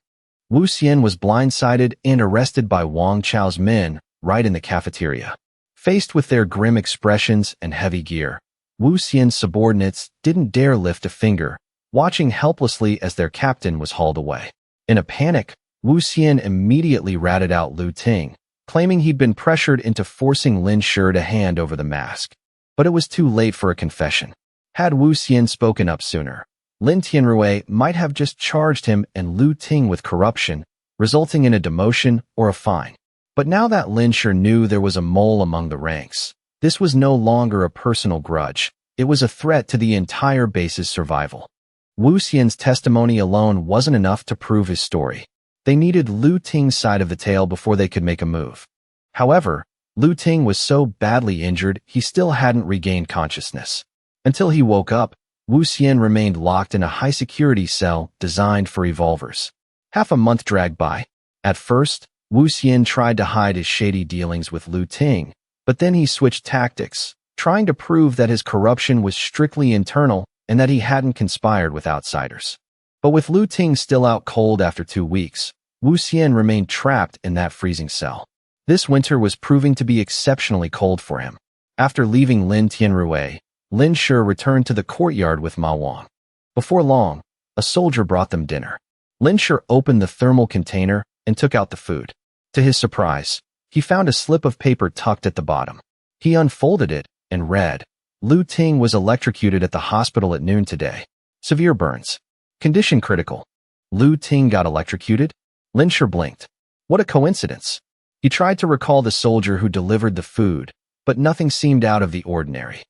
Wu Xian was blindsided and arrested by Wang Chao's men right in the cafeteria. Faced with their grim expressions and heavy gear, Wu Xian's subordinates didn't dare lift a finger, watching helplessly as their captain was hauled away. In a panic, Wu Xian immediately ratted out Lu Ting, claiming he'd been pressured into forcing Lin Shi to hand over the mask. But it was too late for a confession. Had Wu Xian spoken up sooner, Lin Tianrui might have just charged him and Lu Ting with corruption, resulting in a demotion or a fine. But now that Lin Shi knew there was a mole among the ranks, this was no longer a personal grudge. It was a threat to the entire base's survival. Wu Xian's testimony alone wasn't enough to prove his story. They needed Lu Ting's side of the tale before they could make a move. However, Lu Ting was so badly injured he still hadn't regained consciousness. Until he woke up, Wu Xian remained locked in a high-security cell designed for revolvers. Half a month dragged by. At first, Wu Xian tried to hide his shady dealings with Lu Ting, but then he switched tactics, trying to prove that his corruption was strictly internal and that he hadn't conspired with outsiders. But with Lu Ting still out cold after 2 weeks, Wu Xian remained trapped in that freezing cell. This winter was proving to be exceptionally cold for him. After leaving Lin Tianrui, Lin Shi returned to the courtyard with Ma Wang. Before long, a soldier brought them dinner. Lin Shi opened the thermal container and took out the food. To his surprise, he found a slip of paper tucked at the bottom. He unfolded it and read, Lu Ting was electrocuted at the hospital at noon today. Severe burns. Condition critical. Lu Ting got electrocuted? Lin Shi blinked. What a coincidence. He tried to recall the soldier who delivered the food, but nothing seemed out of the ordinary.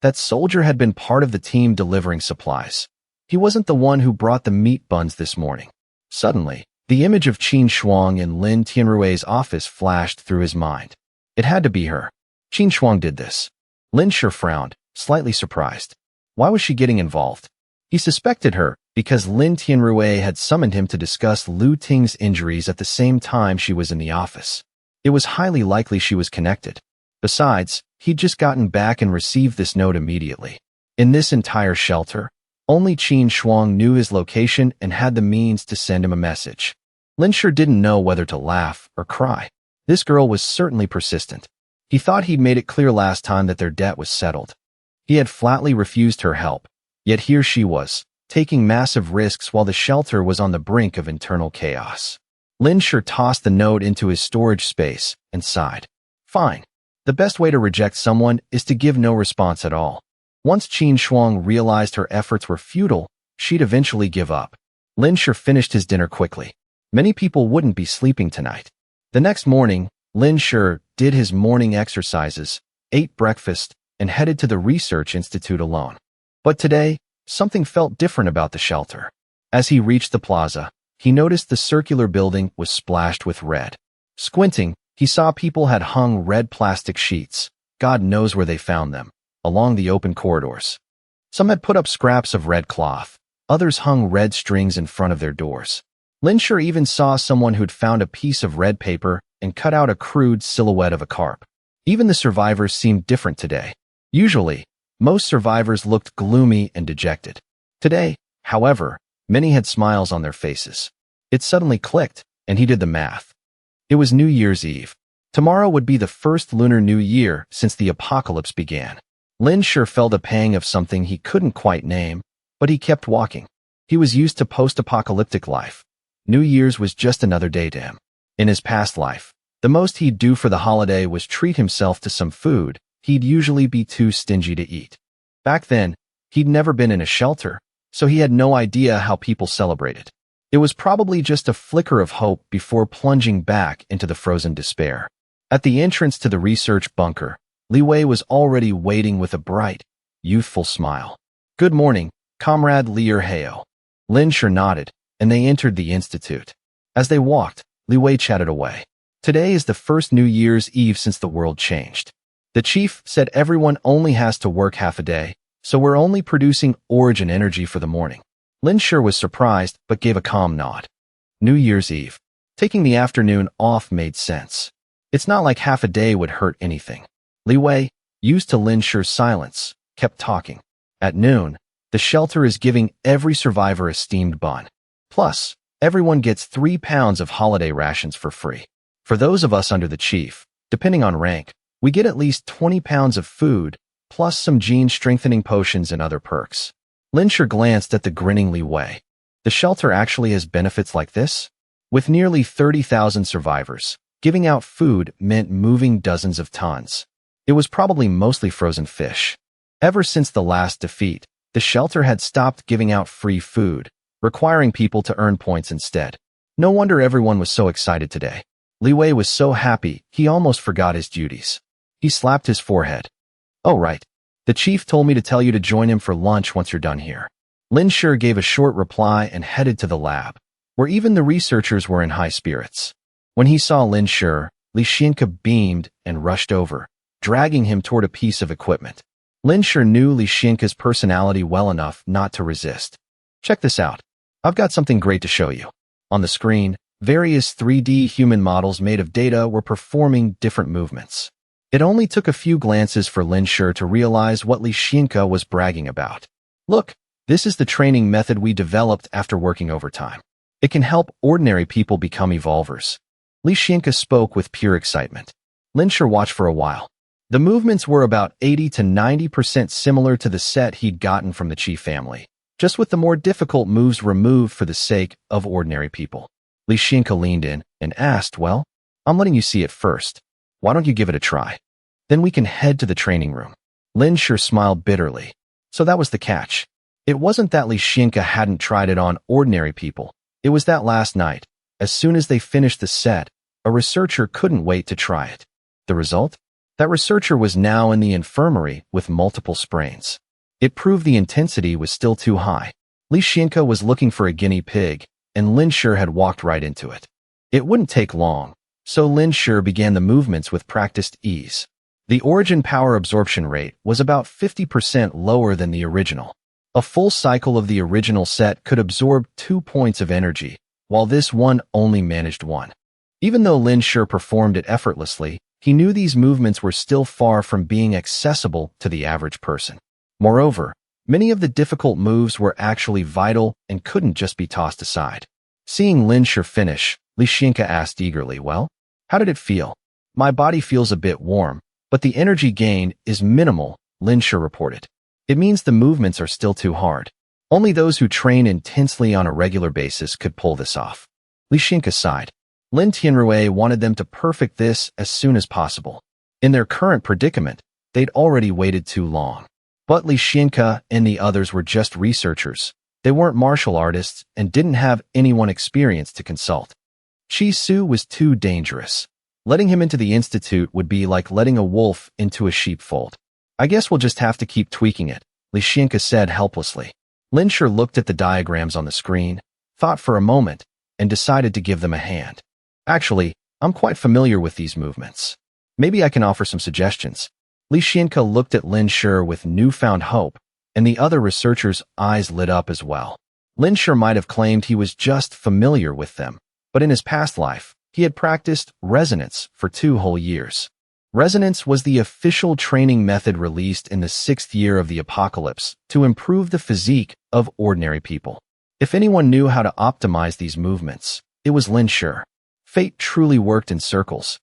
That soldier had been part of the team delivering supplies. He wasn't the one who brought the meat buns this morning. Suddenly, the image of Qin Shuang in Lin Tianrui's office flashed through his mind. It had to be her. Qin Shuang did this. Lin Shi frowned, slightly surprised. Why was she getting involved? He suspected her because Lin Tianrui had summoned him to discuss Lu Ting's injuries at the same time she was in the office. It was highly likely she was connected. Besides, he'd just gotten back and received this note immediately. In this entire shelter, only Qin Shuang knew his location and had the means to send him a message. Lin Shi didn't know whether to laugh or cry. This girl was certainly persistent. He thought he'd made it clear last time that their debt was settled. He had flatly refused her help, yet here she was, taking massive risks while the shelter was on the brink of internal chaos. Lin Shi tossed the note into his storage space and sighed. Fine. The best way to reject someone is to give no response at all. Once Qin Shuang realized her efforts were futile, she'd eventually give up. Lin Shi finished his dinner quickly. Many people wouldn't be sleeping tonight. The next morning, Lin Shi did his morning exercises, ate breakfast, and headed to the research institute alone. But today, something felt different about the shelter. As he reached the plaza, he noticed the circular building was splashed with red. Squinting, he saw people had hung red plastic sheets, God knows where they found them, along the open corridors. Some had put up scraps of red cloth, others hung red strings in front of their doors. Lin Shi even saw someone who'd found a piece of red paper and cut out a crude silhouette of a carp. Even the survivors seemed different today. Usually, most survivors looked gloomy and dejected. Today, however, many had smiles on their faces. It suddenly clicked, and he did the math. It was New Year's Eve. Tomorrow would be the first Lunar New Year since the apocalypse began. Lin Shi felt a pang of something he couldn't quite name, but he kept walking. He was used to post-apocalyptic life. New Year's was just another day to him. In his past life, the most he'd do for the holiday was treat himself to some food he'd usually be too stingy to eat. Back then, he'd never been in a shelter, so he had no idea how people celebrated. It was probably just a flicker of hope before plunging back into the frozen despair. At the entrance to the research bunker, Li Wei was already waiting with a bright, youthful smile. Good morning, Comrade Lier Heo. Lin Shi nodded, and they entered the institute. As they walked, Li Wei chatted away. Today is the first New Year's Eve since the world changed. The chief said everyone only has to work half a day, so we're only producing origin energy for the morning. Lin Shi was surprised but gave a calm nod. New Year's Eve. Taking the afternoon off made sense. It's not like half a day would hurt anything. Li Wei, used to Lin Shi's silence, kept talking. At noon, the shelter is giving every survivor a steamed bun. Plus, everyone gets 3 pounds of holiday rations for free. For those of us under the chief, depending on rank, we get at least 20 pounds of food, plus some gene-strengthening potions and other perks. Lin Shi glanced at the grinning Li Wei. The shelter actually has benefits like this? With nearly 30,000 survivors, giving out food meant moving dozens of tons. It was probably mostly frozen fish. Ever since the last defeat, the shelter had stopped giving out free food, requiring people to earn points instead. No wonder everyone was so excited today. Li Wei was so happy, he almost forgot his duties. He slapped his forehead. Oh right. The chief told me to tell you to join him for lunch once you're done here. Lin Shi gave a short reply and headed to the lab, where even the researchers were in high spirits. When he saw Lin Shi, Li Xinke beamed and rushed over, dragging him toward a piece of equipment. Lin Shi knew Li Xinke's personality well enough not to resist. Check this out. I've got something great to show you. On the screen, Various 3D human models made of data were performing different movements. It only took a few glances for Lin Shi to realize what Li Xinke was bragging about. Look, this is the training method we developed after working overtime. It can help ordinary people become evolvers. Li Xinke spoke with pure excitement. Lin Shi watched for a while. The movements were about 80 to 90% similar to the set he'd gotten from the Qi family, just with the more difficult moves removed for the sake of ordinary people. Li Xinke leaned in and asked, well, I'm letting you see it first. Why don't you give it a try? Then we can head to the training room. Lin Shi smiled bitterly. So that was the catch. It wasn't that Li Xinke hadn't tried it on ordinary people. It was that last night, as soon as they finished the set, a researcher couldn't wait to try it. The result? That researcher was now in the infirmary with multiple sprains. It proved the intensity was still too high. Li Xinke was looking for a guinea pig, and Lin Shi had walked right into it. It wouldn't take long, so Lin Shi began the movements with practiced ease. The origin power absorption rate was about 50% lower than the original. A full cycle of the original set could absorb 2 points of energy, while this one only managed 1. Even though Lin Shi performed it effortlessly, he knew these movements were still far from being accessible to the average person. Moreover, many of the difficult moves were actually vital and couldn't just be tossed aside. Seeing Lin Shi finish, Li Xinke asked eagerly, well, how did it feel? My body feels a bit warm, but the energy gain is minimal, Lin Shi reported. It means the movements are still too hard. Only those who train intensely on a regular basis could pull this off. Li Xinke sighed. Lin Tianrui wanted them to perfect this as soon as possible. In their current predicament, they'd already waited too long. But Li Xinke and the others were just researchers. They weren't martial artists and didn't have anyone experienced to consult. Qi Su was too dangerous. Letting him into the institute would be like letting a wolf into a sheepfold. I guess we'll just have to keep tweaking it, Li Xinke said helplessly. Lin Shi looked at the diagrams on the screen, thought for a moment, and decided to give them a hand. Actually, I'm quite familiar with these movements. Maybe I can offer some suggestions. Li Xinke looked at Lin Shi with newfound hope, and the other researchers' eyes lit up as well. Lin Shi might have claimed he was just familiar with them, but in his past life, he had practiced resonance for 2 whole years. Resonance was the official training method released in the 6th year of the apocalypse to improve the physique of ordinary people. If anyone knew how to optimize these movements, it was Lin Shi. Fate truly worked in circles.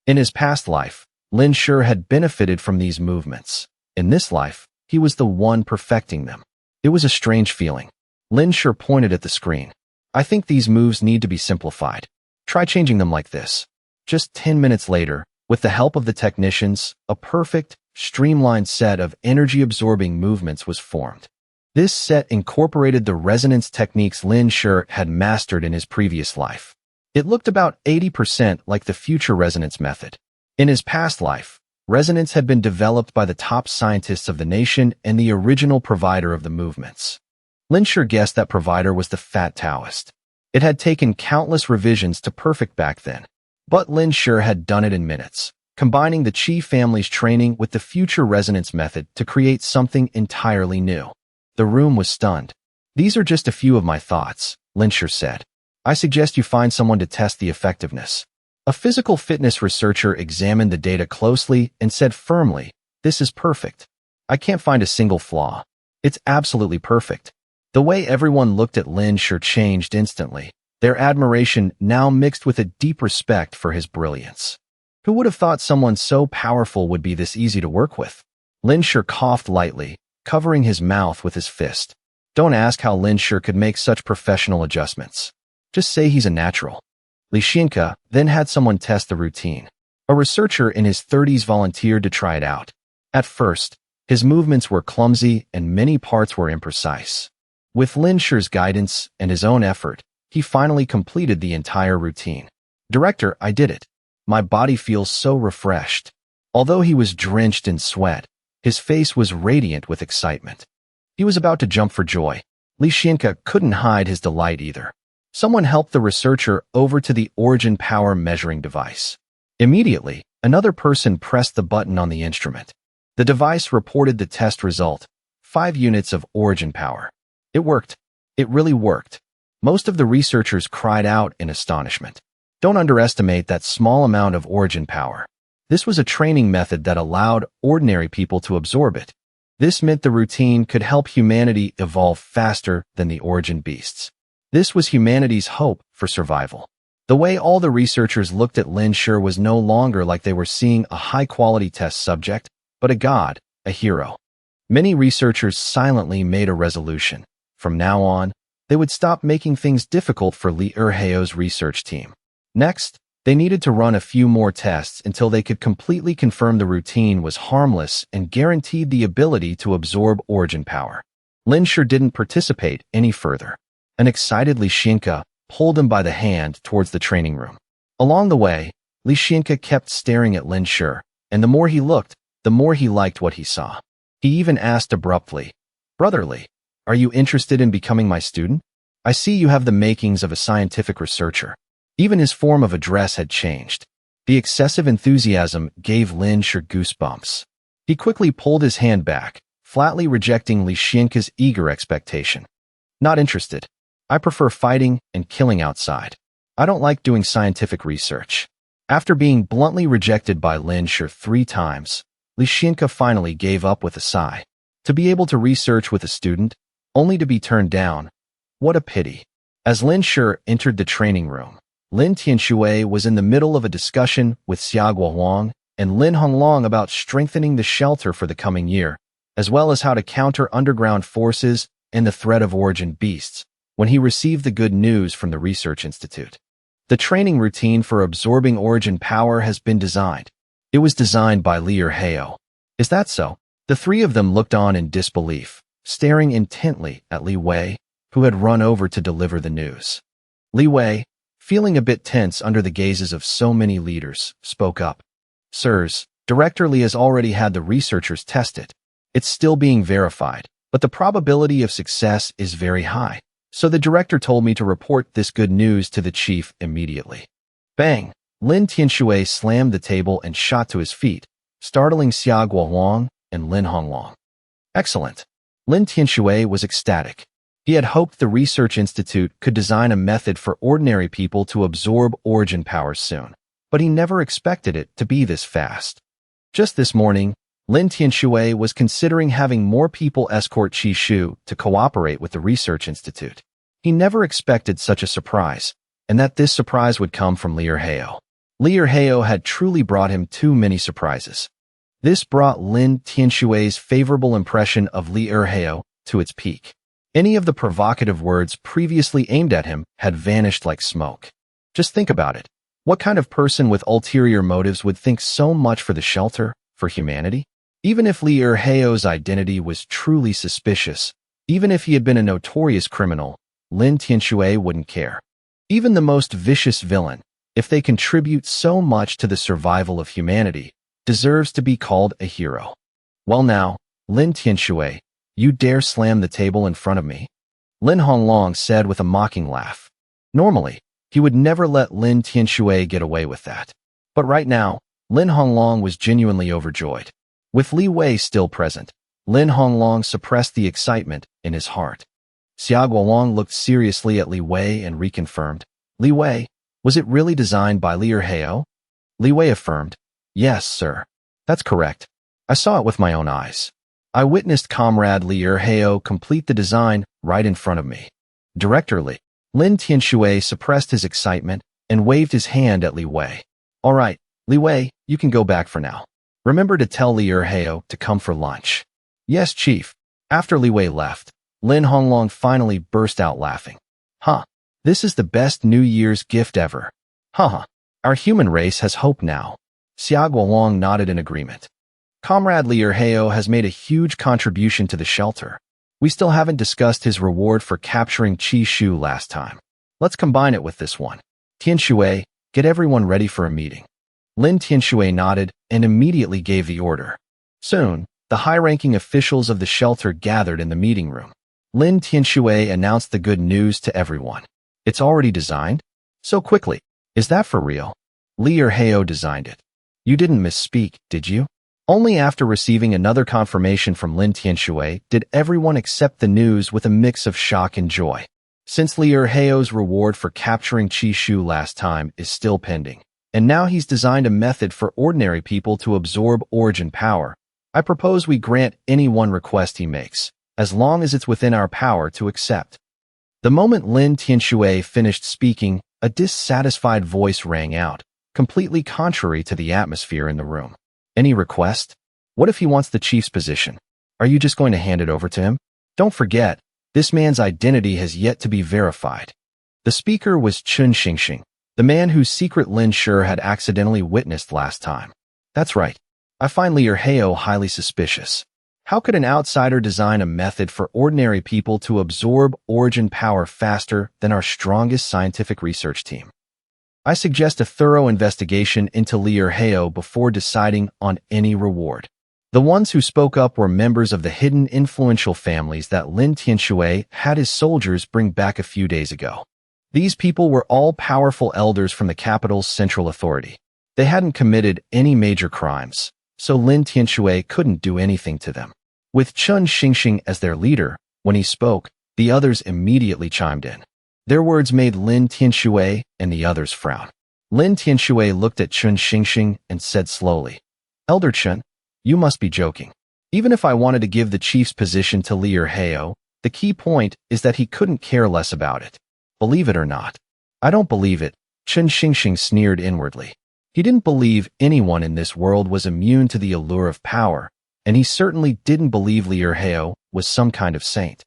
In his past life, Lin Shi had benefited from these movements. In this life, he was the one perfecting them. It was a strange feeling. Lin Shi pointed at the screen. I think these moves need to be simplified. Try changing them like this. Just 10 minutes later, with the help of the technicians, a perfect, streamlined set of energy-absorbing movements was formed. This set incorporated the resonance techniques Lin Shi had mastered in his previous life. It looked about 80% like the future resonance method. In his past life, resonance had been developed by the top scientists of the nation and the original provider of the movements. Lin Shi guessed that provider was the Fat Taoist. It had taken countless revisions to perfect back then, but Lin Shi had done it in minutes, combining the Qi family's training with the future resonance method to create something entirely new. The room was stunned. These are just a few of my thoughts, Lin Shi said. I suggest you find someone to test the effectiveness. A physical fitness researcher examined the data closely and said firmly, this is perfect. I can't find a single flaw. It's absolutely perfect. The way everyone looked at Lin Shi changed instantly, their admiration now mixed with a deep respect for his brilliance. Who would have thought someone so powerful would be this easy to work with? Lin Shi coughed lightly, covering his mouth with his fist. Don't ask how Lin Shi could make such professional adjustments. Just say he's a natural. Li Xinke then had someone test the routine. A researcher in his 30s volunteered to try it out. At first, his movements were clumsy and many parts were imprecise. With Lin Shi's guidance and his own effort, he finally completed the entire routine. Director, I did it. My body feels so refreshed. Although he was drenched in sweat, his face was radiant with excitement. He was about to jump for joy. Li Xinke couldn't hide his delight either. Someone helped the researcher over to the origin power measuring device. Immediately, another person pressed the button on the instrument. The device reported the test result, 5 units of origin power. It worked. It really worked. Most of the researchers cried out in astonishment. Don't underestimate that small amount of origin power. This was a training method that allowed ordinary people to absorb it. This meant the routine could help humanity evolve faster than the origin beasts. This was humanity's hope for survival. The way all the researchers looked at Lin Shi was no longer like they were seeing a high-quality test subject, but a god, a hero. Many researchers silently made a resolution. From now on, they would stop making things difficult for Li Erheo's research team. Next, they needed to run a few more tests until they could completely confirm the routine was harmless and guaranteed the ability to absorb origin power. Lin Shi didn't participate any further. An excited Li Xinke pulled him by the hand towards the training room. Along the way, Li Xinke kept staring at Lin Shi, and the more he looked, the more he liked what he saw. He even asked abruptly, "Brother Li, are you interested in becoming my student? I see you have the makings of a scientific researcher." Even his form of address had changed. The excessive enthusiasm gave Lin Shi goosebumps. He quickly pulled his hand back, flatly rejecting Li Xinke's eager expectation. "Not interested. I prefer fighting and killing outside. I don't like doing scientific research." After being bluntly rejected by Lin Shi 3 times, Li Xinke finally gave up with a sigh. To be able to research with a student, only to be turned down. What a pity. As Lin Shi entered the training room, Lin Tianshui was in the middle of a discussion with Xia Guohuang and Lin Honglong about strengthening the shelter for the coming year, as well as how to counter underground forces and the threat of origin beasts, when he received the good news from the Research Institute. The training routine for absorbing origin power has been designed. It was designed by Li Erheo. Is that so? The 3 of them looked on in disbelief, staring intently at Li Wei, who had run over to deliver the news. Li Wei, feeling a bit tense under the gazes of so many leaders, spoke up. "Sirs, Director Li has already had the researchers test it. It's still being verified, but the probability of success is very high. So the director told me to report this good news to the chief immediately." Bang! Lin Tianshui slammed the table and shot to his feet, startling Xia Guohuang and Lin Honglong. Excellent. Lin Tianshui was ecstatic. He had hoped the Research Institute could design a method for ordinary people to absorb origin powers soon, but he never expected it to be this fast. Just this morning, Lin Tianshui was considering having more people escort Qi Shu to cooperate with the Research Institute. He never expected such a surprise, and that this surprise would come from Li Erheo. Li Erheo had truly brought him too many surprises. This brought Lin Tianshui's favorable impression of Li Erheo to its peak. Any of the provocative words previously aimed at him had vanished like smoke. Just think about it. What kind of person with ulterior motives would think so much for the shelter, for humanity? Even if Li Erheo's identity was truly suspicious, even if he had been a notorious criminal, Lin Tianshui wouldn't care. Even the most vicious villain, if they contribute so much to the survival of humanity, deserves to be called a hero. Well now, Lin Tianshui, you dare slam the table in front of me? Lin Honglong said with a mocking laugh. Normally, he would never let Lin Tianshui get away with that. But right now, Lin Honglong was genuinely overjoyed. With Li Wei still present, Lin Honglong suppressed the excitement in his heart. Xia Guohuang looked seriously at Li Wei and reconfirmed, "Li Wei, was it really designed by Li Erheo?" Li Wei affirmed, "Yes, sir. That's correct. I saw it with my own eyes. I witnessed Comrade Li Erheo complete the design right in front of me." Director Li. Lin Tianshui suppressed his excitement and waved his hand at Li Wei. "All right, Li Wei, you can go back for now. Remember to tell Li Erheo to come for lunch." "Yes, Chief." After Li Wei left, Lin Honglong finally burst out laughing. "Huh, this is the best New Year's gift ever. Haha, our human race has hope now." Xia Guohuang nodded in agreement. Comrade Li Erheo has made a huge contribution to the shelter. We still haven't discussed his reward for capturing Qi Shu last time. Let's combine it with this one. Tianshui, get everyone ready for a meeting. Lin Tianshui nodded and immediately gave the order. Soon, the high-ranking officials of the shelter gathered in the meeting room. Lin Tianshui announced the good news to everyone. "It's already designed? So quickly. Is that for real?" Li Erheo designed it. "You didn't misspeak, did you?" Only after receiving another confirmation from Lin Tianshui did everyone accept the news with a mix of shock and joy. since Li Erheo's reward for capturing Qi Shu last time is still pending, and now he's designed a method for ordinary people to absorb origin power, I propose we grant any one request he makes, as long as it's within our power to accept. The moment Lin Tianxue finished speaking, a dissatisfied voice rang out, completely contrary to the atmosphere in the room. Any request? What if he wants the chief's position? Are you just going to hand it over to him? Don't forget, this man's identity has yet to be verified. The speaker was Chun Xingxing, the man whose secret Lin Shi had accidentally witnessed last time. That's right. I find Li Erheo highly suspicious. How could an outsider design a method for ordinary people to absorb origin power faster than our strongest scientific research team? I suggest a thorough investigation into Li Erheo before deciding on any reward. The ones who spoke up were members of the hidden influential families that Lin Tianxue had his soldiers bring back a few days ago. These people were all powerful elders from the capital's central authority. They hadn't committed any major crimes, so Lin Tianxue couldn't do anything to them. With Chun Xingxing as their leader, when he spoke, the others immediately chimed in. Their words made Lin Tianxue and the others frown. Lin Tianxue looked at Chun Xingxing and said slowly, "Elder Chun, you must be joking. Even if I wanted to give the chief's position to Li Erheo, the key point is that he couldn't care less about it. Believe it or not." "I don't believe it," Chun Xingxing sneered inwardly. He didn't believe anyone in this world was immune to the allure of power, and he certainly didn't believe Li Erheo was some kind of saint.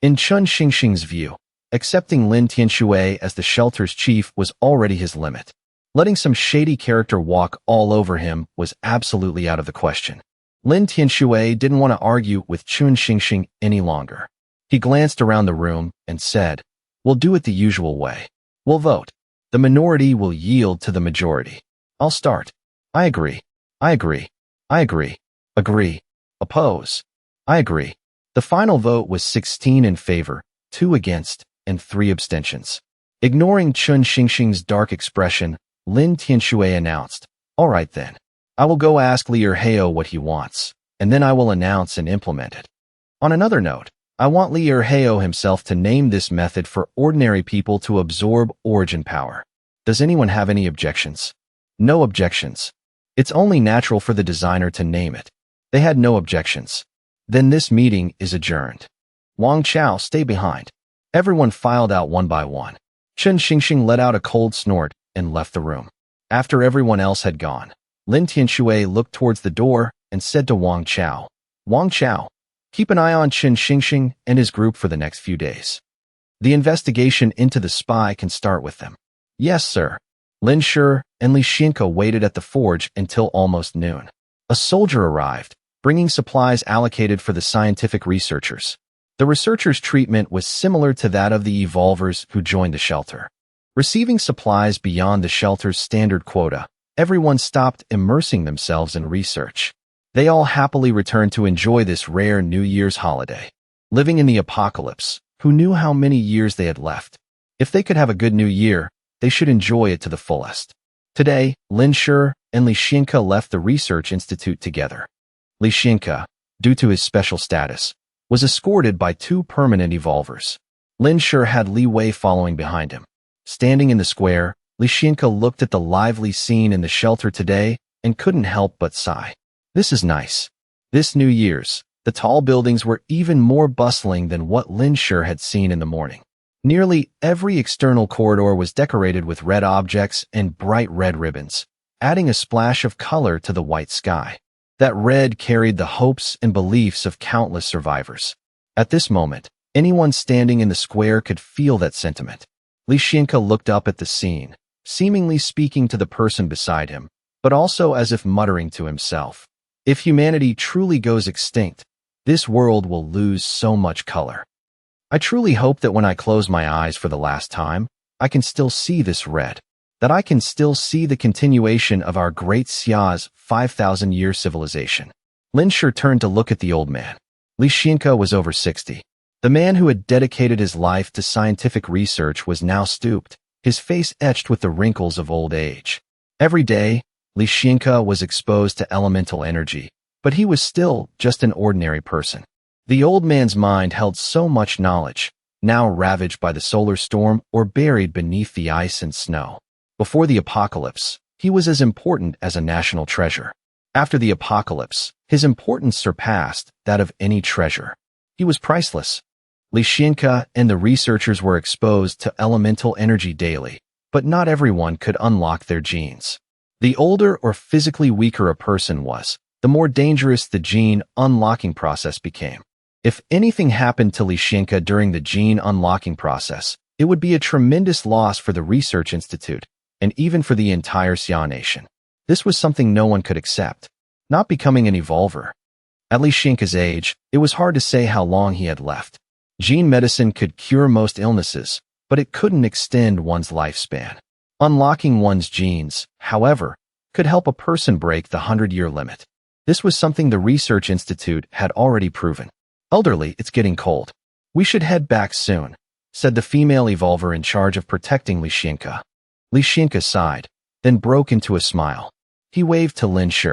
In Chun Xingxing's view, accepting Lin Tianxue as the shelter's chief was already his limit. Letting some shady character walk all over him was absolutely out of the question. Lin Tianxue didn't want to argue with Chun Xingxing any longer. He glanced around the room and said, "We'll do it the usual way. We'll vote. The minority will yield to the majority. I'll start. I agree. I agree. I agree. Agree. Oppose. I agree." The final vote was 16 in favor, 2 against, and 3 abstentions. Ignoring Chun Xingxing's dark expression, Lin Tianxue announced, "All right then. I will go ask Li Erheo what he wants, and then I will announce and implement it. On another note, I want Li Erheo himself to name this method for ordinary people to absorb origin power. Does anyone have any objections?" No objections. It's only natural for the designer to name it. They had no objections. Then this meeting is adjourned. Wang Chao, stay behind. Everyone filed out one by one. Chun Xingxing let out a cold snort and left the room. After everyone else had gone, Lin Tianxue looked towards the door and said to Wang Chao, "Wang Chao, keep an eye on Chun Xingxing and his group for the next few days. The investigation into the spy can start with them." "Yes, sir." Lin Shi and Li Xinke waited at the forge until almost noon. A soldier arrived, bringing supplies allocated for the scientific researchers. The researchers' treatment was similar to that of the evolvers who joined the shelter. Receiving supplies beyond the shelter's standard quota, everyone stopped immersing themselves in research. They all happily returned to enjoy this rare New Year's holiday. Living in the apocalypse, who knew how many years they had left? If they could have a good New Year, they should enjoy it to the fullest. Today, Lin Shi and Li Xinke left the research institute together. Li Xinke, due to his special status, was escorted by 2 permanent evolvers. Lin Shi had Li Wei following behind him. Standing in the square, Li Xinke looked at the lively scene in the shelter today and couldn't help but sigh. This is nice. This New Year's, the tall buildings were even more bustling than what Lin Shi had seen in the morning. Nearly every external corridor was decorated with red objects and bright red ribbons, adding a splash of color to the white sky. That red carried the hopes and beliefs of countless survivors. At this moment, anyone standing in the square could feel that sentiment. Li Xinke looked up at the scene, seemingly speaking to the person beside him, but also as if muttering to himself. If humanity truly goes extinct, this world will lose so much color. I truly hope that when I close my eyes for the last time, I can still see this red, that I can still see the continuation of our great Xia's 5,000-year civilization. Lin Shi turned to look at the old man. Li Xinke was over 60. The man who had dedicated his life to scientific research was now stooped, his face etched with the wrinkles of old age. Every day, Li Xinke was exposed to elemental energy, but he was still just an ordinary person. The old man's mind held so much knowledge, now ravaged by the solar storm or buried beneath the ice and snow. Before the apocalypse, he was as important as a national treasure. After the apocalypse, his importance surpassed that of any treasure. He was priceless. Lishinka and the researchers were exposed to elemental energy daily, but not everyone could unlock their genes. The older or physically weaker a person was, the more dangerous the gene unlocking process became. If anything happened to Lishinka during the gene unlocking process, it would be a tremendous loss for the research institute, and even for the entire Xia nation. This was something no one could accept. Not becoming an evolver. At Lishinka's age, it was hard to say how long he had left. Gene medicine could cure most illnesses, but it couldn't extend one's lifespan. Unlocking one's genes, however, could help a person break the 100-year limit. This was something the Research Institute had already proven. Elderly, it's getting cold. We should head back soon, said the female evolver in charge of protecting Lishinka. Lishinka sighed, then broke into a smile. He waved to Lin Shi.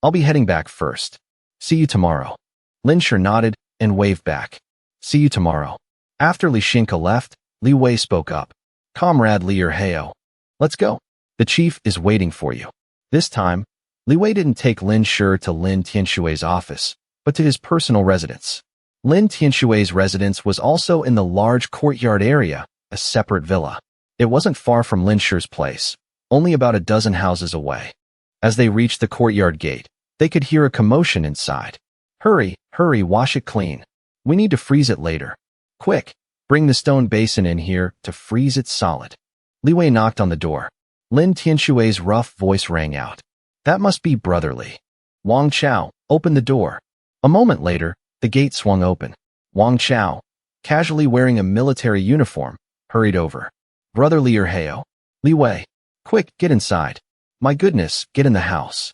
I'll be heading back first. See you tomorrow. Lin Shi nodded and waved back. See you tomorrow. After Lishinka left, Li Wei spoke up. Comrade Li Erheo, let's go. The chief is waiting for you. This time, Li Wei didn't take Lin Shi to Lin Tianshui's office, but to his personal residence. Lin Tianshui's residence was also in the large courtyard area, a separate villa. It wasn't far from Lin Shi's place, only about a dozen houses away. As they reached the courtyard gate, they could hear a commotion inside. Hurry, hurry, wash it clean. We need to freeze it later. Quick, bring the stone basin in here to freeze it solid. Li Wei knocked on the door. Lin Tianshui's rough voice rang out. That must be brotherly. Wang Chao, open the door. A moment later, the gate swung open. Wang Chao, casually wearing a military uniform, hurried over. Brother Li Erheo. Li Wei. Quick, get inside. My goodness, get in the house.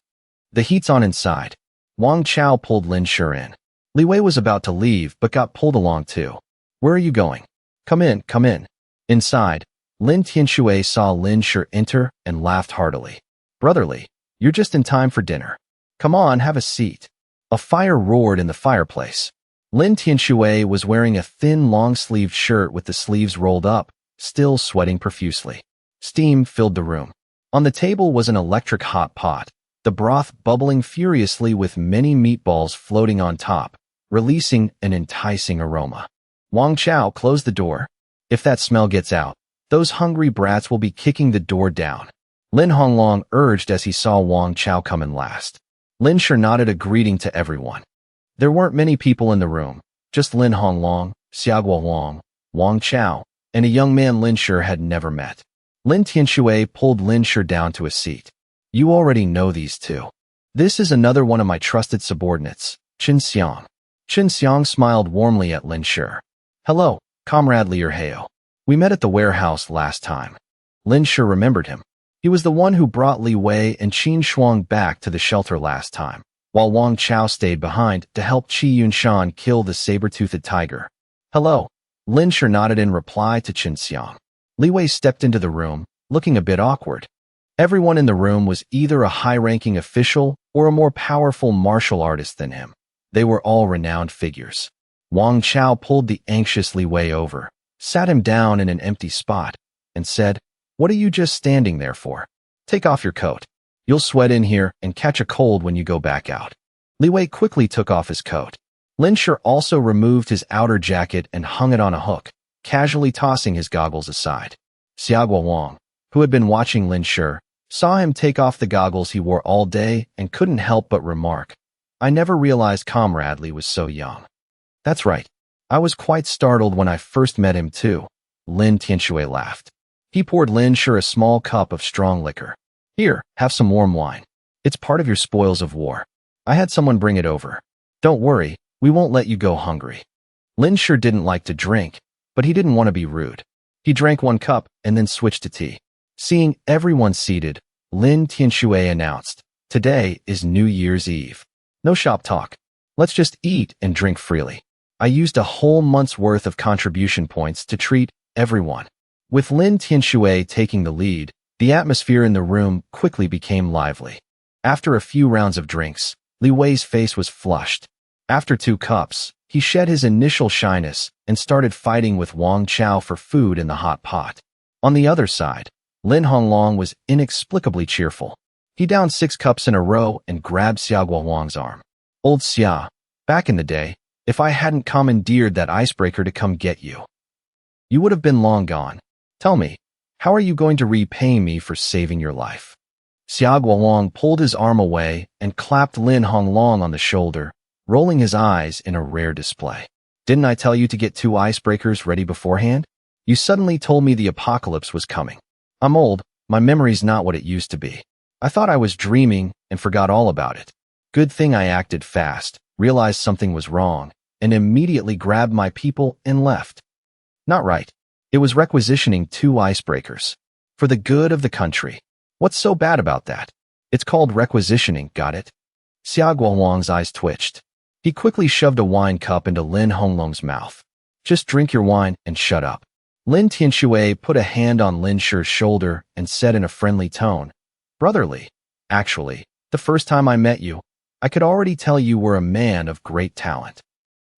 The heat's on inside. Wang Chao pulled Lin Shi in. Li Wei was about to leave but got pulled along too. Where are you going? Come in, come in. Inside, Lin Tianshui saw Lin Shi enter and laughed heartily. Brotherly, you're just in time for dinner. Come on, have a seat. A fire roared in the fireplace. Lin Tianshui was wearing a thin, long-sleeved shirt with the sleeves rolled up, still sweating profusely. Steam filled the room. On the table was an electric hot pot, the broth bubbling furiously with many meatballs floating on top, releasing an enticing aroma. Wang Chao closed the door. If that smell gets out, those hungry brats will be kicking the door down. Lin Honglong urged as he saw Wang Chao come in last. Lin Shi nodded a greeting to everyone. There weren't many people in the room, just Lin Honglong, Xiaoguo Wang, Wang Chao, and a young man Lin Shi had never met. Lin Tianshui pulled Lin Shi down to a seat. You already know these two. This is another one of my trusted subordinates, Qin Xiang. Qin Xiang smiled warmly at Lin Shi. Hello, Comrade Li Erheo. We met at the warehouse last time. Lin Shi remembered him. He was the one who brought Li Wei and Qin Shuang back to the shelter last time, while Wang Chao stayed behind to help Qi Yunshan kill the saber-toothed tiger. Hello. Lin Shi nodded in reply to Qin Xiang. Li Wei stepped into the room, looking a bit awkward. Everyone in the room was either a high-ranking official or a more powerful martial artist than him. They were all renowned figures. Wang Chao pulled the anxious Li Wei over, sat him down in an empty spot, and said, What are you just standing there for? Take off your coat. You'll sweat in here and catch a cold when you go back out. Li Wei quickly took off his coat. Lin Shi also removed his outer jacket and hung it on a hook, casually tossing his goggles aside. Xiaoguo Wang, who had been watching Lin Shi, saw him take off the goggles he wore all day and couldn't help but remark, I never realized Comrade Li was so young. That's right. I was quite startled when I first met him too. Lin Tianshui laughed. He poured Lin Shi a small cup of strong liquor. Here, have some warm wine. It's part of your spoils of war. I had someone bring it over. Don't worry, we won't let you go hungry. Lin Shi didn't like to drink, but he didn't want to be rude. He drank one cup and then switched to tea. Seeing everyone seated, Lin Tianshui announced, Today is New Year's Eve. No shop talk. Let's just eat and drink freely. I used a whole month's worth of contribution points to treat everyone. With Lin Tianshui taking the lead, the atmosphere in the room quickly became lively. After a few rounds of drinks, Li Wei's face was flushed. After 2 cups, He shed his initial shyness and started fighting with Wang Chao for food in the hot pot. On the other side, Lin Honglong was inexplicably cheerful. He downed 6 cups in a row and grabbed Xia Guohuang's arm. Old Xia, back in the day, if I hadn't commandeered that icebreaker to come get you, you would have been long gone. Tell me, how are you going to repay me for saving your life? Xia Guohuang pulled his arm away and clapped Lin Honglong on the shoulder, rolling his eyes in a rare display. Didn't I tell you to get 2 icebreakers ready beforehand? You suddenly told me the apocalypse was coming. I'm old, my memory's not what it used to be. I thought I was dreaming and forgot all about it. Good thing I acted fast, realized something was wrong, and immediately grabbed my people and left. Not right. It was requisitioning 2 icebreakers. For the good of the country. What's so bad about that? It's called requisitioning, got it? Xia Guohuang's eyes twitched. He quickly shoved a wine cup into Lin Honglong's mouth. Just drink your wine and shut up. Lin Tianxue put a hand on Lin Shi's shoulder and said in a friendly tone, Brotherly, actually, the first time I met you, I could already tell you were a man of great talent.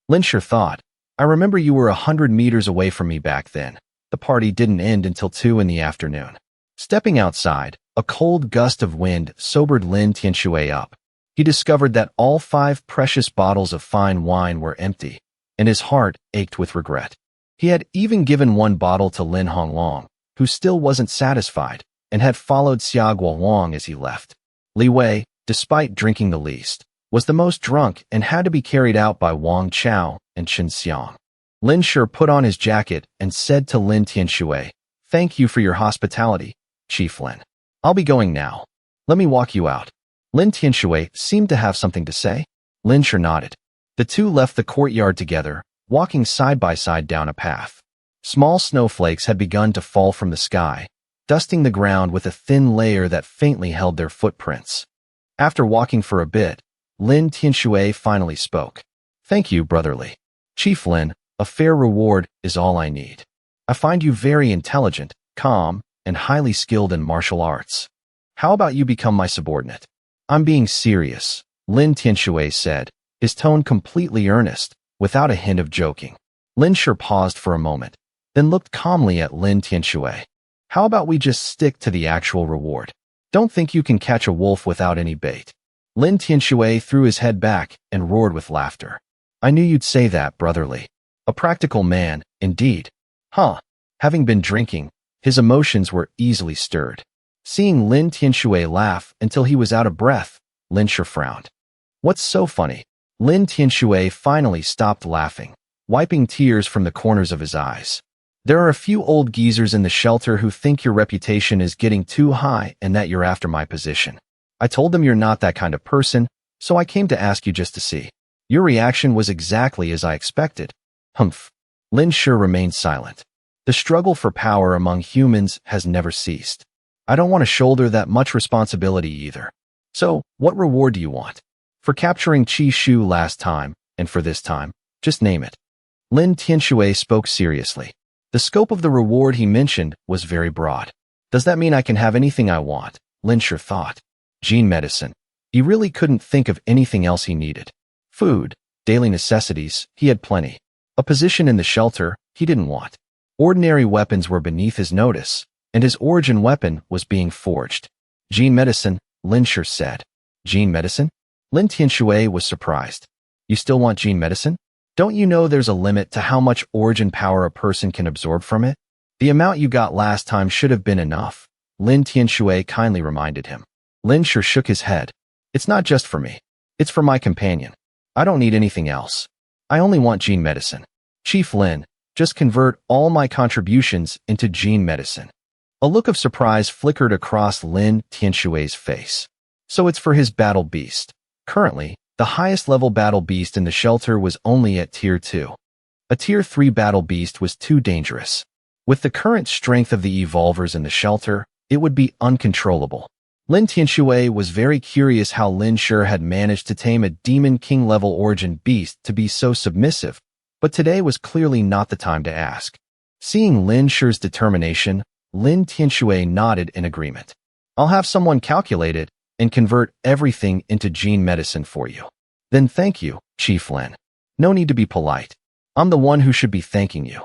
Lin Shi thought, I remember you were 100 meters away from me back then. The party didn't end until 2 in the afternoon. Stepping outside, a cold gust of wind sobered Lin Tianxue up. He discovered that all 5 precious bottles of fine wine were empty, and his heart ached with regret. He had even given 1 bottle to Lin Honglong, who still wasn't satisfied, and had followed Xia Guohuang as he left. Li Wei, despite drinking the least, was the most drunk and had to be carried out by Wang Chao and Chen Xiang. Lin Shi put on his jacket and said to Lin Tianxue, Thank you for your hospitality, Chief Lin. I'll be going now. Let me walk you out. Lin Tianxue seemed to have something to say. Lin Shi nodded. The 2 left the courtyard together, walking side by side down a path. Small snowflakes had begun to fall from the sky, dusting the ground with a thin layer that faintly held their footprints. After walking for a bit, Lin Tianxue finally spoke. Thank you, brotherly. Chief Lin, a fair reward is all I need. I find you very intelligent, calm, and highly skilled in martial arts. How about you become my subordinate? I'm being serious, Lin Tianxue said, his tone completely earnest, without a hint of joking. Lin Shi paused for a moment, then looked calmly at Lin Tianxue. How about we just stick to the actual reward? Don't think you can catch a wolf without any bait. Lin Tianxue threw his head back and roared with laughter. I knew you'd say that, brotherly. A practical man, indeed. Huh. Having been drinking, his emotions were easily stirred. Seeing Lin Tianxue laugh until he was out of breath, Lin Shi frowned. What's so funny? Lin Tianxue finally stopped laughing, wiping tears from the corners of his eyes. There are a few old geezers in the shelter who think your reputation is getting too high and that you're after my position. I told them you're not that kind of person, so I came to ask you just to see. Your reaction was exactly as I expected. Humph. Lin Shi remained silent. The struggle for power among humans has never ceased. I don't want to shoulder that much responsibility either. So, what reward do you want? For capturing Qi Shu last time, and for this time, just name it. Lin Tianxue spoke seriously. The scope of the reward he mentioned was very broad. Does that mean I can have anything I want? Lin Shi thought. Gene medicine. He really couldn't think of anything else he needed. Food, daily necessities, he had plenty. A position in the shelter, he didn't want. Ordinary weapons were beneath his notice, and his origin weapon was being forged. Gene medicine, Lin Shi said. Gene medicine? Lin Tianxue was surprised. You still want gene medicine? Don't you know there's a limit to how much origin power a person can absorb from it? The amount you got last time should have been enough, Lin Tianxue kindly reminded him. Lin Shi shook his head. It's not just for me. It's for my companion. I don't need anything else. I only want gene medicine. Chief Lin, just convert all my contributions into gene medicine. A look of surprise flickered across Lin Tianxue's face. So it's for his battle beast. Currently, the highest level battle beast in the shelter was only at Tier 2. A Tier 3 battle beast was too dangerous. With the current strength of the evolvers in the shelter, it would be uncontrollable. Lin Tianxue was very curious how Lin Shi had managed to tame a Demon King level origin beast to be so submissive, but today was clearly not the time to ask. Seeing Lin Shi's determination, Lin Tianxue nodded in agreement. I'll have someone calculate it and convert everything into gene medicine for you. Then thank you, Chief Lin. No need to be polite. I'm the one who should be thanking you.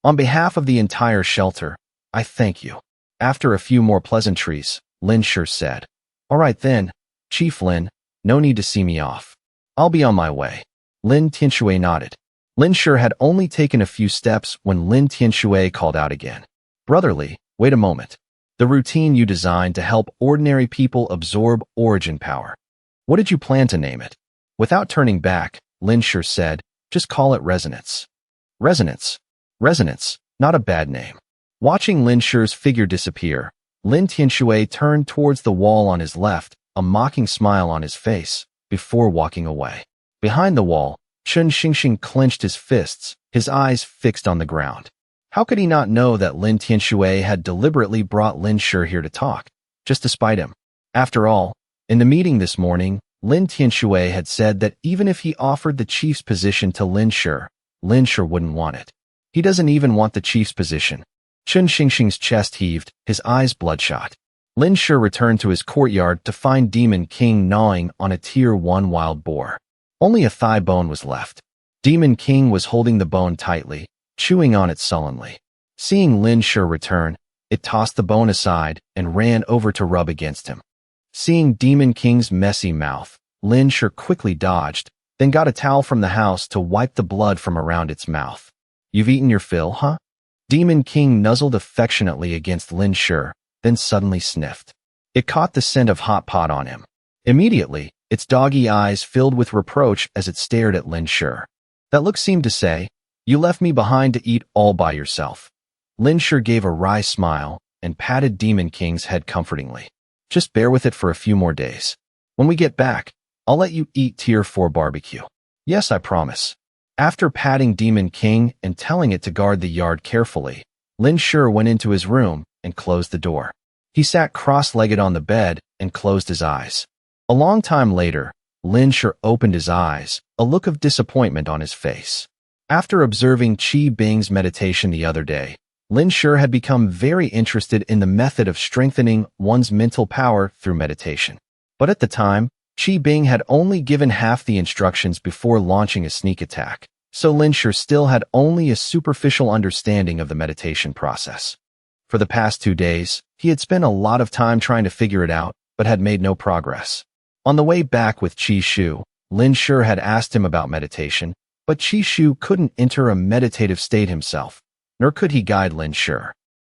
On behalf of the entire shelter, I thank you. After a few more pleasantries, Lin Shi said, All right then, Chief Lin, no need to see me off. I'll be on my way. Lin Tianxue nodded. Lin Shi had only taken a few steps when Lin Tianxue called out again. Brotherly, wait a moment. The routine you designed to help ordinary people absorb origin power. What did you plan to name it? Without turning back, Lin Shi said, Just call it Resonance. Resonance. Resonance, not a bad name. Watching Lin Shi's figure disappear, Lin Tianxue turned towards the wall on his left, a mocking smile on his face, before walking away. Behind the wall, Chen Xingxing clenched his fists, his eyes fixed on the ground. How could he not know that Lin Tianxue had deliberately brought Lin Shi here to talk, just to spite him? After all, in the meeting this morning, Lin Tianxue had said that even if he offered the chief's position to Lin Shi wouldn't want it. He doesn't even want the chief's position. Chen Xingxing's chest heaved, his eyes bloodshot. Lin Shi returned to his courtyard to find Demon King gnawing on a Tier 1 wild boar. Only a thigh bone was left. Demon King was holding the bone tightly, chewing on it sullenly. Seeing Lin Shi return, it tossed the bone aside and ran over to rub against him. Seeing Demon King's messy mouth, Lin Shi quickly dodged, then got a towel from the house to wipe the blood from around its mouth. You've eaten your fill, huh? Demon King nuzzled affectionately against Lin Shi, then suddenly sniffed. It caught the scent of hot pot on him. Immediately, its doggy eyes filled with reproach as it stared at Lin Shi. That look seemed to say, You left me behind to eat all by yourself. Lin Shi gave a wry smile and patted Demon King's head comfortingly. Just bear with it for a few more days. When we get back, I'll let you eat Tier 4 barbecue. Yes, I promise. After patting Demon King and telling it to guard the yard carefully, Lin Shi went into his room and closed the door. He sat cross-legged on the bed and closed his eyes. A long time later, Lin Shi opened his eyes, a look of disappointment on his face. After observing Qi Bing's meditation the other day, Lin Shi had become very interested in the method of strengthening one's mental power through meditation. But at the time, Qi Bing had only given half the instructions before launching a sneak attack, so Lin Shi still had only a superficial understanding of the meditation process. For the past 2 days, he had spent a lot of time trying to figure it out, but had made no progress. On the way back with Qi Shu, Lin Shi had asked him about meditation, but Qi Shu couldn't enter a meditative state himself, nor could he guide Lin Shi.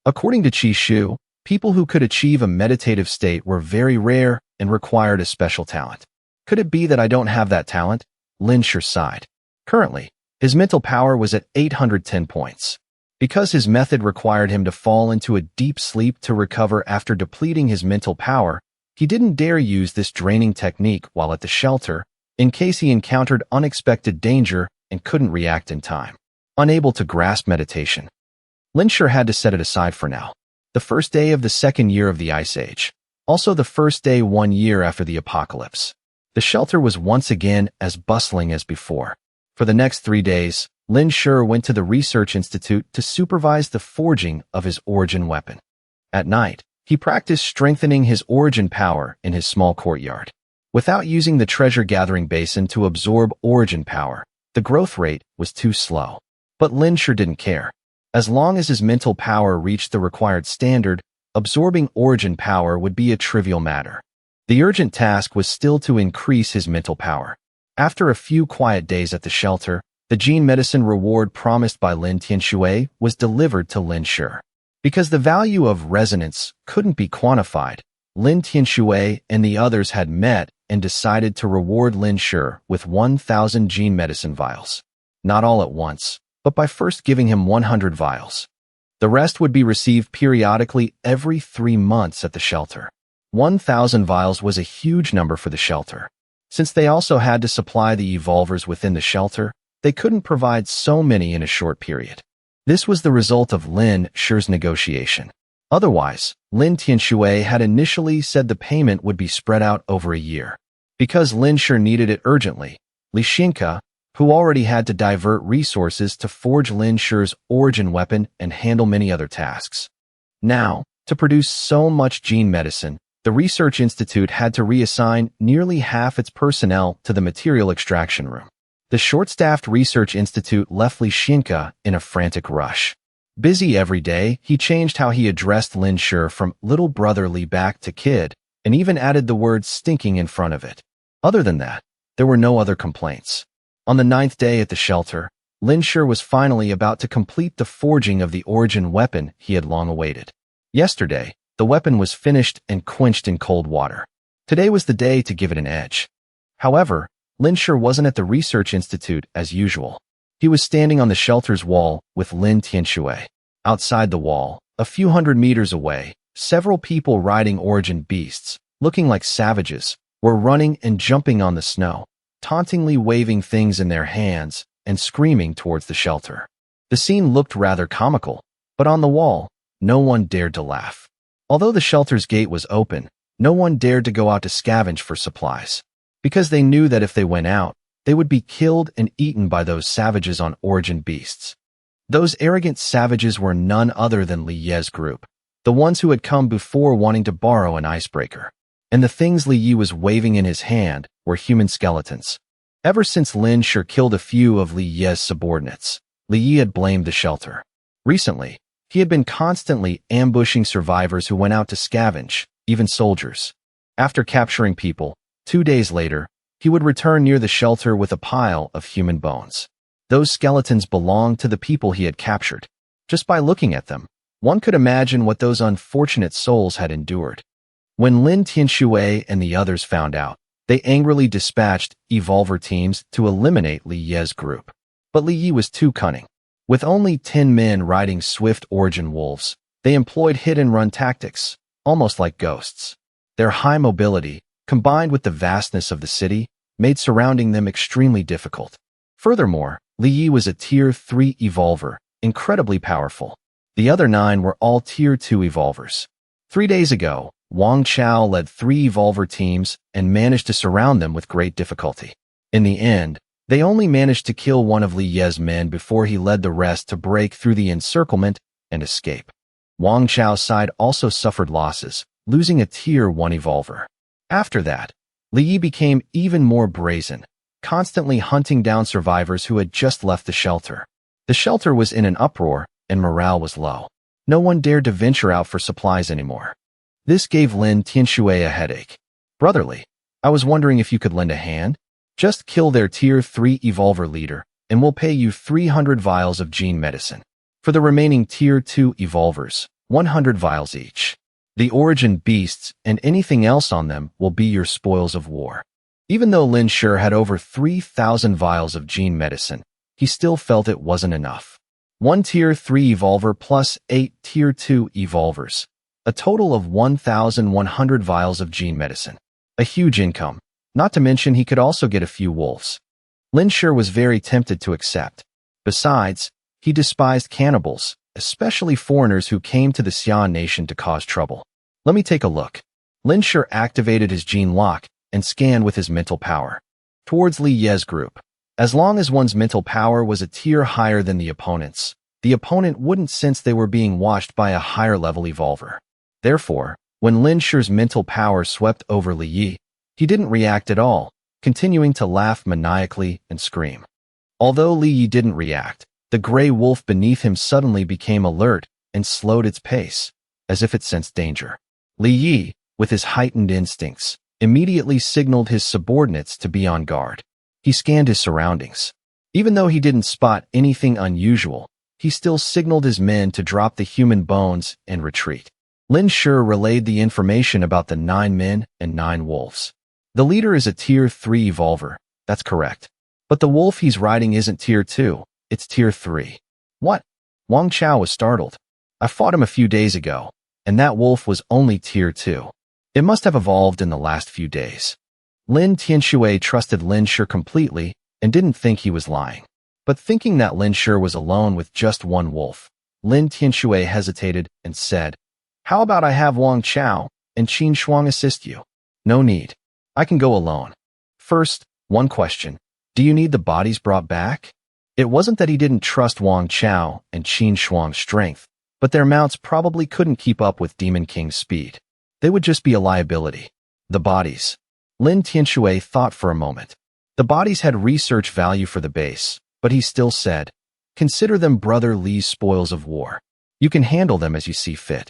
According to Qi Shu, people who could achieve a meditative state were very rare and required a special talent. Could it be that I don't have that talent? Lin Shi sighed. Currently, his mental power was at 810 points. Because his method required him to fall into a deep sleep to recover after depleting his mental power, he didn't dare use this draining technique while at the shelter, in case he encountered unexpected danger and couldn't react in time. Unable to grasp meditation, Lin Shi had to set it aside for now. The first day of the second year of the Ice Age. Also the first day 1 year after the apocalypse. The shelter was once again as bustling as before. For the next 3 days, Lin Shi went to the Research Institute to supervise the forging of his origin weapon. At night, he practiced strengthening his origin power in his small courtyard. Without using the treasure-gathering basin to absorb origin power, the growth rate was too slow. But Lin Shi didn't care. As long as his mental power reached the required standard, absorbing origin power would be a trivial matter. The urgent task was still to increase his mental power. After a few quiet days at the shelter, the gene medicine reward promised by Lin Tianxue was delivered to Lin Shi. Because the value of resonance couldn't be quantified, Lin Tianxue and the others had met and decided to reward Lin Shi with 1,000 gene medicine vials. Not all at once, but by first giving him 100 vials. The rest would be received periodically every 3 months at the shelter. 1,000 vials was a huge number for the shelter. Since they also had to supply the evolvers within the shelter, they couldn't provide so many in a short period. This was the result of Lin Shi's negotiation. Otherwise, Lin Tianxue had initially said the payment would be spread out over a year. Because Lin Shi needed it urgently, Li Xinka, who already had to divert resources to forge Lin Shi's origin weapon and handle many other tasks. Now, to produce so much gene medicine, the Research Institute had to reassign nearly half its personnel to the material extraction room. The short-staffed research institute left Li Xinke in a frantic rush. Busy every day, he changed how he addressed Lin Shi from little brother Li back to kid, and even added the word stinking in front of it. Other than that, there were no other complaints. On the 9th day at the shelter, Lin Shi was finally about to complete the forging of the origin weapon he had long awaited. Yesterday, the weapon was finished and quenched in cold water. Today was the day to give it an edge. However, Lin Shi wasn't at the research institute as usual. He was standing on the shelter's wall with Lin Tianxue. Outside the wall, a few hundred meters away, several people riding origin beasts, looking like savages, were running and jumping on the snow, tauntingly waving things in their hands and screaming towards the shelter. The scene looked rather comical, but on the wall, no one dared to laugh. Although the shelter's gate was open, no one dared to go out to scavenge for supplies, because they knew that if they went out, they would be killed and eaten by those savages on origin beasts. Those arrogant savages were none other than Li Ye's group, the ones who had come before wanting to borrow an icebreaker. And the things Li Yi was waving in his hand were human skeletons. Ever since Lin Shi killed a few of Li Ye's subordinates, Li Yi had blamed the shelter. Recently, he had been constantly ambushing survivors who went out to scavenge, even soldiers. After capturing people, 2 days later, he would return near the shelter with a pile of human bones. Those skeletons belonged to the people he had captured. Just by looking at them, one could imagine what those unfortunate souls had endured. When Lin Tianxue and the others found out, they angrily dispatched evolver teams to eliminate Li Ye's group. But Li Yi was too cunning. With only 10 men riding swift origin wolves, they employed hit-and-run tactics, almost like ghosts. Their high mobility, combined with the vastness of the city, made surrounding them extremely difficult. Furthermore, Li Yi was a Tier 3 evolver, incredibly powerful. The other 9 were all Tier 2 evolvers. 3 days ago, Wang Chao led 3 evolver teams and managed to surround them with great difficulty. In the end, they only managed to kill one of Li Ye's men before he led the rest to break through the encirclement and escape. Wang Chao's side also suffered losses, losing a Tier 1 evolver. After that, Li Yi became even more brazen, constantly hunting down survivors who had just left the shelter. The shelter was in an uproar and morale was low. No one dared to venture out for supplies anymore. This gave Lin Tianxue a headache. Brotherly, I was wondering if you could lend a hand? Just kill their Tier 3 evolver leader, and we'll pay you 300 vials of gene medicine. For the remaining Tier 2 evolvers, 100 vials each. The origin beasts and anything else on them will be your spoils of war. Even though Lin Shi had over 3,000 vials of gene medicine, he still felt it wasn't enough. 1 Tier 3 evolver plus 8 Tier 2 evolvers. A total of 1,100 vials of gene medicine. A huge income. Not to mention he could also get a few wolves. Lin Shi was very tempted to accept. Besides, he despised cannibals, especially foreigners who came to the Xian nation to cause trouble. Let me take a look. Lin Shi activated his gene lock and scanned with his mental power towards Li Ye's group. As long as one's mental power was a tier higher than the opponent's, the opponent wouldn't sense they were being watched by a higher level evolver. Therefore, when Lin Shi's mental power swept over Li Yi, he didn't react at all, continuing to laugh maniacally and scream. Although Li Yi didn't react, the gray wolf beneath him suddenly became alert and slowed its pace, as if it sensed danger. Li Yi, with his heightened instincts, immediately signaled his subordinates to be on guard. He scanned his surroundings. Even though he didn't spot anything unusual, he still signaled his men to drop the human bones and retreat. Lin Shi relayed the information about the 9 men and 9 wolves. The leader is a Tier 3 evolver, that's correct. But the wolf he's riding isn't Tier 2, it's Tier 3. What? Wang Chao was startled. I fought him a few days ago, and that wolf was only Tier 2. It must have evolved in the last few days. Lin Tianxue trusted Lin Shi completely and didn't think he was lying. But thinking that Lin Shi was alone with just one wolf, Lin Tianxue hesitated and said, "How about I have Wang Chao and Qin Shuang assist you?" "No need. I can go alone." First, one question. Do you need the bodies brought back? It wasn't that he didn't trust Wang Chao and Qin Shuang's strength, but their mounts probably couldn't keep up with Demon King's speed. They would just be a liability. The bodies. Lin Tianxue thought for a moment. The bodies had research value for the base, but he still said, "Consider them Brother Li's spoils of war. You can handle them as you see fit.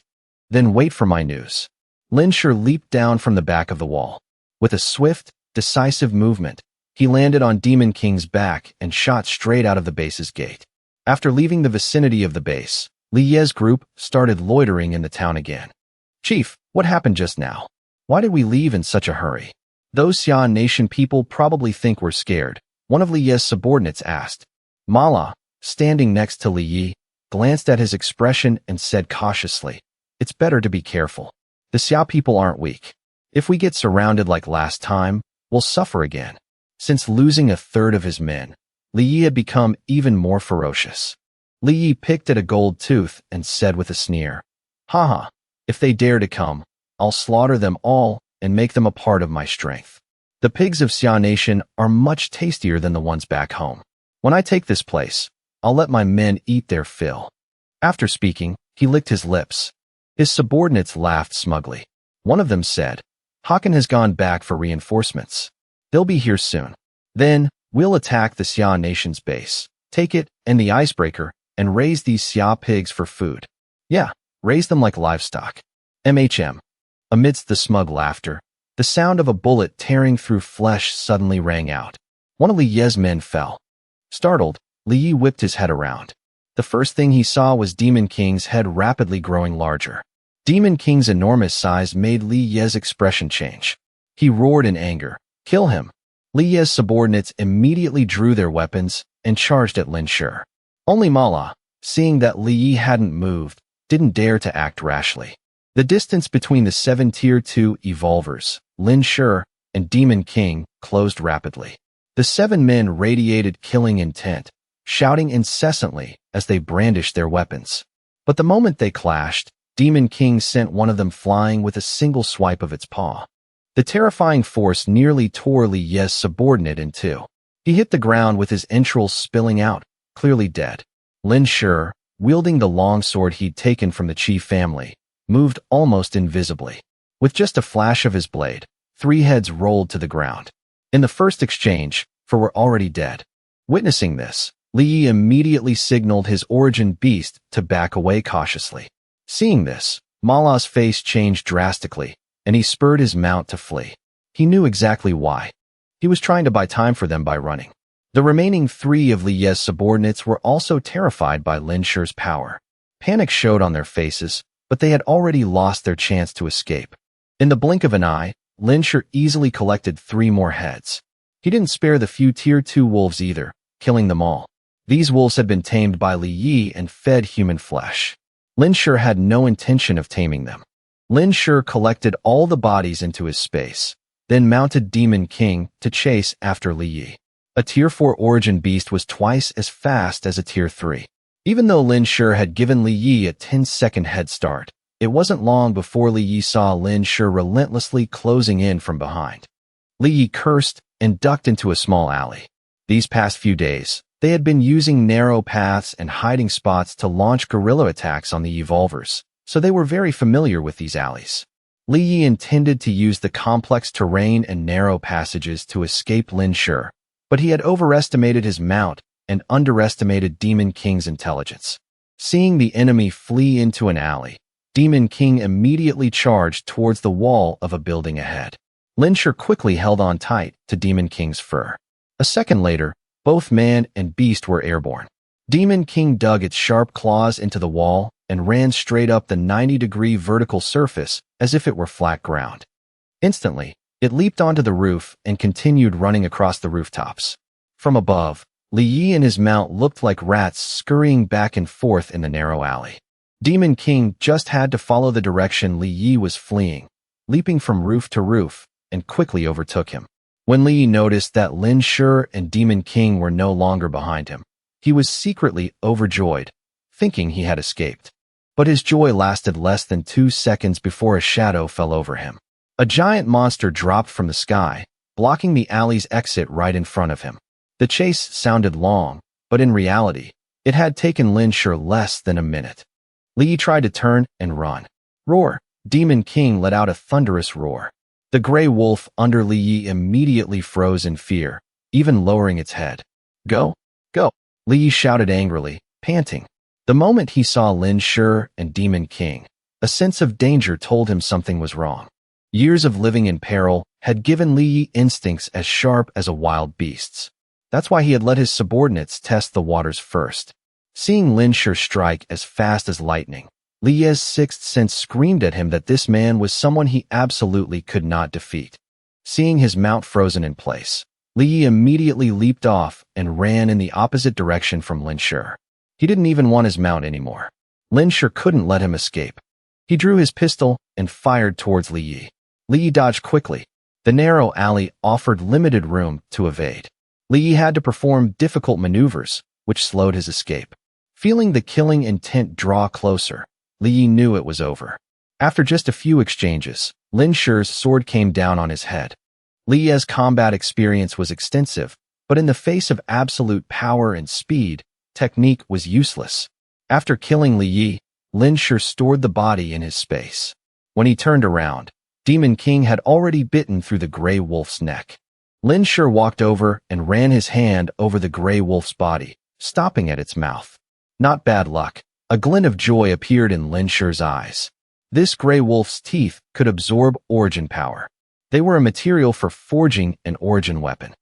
Then wait for my news." Lin Shi leaped down from the back of the wall. With a swift, decisive movement, he landed on Demon King's back and shot straight out of the base's gate. After leaving the vicinity of the base, Li Ye's group started loitering in the town again. "Chief, what happened just now? Why did we leave in such a hurry?" "Those Xia Nation people probably think we're scared," one of Li Ye's subordinates asked. Mala, standing next to Li Yi, glanced at his expression and said cautiously, "It's better to be careful. The Xia people aren't weak. If we get surrounded like last time, we'll suffer again." Since losing a third of his men, Li Yi had become even more ferocious. Li Yi picked at a gold tooth and said with a sneer, "Haha, if they dare to come, I'll slaughter them all and make them a part of my strength. The pigs of Xia Nation are much tastier than the ones back home. When I take this place, I'll let my men eat their fill." After speaking, he licked his lips. His subordinates laughed smugly. One of them said, "Hakan has gone back for reinforcements. They'll be here soon. Then, we'll attack the Xia Nation's base, take it and the icebreaker, and raise these Xia pigs for food. Yeah, raise them like livestock." MHM. Amidst the smug laughter, the sound of a bullet tearing through flesh suddenly rang out. One of Li Ye's men fell. Startled, Li Yi whipped his head around. The first thing he saw was Demon King's head rapidly growing larger. Demon King's enormous size made Li Ye's expression change. He roared in anger, "Kill him!" Li Ye's subordinates immediately drew their weapons and charged at Lin Shi. Only Mala, seeing that Li Yi hadn't moved, didn't dare to act rashly. The distance between the 7 Tier 2 evolvers, Lin Shi, and Demon King closed rapidly. The 7 men radiated killing intent, shouting incessantly as they brandished their weapons. But the moment they clashed, Demon King sent one of them flying with a single swipe of its paw. The terrifying force nearly tore Li Ye's subordinate in two. He hit the ground with his entrails spilling out, clearly dead. Lin Shi, wielding the long sword he'd taken from the Qi family, moved almost invisibly. With just a flash of his blade, 3 heads rolled to the ground. In the first exchange, for were already dead. Witnessing this, Li Yi immediately signaled his origin beast to back away cautiously. Seeing this, Mala's face changed drastically, and he spurred his mount to flee. He knew exactly why. He was trying to buy time for them by running. The remaining 3 of Li Ye's subordinates were also terrified by Lin Shi's power. Panic showed on their faces, but they had already lost their chance to escape. In the blink of an eye, Lin Shi easily collected 3 more heads. He didn't spare the few Tier 2 wolves either, killing them all. These wolves had been tamed by Li Yi and fed human flesh. Lin Shi had no intention of taming them. Lin Shi collected all the bodies into his space, then mounted Demon King to chase after Li Yi. A Tier 4 origin beast was twice as fast as a Tier 3. Even though Lin Shi had given Li Yi a 10-second head start, it wasn't long before Li Yi saw Lin Shi relentlessly closing in from behind. Li Yi cursed and ducked into a small alley. These past few days, they had been using narrow paths and hiding spots to launch guerrilla attacks on the evolvers, so they were very familiar with these alleys. Li Yi intended to use the complex terrain and narrow passages to escape Lin Shi, but he had overestimated his mount and underestimated Demon King's intelligence. Seeing the enemy flee into an alley, Demon King immediately charged towards the wall of a building ahead. Lin Shi quickly held on tight to Demon King's fur. A second later, both man and beast were airborne. Demon King dug its sharp claws into the wall and ran straight up the 90-degree vertical surface as if it were flat ground. Instantly, it leaped onto the roof and continued running across the rooftops. From above, Li Yi and his mount looked like rats scurrying back and forth in the narrow alley. Demon King just had to follow the direction Li Yi was fleeing, leaping from roof to roof, and quickly overtook him. When Li Yi noticed that Lin Shi and Demon King were no longer behind him, he was secretly overjoyed, thinking he had escaped. But his joy lasted less than 2 seconds before a shadow fell over him. A giant monster dropped from the sky, blocking the alley's exit right in front of him. The chase sounded long, but in reality, it had taken Lin Shi less than a minute. Li Yi tried to turn and run. Roar! Demon King let out a thunderous roar. The gray wolf under Li Yi immediately froze in fear, even lowering its head. Go! Go! Li Yi shouted angrily, panting. The moment he saw Lin Shi and Demon King, a sense of danger told him something was wrong. Years of living in peril had given Li Yi instincts as sharp as a wild beast's. That's why he had let his subordinates test the waters first. Seeing Lin Shi strike as fast as lightning, Li Yi's sixth sense screamed at him that this man was someone he absolutely could not defeat. Seeing his mount frozen in place, Li Yi immediately leaped off and ran in the opposite direction from Lin Shi. He didn't even want his mount anymore. Lin Shi couldn't let him escape. He drew his pistol and fired towards Li Yi. Li Yi dodged quickly. The narrow alley offered limited room to evade. Li Yi had to perform difficult maneuvers, which slowed his escape. Feeling the killing intent draw closer, Li Yi knew it was over. After just a few exchanges, Lin Shi's sword came down on his head. Li Yi's combat experience was extensive, but in the face of absolute power and speed, technique was useless. After killing Li Yi, Lin Shi stored the body in his space. When he turned around, Demon King had already bitten through the gray wolf's neck. Lin Shi walked over and ran his hand over the gray wolf's body, stopping at its mouth. Not bad luck. A glint of joy appeared in Lin Shi's eyes. This gray wolf's teeth could absorb origin power. They were a material for forging an origin weapon.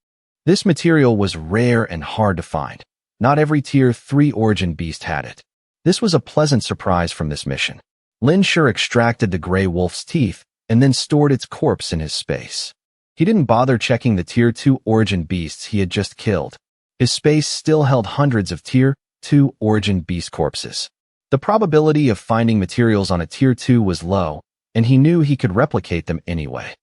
This material was rare and hard to find. Not every Tier 3 origin beast had it. This was a pleasant surprise from this mission. Lin Shi extracted the gray wolf's teeth and then stored its corpse in his space. He didn't bother checking the Tier 2 origin beasts he had just killed. His space still held hundreds of Tier 2 origin beast corpses. The probability of finding materials on a Tier 2 was low, and he knew he could replicate them anyway.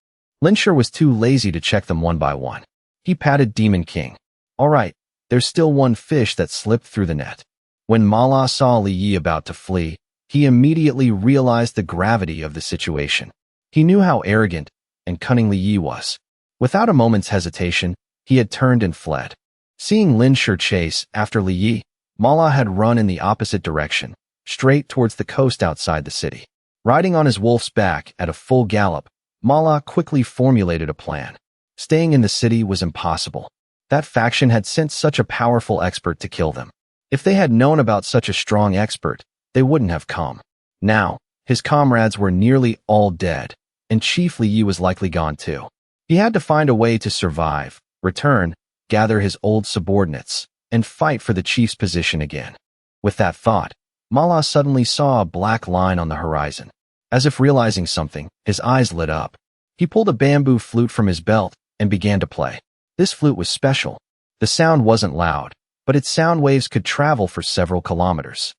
Lin Shi was too lazy to check them one by one. He patted Demon King. All right, there's still one fish that slipped through the net. When Manhwa saw Li Yi about to flee, he immediately realized the gravity of the situation. He knew how arrogant and cunning Li Yi was. Without a moment's hesitation, he had turned and fled. Seeing Lin Shi chase after Li Yi, Manhwa had run in the opposite direction, straight towards the coast outside the city. Riding on his wolf's back at a full gallop, Manhwa quickly formulated a plan. Staying in the city was impossible. That faction had sent such a powerful expert to kill them. If they had known about such a strong expert, they wouldn't have come. Now, his comrades were nearly all dead, and Chief Li Yi was likely gone too. He had to find a way to survive, return, gather his old subordinates, and fight for the chief's position again. With that thought, Manhwa suddenly saw a black line on the horizon. As if realizing something, his eyes lit up. He pulled a bamboo flute from his belt and began to play. This flute was special. The sound wasn't loud, but its sound waves could travel for several kilometers.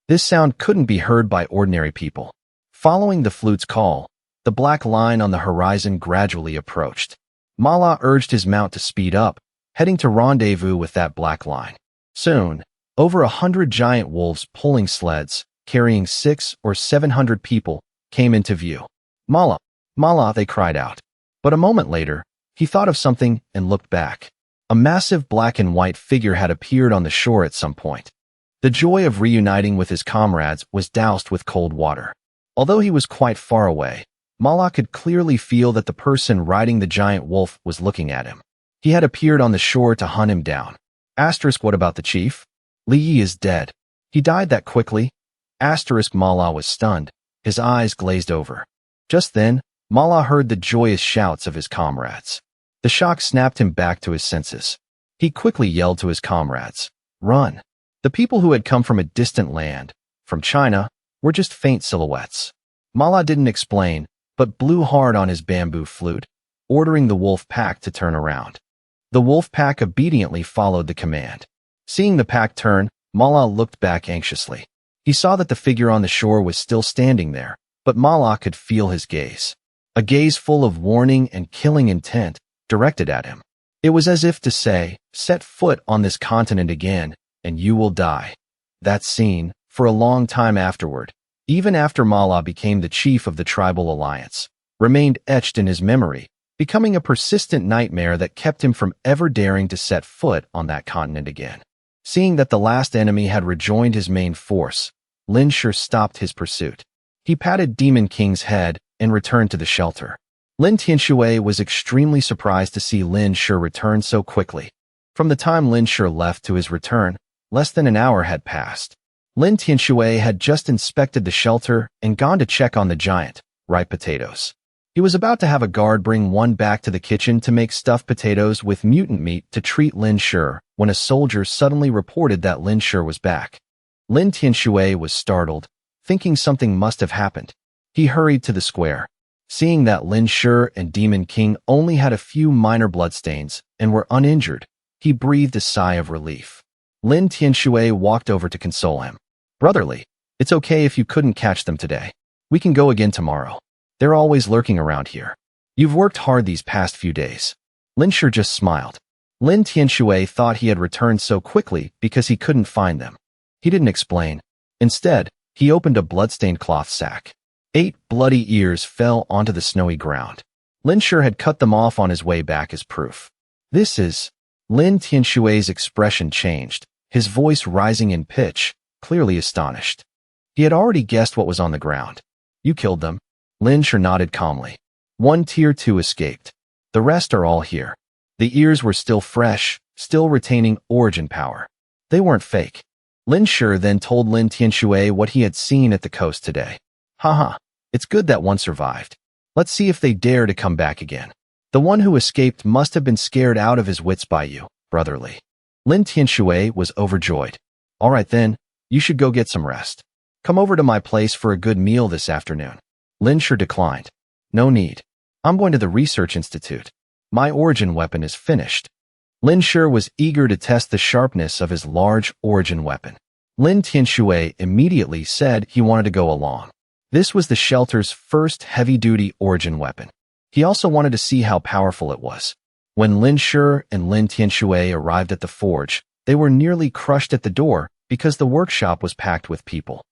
This sound couldn't be heard by ordinary people. Following the flute's call, the black line on the horizon gradually approached. Manhwa urged his mount to speed up, heading to rendezvous with that black line. Soon, over 100 giant wolves pulling sleds, carrying 600 or 700 people, came into view. Manhwa, Manhwa, they cried out. But a moment later, he thought of something and looked back. A massive black and white figure had appeared on the shore at some point. The joy of reuniting with his comrades was doused with cold water. Although he was quite far away, Manhwa could clearly feel that the person riding the giant wolf was looking at him. He had appeared on the shore to hunt him down. What about the chief? Li Yi is dead. He died that quickly? Manhwa was stunned. His eyes glazed over. Just then, Manhwa heard the joyous shouts of his comrades. The shock snapped him back to his senses. He quickly yelled to his comrades, "Run!" The people who had come from a distant land, from China, were just faint silhouettes. Manhwa didn't explain, but blew hard on his bamboo flute, ordering the wolf pack to turn around. The wolf pack obediently followed the command. Seeing the pack turn, Manhwa looked back anxiously. He saw that the figure on the shore was still standing there, but Manhwa could feel his gaze. A gaze full of warning and killing intent, directed at him. It was as if to say, "Set foot on this continent again, and you will die." That scene, for a long time afterward, even after Manhwa became the chief of the tribal alliance, remained etched in his memory, becoming a persistent nightmare that kept him from ever daring to set foot on that continent again. Seeing that the last enemy had rejoined his main force, Lin Shi stopped his pursuit. He patted Demon King's head and returned to the shelter. Lin Tianshui was extremely surprised to see Lin Shi return so quickly. From the time Lin Shi left to his return, less than an hour had passed. Lin Tianshui had just inspected the shelter and gone to check on the giant, ripe potatoes. He was about to have a guard bring one back to the kitchen to make stuffed potatoes with mutant meat to treat Lin Shi when a soldier suddenly reported that Lin Shi was back. Lin Tianshui was startled, thinking something must have happened. He hurried to the square. Seeing that Lin Shi and Demon King only had a few minor bloodstains and were uninjured, he breathed a sigh of relief. Lin Tianshui walked over to console him. "Brotherly, it's okay if you couldn't catch them today. We can go again tomorrow. They're always lurking around here. You've worked hard these past few days." Lin Shi just smiled. Lin Tianshui thought he had returned so quickly because he couldn't find them. He didn't explain. Instead, he opened a bloodstained cloth sack. 8 bloody ears fell onto the snowy ground. Lin Shi had cut them off on his way back as proof. "This is..." Lin Tianshui's expression changed, his voice rising in pitch, clearly astonished. He had already guessed what was on the ground. "You killed them?" Lin Shi nodded calmly. "One tier 2 escaped. The rest are all here." The ears were still fresh, still retaining origin power. They weren't fake. Lin Shi then told Lin Tianshui what he had seen at the coast today. "Haha, it's good that one survived. Let's see if they dare to come back again. The one who escaped must have been scared out of his wits by you, brotherly." Lin Tianshui was overjoyed. "All right then, you should go get some rest. Come over to my place for a good meal this afternoon." Lin Shi declined. "No need. I'm going to the research institute. My origin weapon is finished." Lin Shi was eager to test the sharpness of his large origin weapon. Lin Tianshui immediately said he wanted to go along. This was the shelter's first heavy-duty origin weapon. He also wanted to see how powerful it was. When Lin Shi and Lin Tianshui arrived at the forge, they were nearly crushed at the door because the workshop was packed with people.